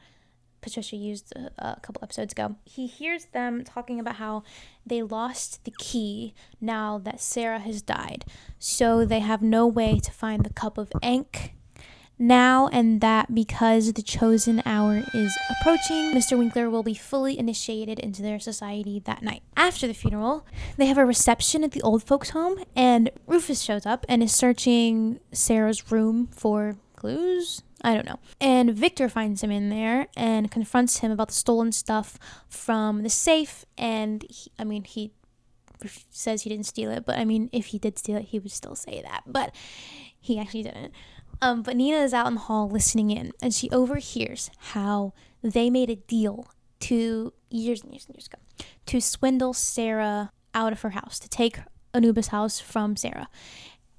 Patricia used a couple episodes ago. He hears them talking about how they lost the key now that Sarah has died. So they have no way to find the cup of ink now, and that because the chosen hour is approaching, Mr. Winkler will be fully initiated into their society that night. After the funeral, they have a reception at the old folks' home, and Rufus shows up and is searching Sarah's room for clues. I don't know. And Victor finds him in there and confronts him about the stolen stuff from the safe. And he says he didn't steal it, but if he did steal it, he would still say that. But he actually didn't. But Nina is out in the hall listening in, and she overhears how they made a deal years and years ago to swindle Sarah out of her house, to take Anubis' house from Sarah.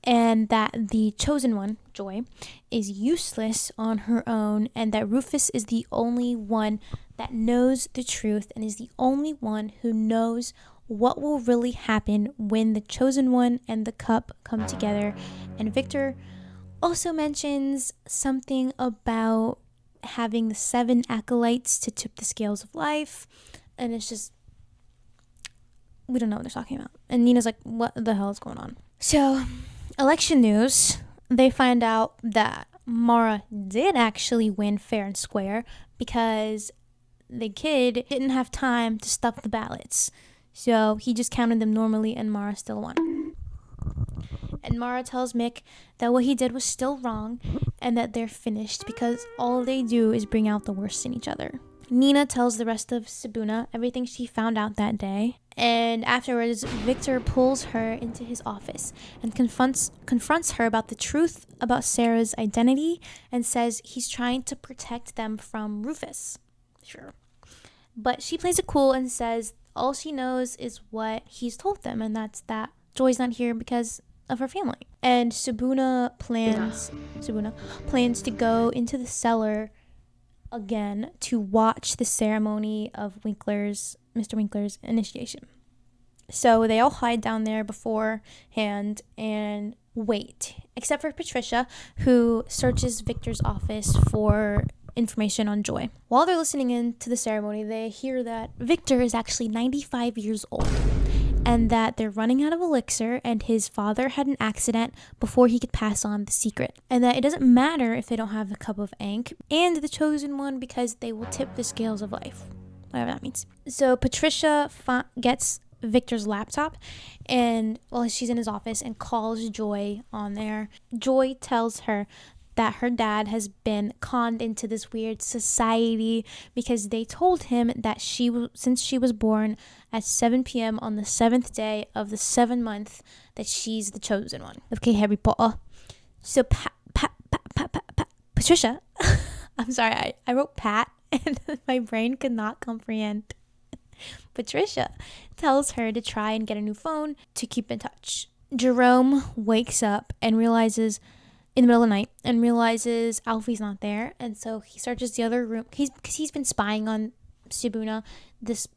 And that the chosen one, Joy, is useless on her own, and that Rufus is the only one that knows the truth and is the only one who knows what will really happen when the chosen one and the cup come together. And Victor also mentions something about having the 7 acolytes to tip the scales of life, and it's just, we don't know what they're talking about. And Nina's like, what the hell is going on? So, election news, they find out that Mara did actually win fair and square because the kid didn't have time to stuff the ballots. So he just counted them normally, and Mara still won. And Mara tells Mick that what he did was still wrong and that they're finished because all they do is bring out the worst in each other. Nina tells the rest of Sabuna everything she found out that day, and afterwards Victor pulls her into his office and confronts her about the truth about Sarah's identity and says he's trying to protect them from Rufus. Sure. But she plays it cool and says all she knows is what he's told them, and that's that Joy's not here because of her family. And Sabuna plans to go into the cellar again to watch the ceremony of Mr. Winkler's initiation. So they all hide down there beforehand and wait, except for Patricia, who searches Victor's office for information on Joy. While they're listening in to the ceremony, they hear that Victor is actually 95 years old and that they're running out of elixir and his father had an accident before he could pass on the secret, and that it doesn't matter if they don't have the cup of ink and the chosen one because they will tip the scales of life, whatever that means. So Patricia gets Victor's laptop and she's in his office and calls Joy on there. Joy tells her that her dad has been conned into this weird society because they told him that since she was born at 7 p.m. on the 7th day of the 7th month, that she's the chosen one. Okay, Harry Potter. So Patricia, I'm sorry, I wrote Pat and my brain could not comprehend. Patricia tells her to try and get a new phone to keep in touch. Jerome wakes up and realizes in the middle of the night and realizes Alfie's not there, and so he searches the other room because he's been spying on Sabuna this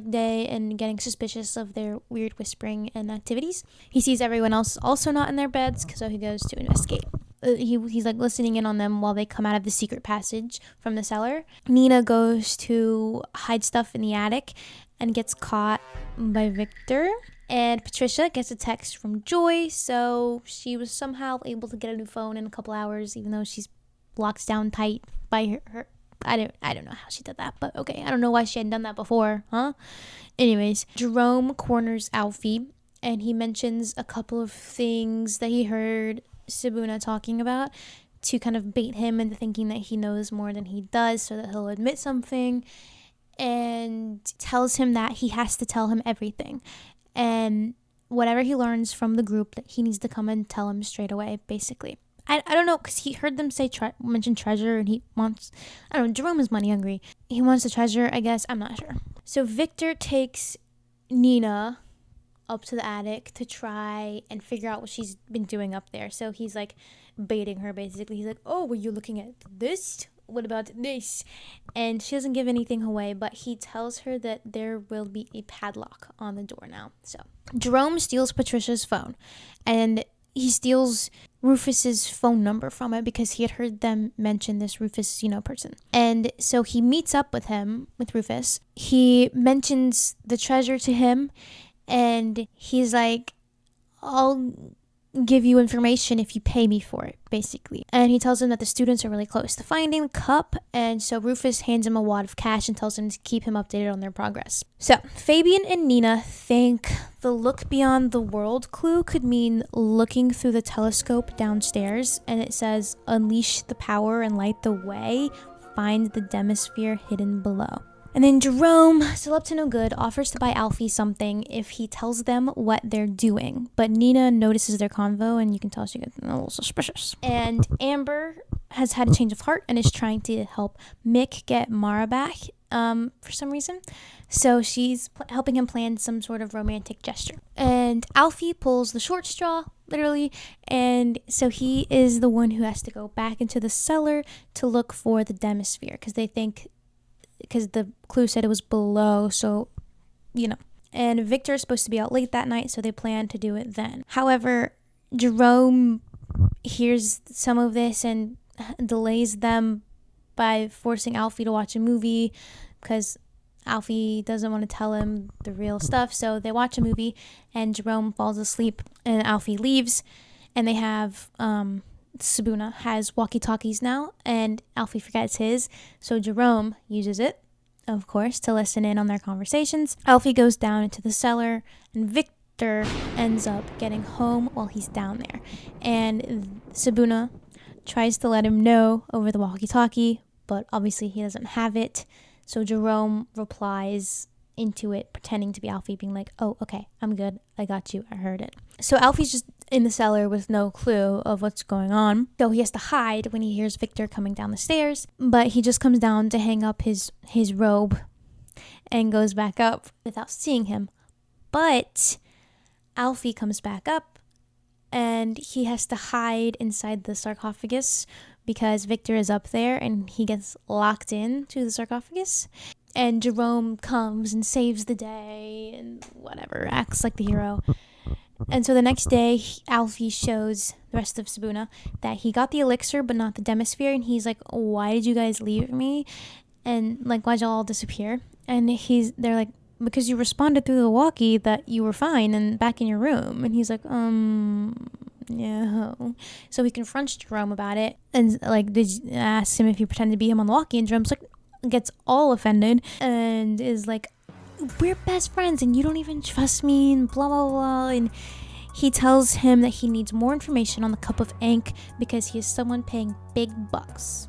day and getting suspicious of their weird whispering and activities. He sees everyone else also not in their beds, so he goes to investigate. He's listening in on them while they come out of the secret passage from the cellar. Nina goes to hide stuff in the attic and gets caught by Victor. And Patricia gets a text from Joy, so she was somehow able to get a new phone in a couple hours, even though she's locked down tight by her. I don't know how she did that, but okay. I don't know why she hadn't done that before, huh? Anyways, Jerome corners Alfie, and he mentions a couple of things that he heard Sabuna talking about to kind of bait him into thinking that he knows more than he does so that he'll admit something, and tells him that he has to tell him everything. And whatever he learns from the group, that he needs to come and tell him straight away, basically. I don't know, because he heard them mention treasure, and he wants, Jerome is money hungry. He wants the treasure, I guess. I'm not sure. So Victor takes Nina up to the attic to try and figure out what she's been doing up there. So he's like baiting her basically. He's like, oh, were you looking at this? What about this? And she doesn't give anything away, but he tells her that there will be a padlock on the door now. So Jerome steals Patricia's phone, and he steals Rufus's phone number from it because he had heard them mention this Rufus, person. And so he meets up with Rufus. He mentions the treasure to him, and he's like, I'll give you information if you pay me for it, basically. And he tells him that the students are really close to finding the cup, and so Rufus hands him a wad of cash and tells him to keep him updated on their progress. So Fabian and Nina think the look beyond the world clue could mean looking through the telescope downstairs, and it says, unleash the power and light the way, find the demisphere hidden below. And then Jerome, still up to no good, offers to buy Alfie something if he tells them what they're doing. But Nina notices their convo, and you can tell she gets a little suspicious. And Amber has had a change of heart and is trying to help Mick get Mara back for some reason. So she's helping him plan some sort of romantic gesture. And Alfie pulls the short straw, literally, and so he is the one who has to go back into the cellar to look for the demisphere because the clue said it was below, so, And Victor is supposed to be out late that night, so they plan to do it then. However, Jerome hears some of this and delays them by forcing Alfie to watch a movie because Alfie doesn't want to tell him the real stuff. So they watch a movie, and Jerome falls asleep, and Alfie leaves, and they have... Sabuna has walkie-talkies now, and Alfie forgets his, so Jerome uses it, of course, to listen in on their conversations. Alfie goes down into the cellar, and Victor ends up getting home while he's down there, and Sabuna tries to let him know over the walkie-talkie, but obviously he doesn't have it, so Jerome replies into it, pretending to be Alfie, being like, oh, okay, I'm good, I got you, I heard it. So Alfie's just in the cellar with no clue of what's going on, so he has to hide when he hears Victor coming down the stairs, but he just comes down to hang up his robe and goes back up without seeing him. But Alfie comes back up, and he has to hide inside the sarcophagus because Victor is up there, and he gets locked in to the sarcophagus. And Jerome comes and saves the day and whatever, acts like the hero. And so the next day, Alfie shows the rest of Sabuna that he got the elixir but not the demisphere. And he's like, why did you guys leave me? And like, why'd y'all all disappear? And they're like, because you responded through the walkie that you were fine and back in your room. And he's like, yeah. So he confronts Jerome about it and like asks him if he pretended to be him on the walkie. And Jerome's like, gets all offended and is like, we're best friends and you don't even trust me and blah blah blah. And he tells him that he needs more information on the cup of ink because he is someone paying big bucks,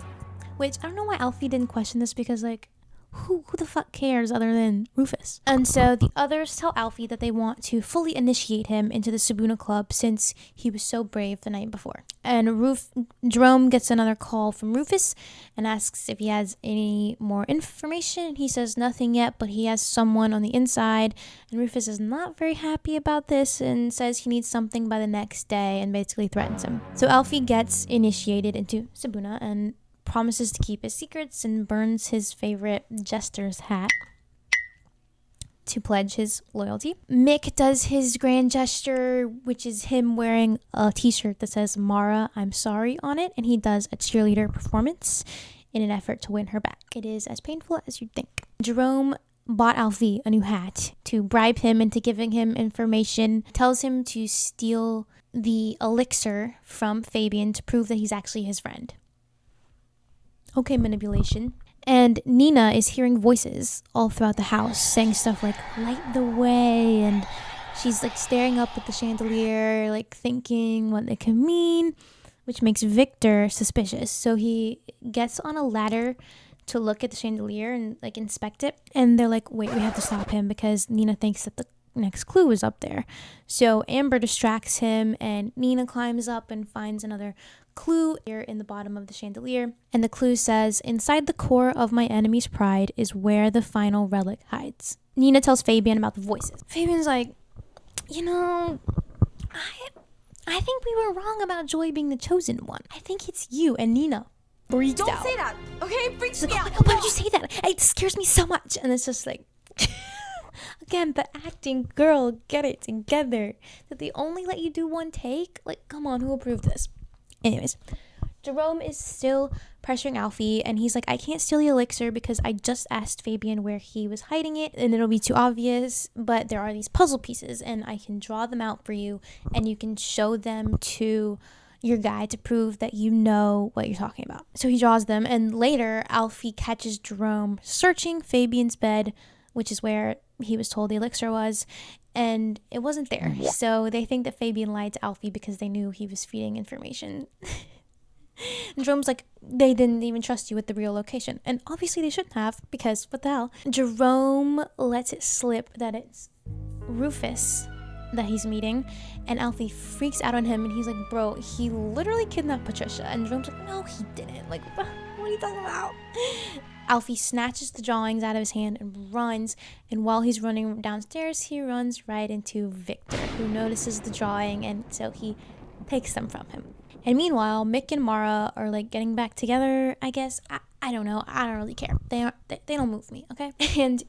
which I don't know why Alfie didn't question this, because like who the fuck cares other than Rufus? And so the others tell Alfie that they want to fully initiate him into the Sabuna Club since he was so brave the night before. And Jerome gets another call from Rufus and asks if he has any more information. He says nothing yet, but he has someone on the inside. And Rufus is not very happy about this and says he needs something by the next day and basically threatens him. So Alfie gets initiated into Sabuna and promises to keep his secrets and burns his favorite jester's hat to pledge his loyalty. Mick does his grand gesture, which is him wearing a t-shirt that says Mara, I'm sorry on it, and he does a cheerleader performance in an effort to win her back. It is as painful as you'd think. Jerome bought Alfie a new hat to bribe him into giving him information, tells him to steal the elixir from Fabian to prove that he's actually his friend. Okay, manipulation. And Nina is hearing voices all throughout the house saying stuff like, light the way, and she's like staring up at the chandelier, like thinking what it can mean, which makes Victor suspicious. So he gets on a ladder to look at the chandelier and like inspect it, and they're like, wait, we have to stop him because Nina thinks that the next clue is up there. So Amber distracts him, and Nina climbs up and finds another clue here in the bottom of the chandelier, and the clue says, inside the core of my enemy's pride is where the final relic hides. Nina tells Fabian about the voices. Fabian's like, You know, I think we were wrong about Joy being the chosen one. I think it's you. And Nina freaked out. Don't say that, okay? It freaks me out. Why would you say that? It scares me so much. And it's just like, again, the acting, girl, get it together. That they only let you do one take? Like, come on, who approved this? Anyways, Jerome is still pressuring Alfie, and he's like, I can't steal the elixir because I just asked Fabian where he was hiding it, and it'll be too obvious, but there are these puzzle pieces, and I can draw them out for you, and you can show them to your guy to prove that you know what you're talking about. So he draws them, and later, Alfie catches Jerome searching Fabian's bed, which is where he was told the elixir was, and it wasn't there. So they think that Fabian lied to Alfie because they knew he was feeding information. And Jerome's like, they didn't even trust you with the real location. And obviously they shouldn't have, because what the hell? Jerome lets it slip that it's Rufus that he's meeting, and Alfie freaks out on him, and he's like, bro, he literally kidnapped Patricia. And Jerome's like, no, he didn't. Like, what are you talking about? Alfie snatches the drawings out of his hand and runs, and while he's running downstairs, he runs right into Victor, who notices the drawing, and so he takes them from him. And meanwhile, Mick and Mara are like getting back together, I guess. I don't know. I don't really care. They don't move me, okay? And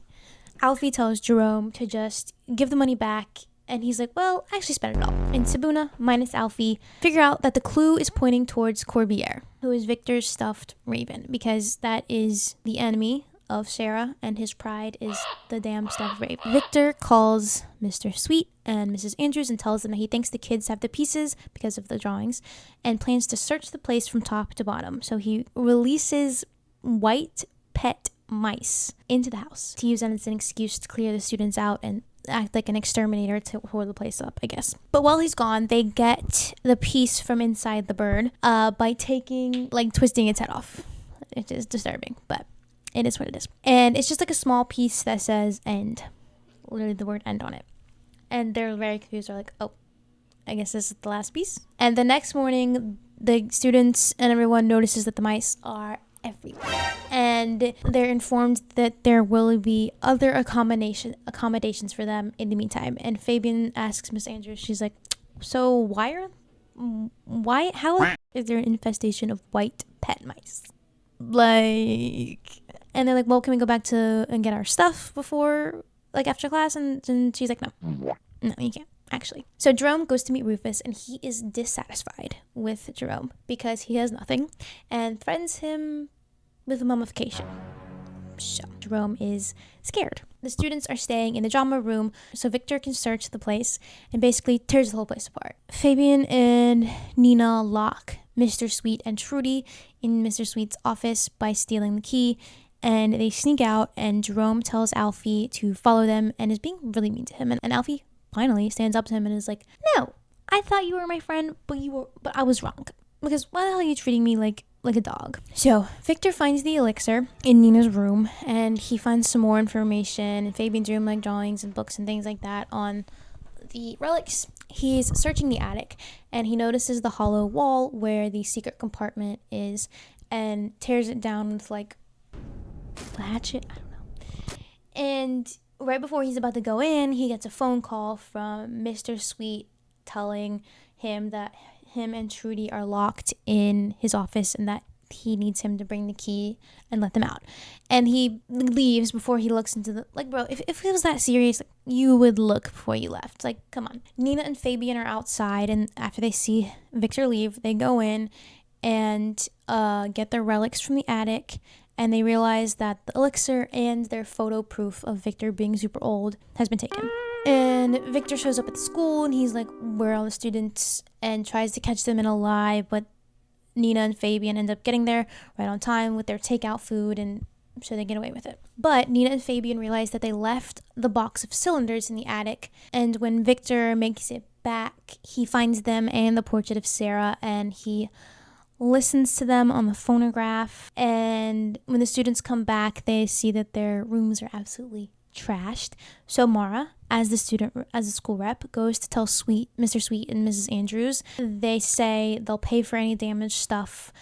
Alfie tells Jerome to just give the money back. And he's like, well, I actually spent it all. And Sabuna, minus Alfie, figure out that the clue is pointing towards Corbière, who is Victor's stuffed raven, because that is the enemy of Sarah, and his pride is the damn stuffed raven. Victor calls Mr. Sweet and Mrs. Andrews and tells them that he thinks the kids have the pieces because of the drawings and plans to search the place from top to bottom. So he releases white pet mice into the house to use that as an excuse to clear the students out and act like an exterminator to hold the place up, I guess. But while he's gone, they get the piece from inside the bird by twisting its head off. It is disturbing, but it is what it is. And it's just like a small piece that says end. Literally the word end on it. And they're very confused. They're like, oh, I guess this is the last piece. And the next morning, the students and everyone notices that the mice are everywhere. And they're informed that there will be other accommodations for them in the meantime. And Fabian asks Miss Andrews, she's like, so how is there an infestation of white pet mice? Like, and they're like, well, can we go back and get our stuff before, like, after class? And she's like, no, you can't, actually. So Jerome goes to meet Rufus, and he is dissatisfied with Jerome because he has nothing and threatens him with a mummification. So Jerome is scared. The students are staying in the drama room so Victor can search the place and basically tears the whole place apart. Fabian and Nina lock Mr. Sweet and Trudy in Mr. Sweet's office by stealing the key, and they sneak out, and Jerome tells Alfie to follow them and is being really mean to him, and Alfie finally stands up to him and is like, no, I thought you were my friend, but I was wrong, because why the hell are you treating me like a dog? So Victor finds the elixir in Nina's room, and he finds some more information in Fabian's room, like drawings and books and things like that on the relics. He's searching the attic, and he notices the hollow wall where the secret compartment is, and tears it down with like a hatchet, I don't know. And right before he's about to go in, he gets a phone call from Mr. Sweet telling him that him and Trudy are locked in his office and that he needs him to bring the key and let them out. And he leaves before he looks into like, bro, if it was that serious, like, you would look before you left. Like, come on. Nina and Fabian are outside, and after they see Victor leave, they go in and get their relics from the attic, and they realize that the elixir and their photo proof of Victor being super old has been taken. And Victor shows up at the school, and he's like, where are all the students? And tries to catch them in a lie, but Nina and Fabian end up getting there right on time with their takeout food, and so they get away with it. But Nina and Fabian realize that they left the box of cylinders in the attic, and when Victor makes it back, he finds them and the portrait of Sarah, and he listens to them on the phonograph. And when the students come back, they see that their rooms are absolutely trashed. So Mara, as the school rep, goes to tell Mr. Sweet and Mrs. Andrews. They say they'll pay for any damaged stuff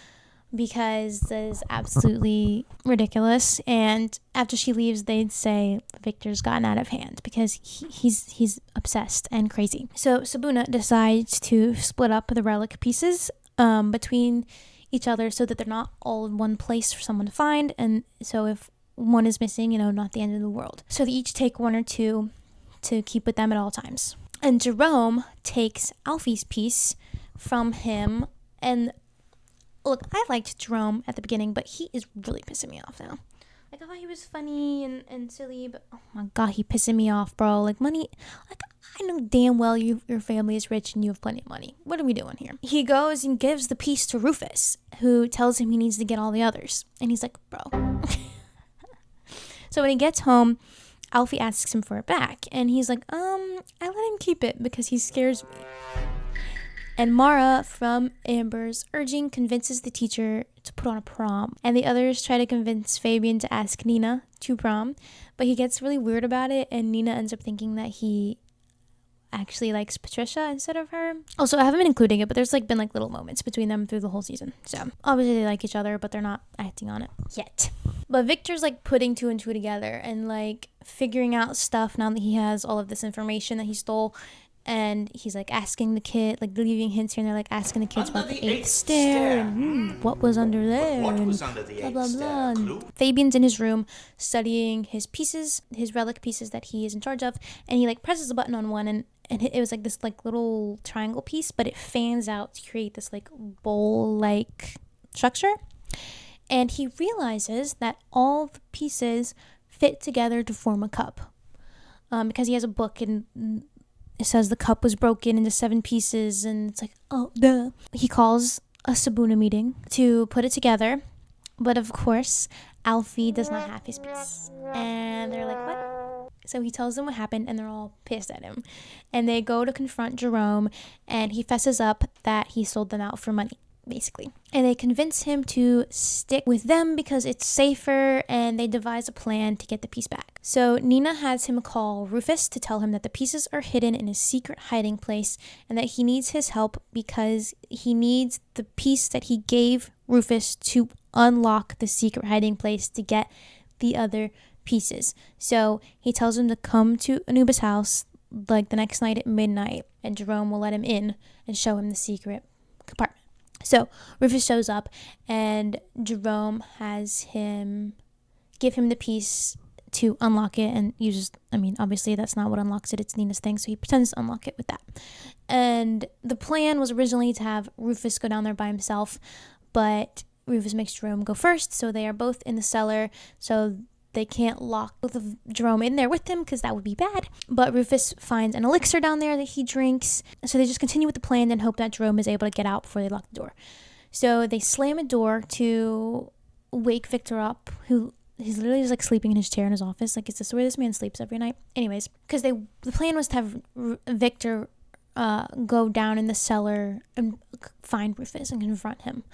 because this is absolutely ridiculous. And after she leaves, they'd say Victor's gotten out of hand because he's obsessed and crazy. So Sabuna decides to split up the relic pieces between each other so that they're not all in one place for someone to find. And so if one is missing, not the end of the world. So they each take one or two to keep with them at all times. And Jerome takes Alfie's piece from him. And look, I liked Jerome at the beginning, but he is really pissing me off now. Like, I thought he was funny and silly, but oh my god, he pissing me off, bro. Like, money, like, I know damn well your family is rich and you have plenty of money. What are we doing here? He goes and gives the piece to Rufus, who tells him he needs to get all the others. And he's like, bro. So when he gets home, Alfie asks him for it back. And he's like, I let him keep it because he scares me. And Mara, from Amber's urging, convinces the teacher to put on a prom. And the others try to convince Fabian to ask Nina to prom. But he gets really weird about it. And Nina ends up thinking that he actually likes Patricia instead of her. Also, I haven't been including it, but there's been little moments between them through the whole season. So obviously they like each other, but they're not acting on it yet. But Victor's putting two and two together and figuring out stuff now that he has all of this information that he stole. And he's asking the kid, leaving hints here and they're asking the kids about the eighth stair and what was under there. What was under the blah, eighth blah, stair? blah. Clue? Fabian's in his room studying his pieces, his relic pieces that he is in charge of. And he presses a button on one and it was this little triangle piece, but it fans out to create this bowl-like structure. And he realizes that all the pieces fit together to form a cup. Because he has a book and it says the cup was broken into 7 pieces, and it's oh, duh. He calls a Sabuna meeting to put it together, but of course, Alfie does not have his piece. And they're like, what? So he tells them what happened, and they're all pissed at him. And they go to confront Jerome, and he fesses up that he sold them out for money, basically. And they convince him to stick with them because it's safer, and they devise a plan to get the piece back. So Nina has him call Rufus to tell him that the pieces are hidden in a secret hiding place and that he needs his help because he needs the piece that he gave Rufus to unlock the secret hiding place to get the other pieces. So he tells him to come to Anubis' house the next night at midnight, and Jerome will let him in and show him the secret compartment. So Rufus shows up and Jerome has him give him the piece to unlock it and uses, obviously that's not what unlocks it, it's Nina's thing, so he pretends to unlock it with that. And the plan was originally to have Rufus go down there by himself, but Rufus makes Jerome go first, so they are both in the cellar, so they can't lock both of Jerome in there with them because that would be bad. But Rufus finds an elixir down there that he drinks. So they just continue with the plan and hope that Jerome is able to get out before they lock the door. So they slam a door to wake Victor up, who he's literally just sleeping in his chair in his office. Is this where this man sleeps every night? Anyways, because the plan was to have Victor go down in the cellar and find Rufus and confront him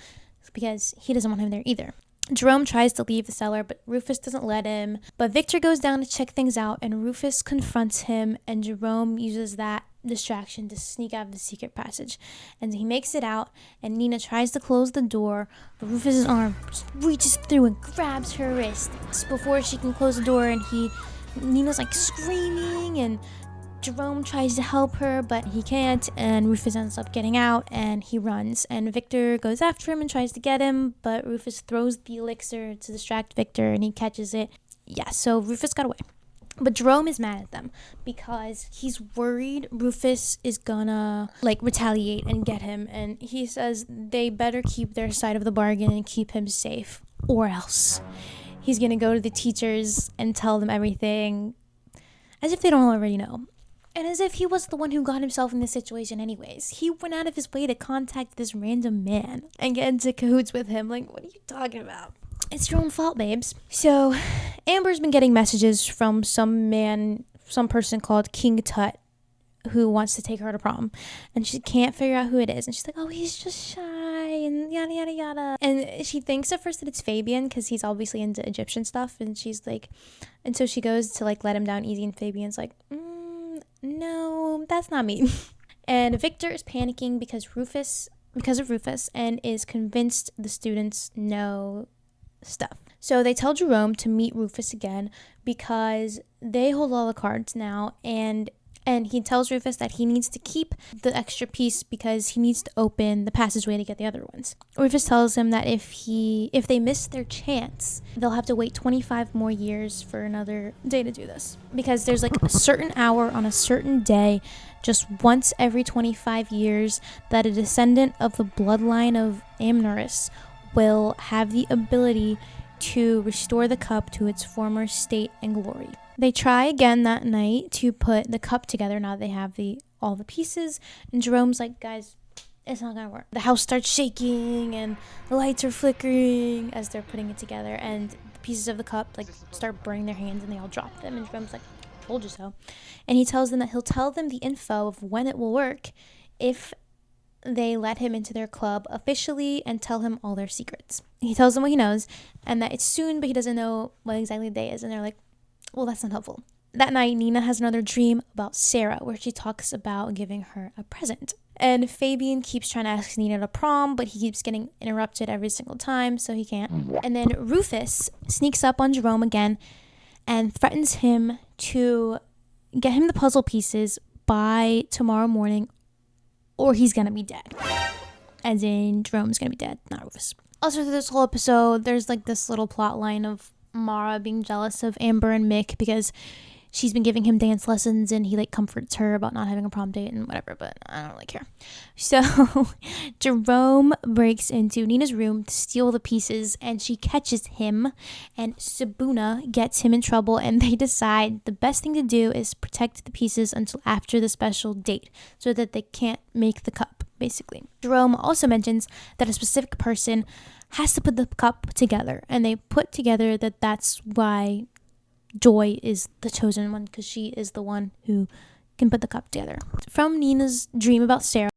because he doesn't want him there either. Jerome tries to leave the cellar, but Rufus doesn't let him. But Victor goes down to check things out, and Rufus confronts him, and Jerome uses that distraction to sneak out of the secret passage. And he makes it out, and Nina tries to close the door, but Rufus's arm reaches through and grabs her wrist before she can close the door, and Nina's screaming, and Jerome tries to help her, but he can't, and Rufus ends up getting out, and he runs. And Victor goes after him and tries to get him, but Rufus throws the elixir to distract Victor, and he catches it. Yeah, so Rufus got away. But Jerome is mad at them because he's worried Rufus is gonna retaliate and get him, and he says they better keep their side of the bargain and keep him safe, or else he's gonna go to the teachers and tell them everything, as if they don't already know. And as if he was the one who got himself in this situation anyways. He went out of his way to contact this random man and get into cahoots with him. What are you talking about? It's your own fault, babes. So, Amber's been getting messages from some person called King Tut, who wants to take her to prom. And she can't figure out who it is. And she's like, oh, he's just shy and yada, yada, yada. And she thinks at first that it's Fabian because he's obviously into Egyptian stuff. And she's and so she goes to let him down easy. And Fabian's no, that's not me. And Victor is panicking because Rufus because of Rufus and is convinced the students know stuff. So they tell Jerome to meet Rufus again because they hold all the cards now, and he tells Rufus that he needs to keep the extra piece because he needs to open the passageway to get the other ones. Rufus tells him that if they miss their chance, they'll have to wait 25 more years for another day to do this. Because there's like a certain hour on a certain day, just once every 25 years, that a descendant of the bloodline of Amnorus will have the ability to restore the cup to its former state and glory. They try again that night to put the cup together now they have all the pieces, and Jerome's like, guys, it's not gonna work. The house starts shaking and the lights are flickering as they're putting it together, and the pieces of the cup like start burning their hands and they all drop them, and Jerome's like, told you so. And he tells them that he'll tell them the info of when it will work if they let him into their club officially and tell him all their secrets. He tells them what he knows and that it's soon, but he doesn't know what exactly the day is, and they're like, well, that's not helpful. That night, Nina has another dream about Sarah where she talks about giving her a present. And Fabian keeps trying to ask Nina to prom, but he keeps getting interrupted every single time, so he can't. And then Rufus sneaks up on Jerome again and threatens him to get him the puzzle pieces by tomorrow morning or he's gonna be dead. As in, Jerome's gonna be dead, not Rufus. Also, through this whole episode, there's like this little plot line of Mara being jealous of Amber and Mick because she's been giving him dance lessons and he like comforts her about not having a prom date and whatever, but I don't really care. So Jerome breaks into Nina's room to steal the pieces and she catches him, and Sabuna gets him in trouble, and they decide the best thing to do is protect the pieces until after the special date so that they can't make the cup, basically. Jerome also mentions that a specific person has to put the cup together, and they put together that that's why Joy is the chosen one, because she is the one who can put the cup together. From Nina's dream about Sarah,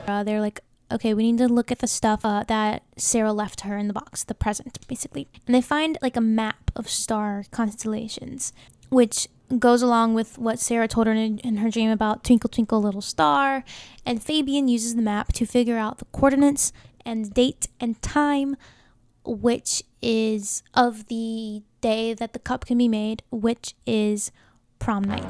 they're like, okay, we need to look at the stuff that Sarah left her in the box, the present, basically. And they find like a map of star constellations, which goes along with what Sarah told her in her dream about Twinkle Twinkle Little Star. And Fabian uses the map to figure out the coordinates and date and time, which is of the day that the cup can be made, which is prom night,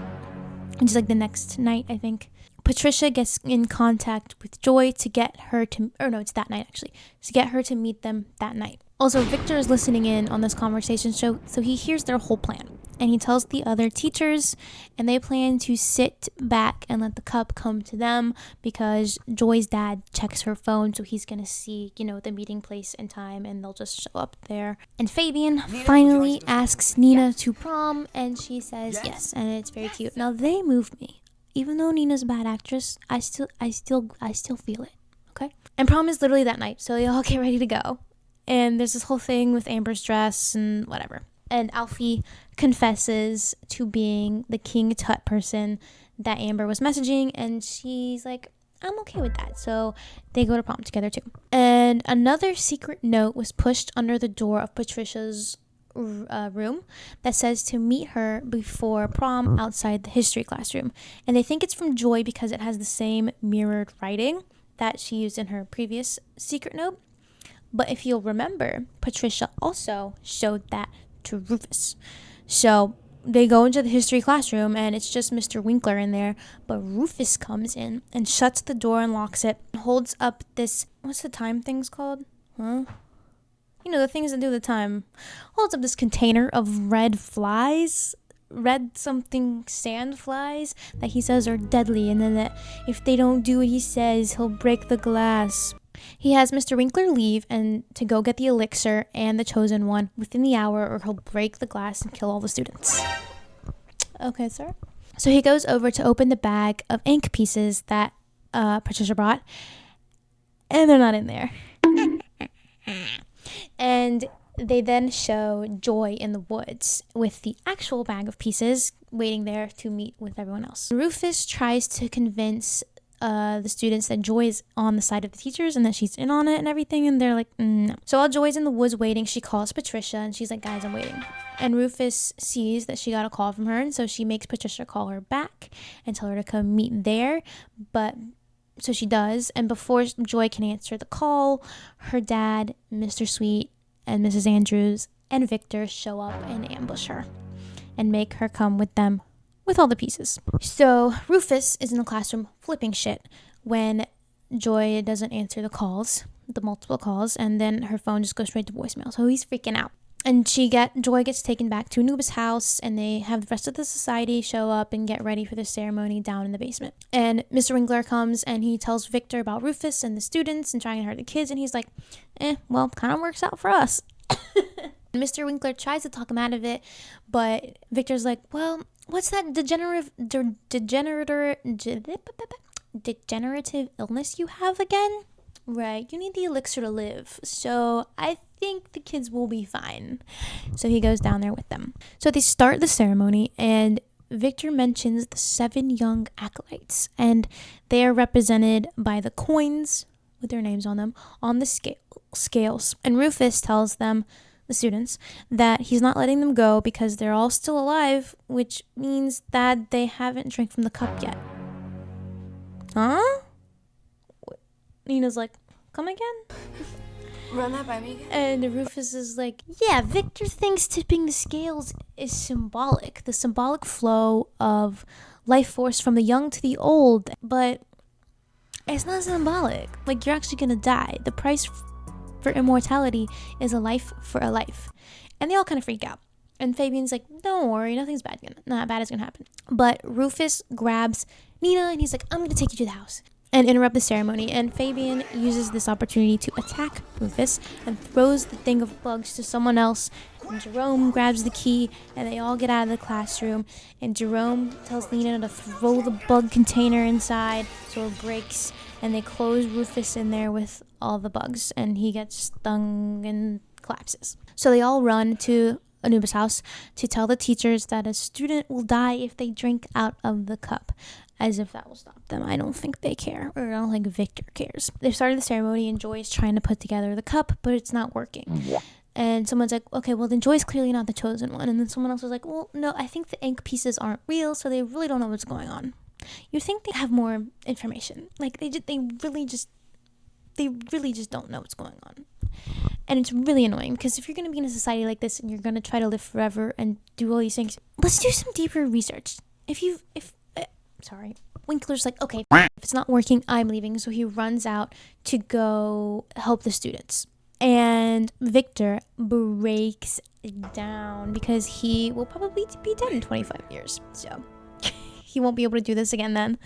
which is like the next night, I think. Patricia gets in contact with Joy to get her to, or no, it's that night actually, to get her to meet them that night. Also, Victor is listening in on this conversation, so he hears their whole plan. And he tells the other teachers, and they plan to sit back and let the cup come to them because Joy's dad checks her phone, so he's going to see, the meeting place and time, and they'll just show up there. And Fabian finally asks Nina to prom, and she says yes, and it's very cute. Now, they move me. Even though Nina's a bad actress, I still feel it, okay? And prom is literally that night, so they all get ready to go. And there's this whole thing with Amber's dress and whatever. And Alfie confesses to being the King Tut person that Amber was messaging, and she's like, I'm okay with that. So they go to prom together too. And another secret note was pushed under the door of Patricia's room that says to meet her before prom outside the history classroom. And they think it's from Joy because it has the same mirrored writing that she used in her previous secret note. But if you'll remember, Patricia also showed that to Rufus. So they go into the history classroom and it's just Mr. Winkler in there, but Rufus comes in and shuts the door and locks it, holds up this, what's the time things called? The things that do the time. Holds up this container of red something sand flies that he says are deadly, and then that if they don't do what he says, he'll break the glass. He has Mr. Winkler leave and to go get the elixir and the chosen one within the hour, or he'll break the glass and kill all the students. Okay, sir. So he goes over to open the bag of ink pieces that Patricia brought, and they're not in there. And they then show Joy in the woods with the actual bag of pieces waiting there to meet with everyone else. Rufus tries to convince the students that Joy is on the side of the teachers and that she's in on it and everything, and they're like, no. So while Joy's in the woods waiting, she calls Patricia and she's like, guys, I'm waiting. And Rufus sees that she got a call from her, and so she makes Patricia call her back and tell her to come meet there. But so she does, and before Joy can answer the call, her dad, Mr. Sweet, and Mrs. Andrews and Victor show up and ambush her and make her come with them with all the pieces. So Rufus is in the classroom flipping shit when Joy doesn't answer the calls, the multiple calls, and then her phone just goes straight to voicemail. So he's freaking out. And Joy gets taken back to Anubis' house, and they have the rest of the society show up and get ready for the ceremony down in the basement. And Mr. Winkler comes and he tells Victor about Rufus and the students and trying to hurt the kids, and he's like, well, kind of works out for us. Mr. Winkler tries to talk him out of it, but Victor's like, well, what's that degenerative illness you have again? Right, you need the elixir to live. So I think the kids will be fine. So he goes down there with them. So they start the ceremony, and Victor mentions the 7 young acolytes, and they are represented by the coins with their names on them on the scales. And Rufus tells them, the students, that he's not letting them go because they're all still alive, which means that they haven't drank from the cup yet. Huh? Nina's like, come again? Run that by me again. And Rufus is like, yeah, Victor thinks tipping the scales is symbolic. The symbolic flow of life force from the young to the old. But it's not symbolic. Like, you're actually gonna die. The price for immortality is a life for a life. And they all kind of freak out. And Fabian's like, don't worry, nothing bad is gonna happen. But Rufus grabs Nina and he's like, I'm gonna take you to the house and interrupt the ceremony. And Fabian uses this opportunity to attack Rufus and throws the thing of bugs to someone else. And Jerome grabs the key and they all get out of the classroom. And Jerome tells Nina to throw the bug container inside so it breaks. And they close Rufus in there with all the bugs. And he gets stung and collapses. So they all run to Anubis' house to tell the teachers that a student will die if they drink out of the cup. As if that will stop them. I don't think they care, or I don't think Victor cares. They started the ceremony and Joy's trying to put together the cup, but it's not working. And someone's like, okay, well then Joy's clearly not the chosen one. And then someone else was like, well, no, I think the ink pieces aren't real, so they really don't know what's going on. You think they have more information? Like they really just don't know what's going on. And it's really annoying because if you're going to be in a society like this and you're going to try to live forever and do all these things, let's do some deeper research. Winkler's like, okay, if it's not working, I'm leaving. So he runs out to go help the students. And Victor breaks down because he will probably be dead in 25 years. So he won't be able to do this again then.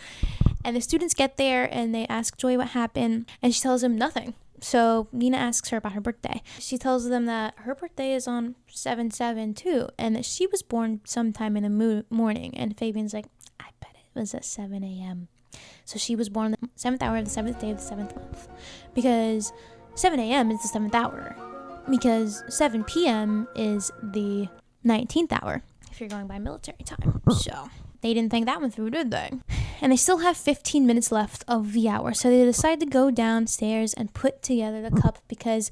And the students get there and they ask Joy what happened. And she tells him nothing. So Nina asks her about her birthday. She tells them that her birthday is on 7/7 too. And that she was born sometime in the morning. And Fabian's like, I bet it was at 7 a.m. So she was born the 7th hour of the 7th day of the 7th month. Because 7 a.m. is the 7th hour. Because 7 p.m. is the 19th hour. If you're going by military time. So they didn't think that one through, did they? And they still have 15 minutes left of the hour. So they decide to go downstairs and put together the cup because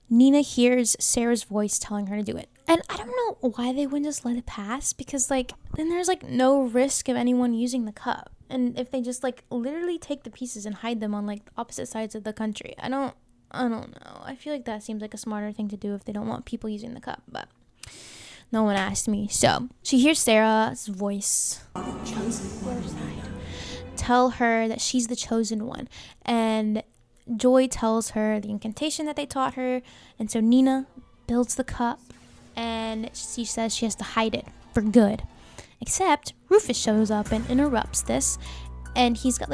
Nina hears Sarah's voice telling her to do it. And I don't know why they wouldn't just let it pass because then there's no risk of anyone using the cup. And if they just literally take the pieces and hide them on the opposite sides of the country. I don't know. I feel like that seems like a smarter thing to do if they don't want people using the cup, but no one asked me. So she hears Sarah's voice tell her that she's the chosen one. And Joy tells her the incantation that they taught her. And so Nina builds the cup and she says she has to hide it for good. Except Rufus shows up and interrupts this. And he's got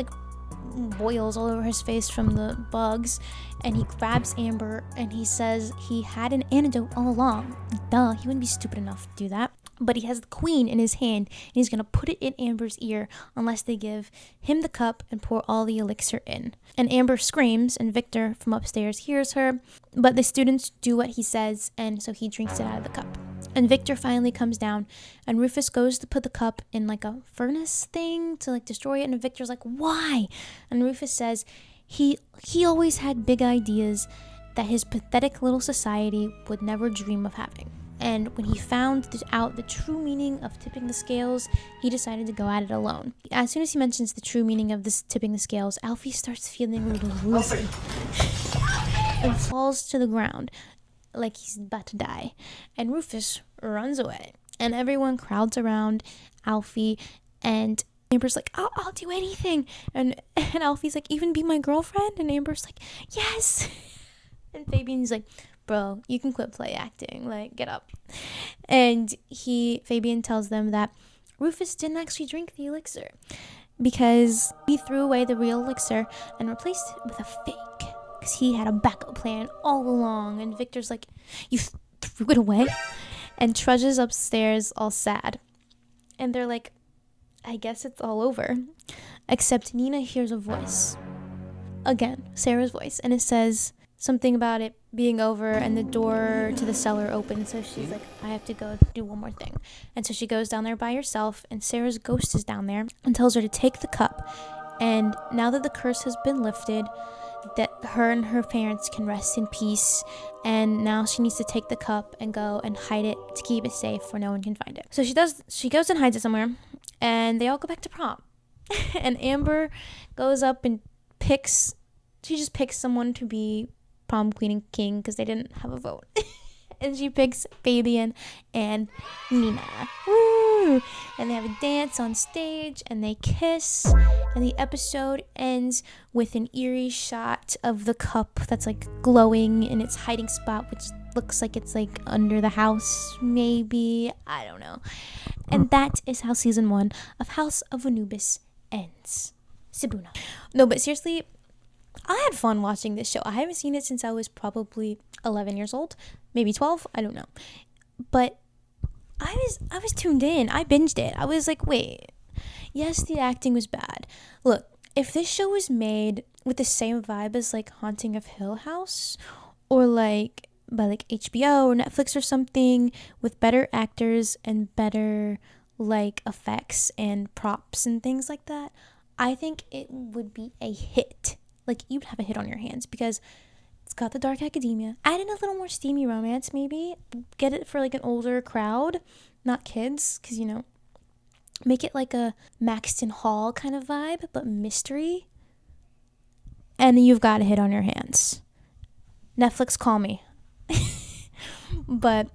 boils all over his face from the bugs. And he grabs Amber and he says he had an antidote all along. Duh, he wouldn't be stupid enough to do that. But he has the queen in his hand and he's going to put it in Amber's ear unless they give him the cup and pour all the elixir in. And Amber screams and Victor from upstairs hears her. But the students do what he says and so he drinks it out of the cup. And Victor finally comes down, and Rufus goes to put the cup in like a furnace thing to like destroy it. And Victor's like, why? And Rufus says he always had big ideas that his pathetic little society would never dream of having. And when he found out the true meaning of tipping the scales, he decided to go at it alone. As soon as he mentions the true meaning of this tipping the scales, Alfie starts feeling a little woozy and falls to the ground like he's about to die. And Rufus runs away. And everyone crowds around Alfie, and Amber's like, I'll do anything. And Alfie's like, even be my girlfriend? And Amber's like, yes. And Fabian's like, bro, you can quit play acting, like, get up. And Fabian tells them that Rufus didn't actually drink the elixir because he threw away the real elixir and replaced it with a fake, because he had a backup plan all along. And Victor's like, you threw it away? And trudges upstairs all sad. And they're like, I guess it's all over. Except Nina hears a voice. Again, Sarah's voice. And it says something about it being over, and the door to the cellar opens. So she's like, I have to go do one more thing. And so she goes down there by herself, and Sarah's ghost is down there and tells her to take the cup. And now that the curse has been lifted, that her and her parents can rest in peace. And now she needs to take the cup and go and hide it to keep it safe where no one can find it. So she goes and hides it somewhere, and they all go back to prom. And Amber goes up and she just picks someone to be prom queen and king because they didn't have a vote. And she picks Fabian and Nina. Woo! And they have a dance on stage, and they kiss. And the episode ends with an eerie shot of the cup that's like glowing in its hiding spot, which looks like it's like under the house, maybe. I don't know. And that is how season 1 of House of Anubis ends. Sibuna. No, but seriously, I had fun watching this show. I haven't seen it since I was probably 11 years old, maybe 12, I don't know. But I was tuned in. I binged it. I was like, wait. Yes, the acting was bad. Look, if this show was made with the same vibe as like Haunting of Hill House, or like by like HBO or Netflix or something, with better actors and better like effects and props and things like that, I think it would be a hit. Like, you'd have a hit on your hands because it's got the dark academia. Add in a little more steamy romance, maybe. Get it for like an older crowd, not kids, because, you know, make it like a Maxton Hall kind of vibe, but mystery. And you've got a hit on your hands. Netflix, call me. But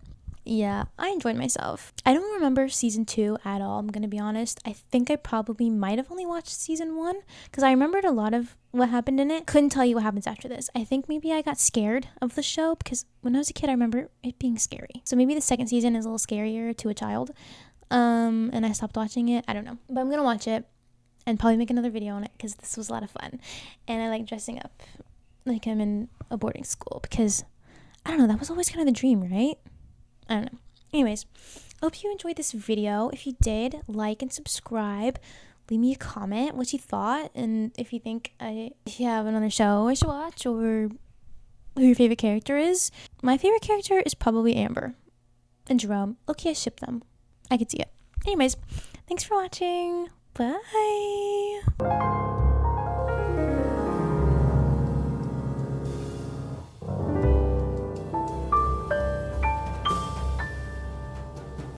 yeah, I enjoyed myself. I don't remember season 2 at all, I'm gonna be honest. I think I probably might have only watched season 1 because I remembered a lot of what happened in it. Couldn't tell you what happens after this. I think maybe I got scared of the show because when I was a kid, I remember it being scary. So maybe the second season is a little scarier to a child. And I stopped watching it. I don't know. But I'm gonna watch it and probably make another video on it because this was a lot of fun. And I like dressing up like I'm in a boarding school because, I don't know, that was always kind of the dream, right? I don't know. Anyways, I hope you enjoyed this video. If you did, like and subscribe. Leave me a comment what you thought, and if you think if you have another show I should watch, or who your favorite character is. My favorite character is probably Amber and Jerome. Okay, I ship them. I could see it. Anyways, thanks for watching. Bye.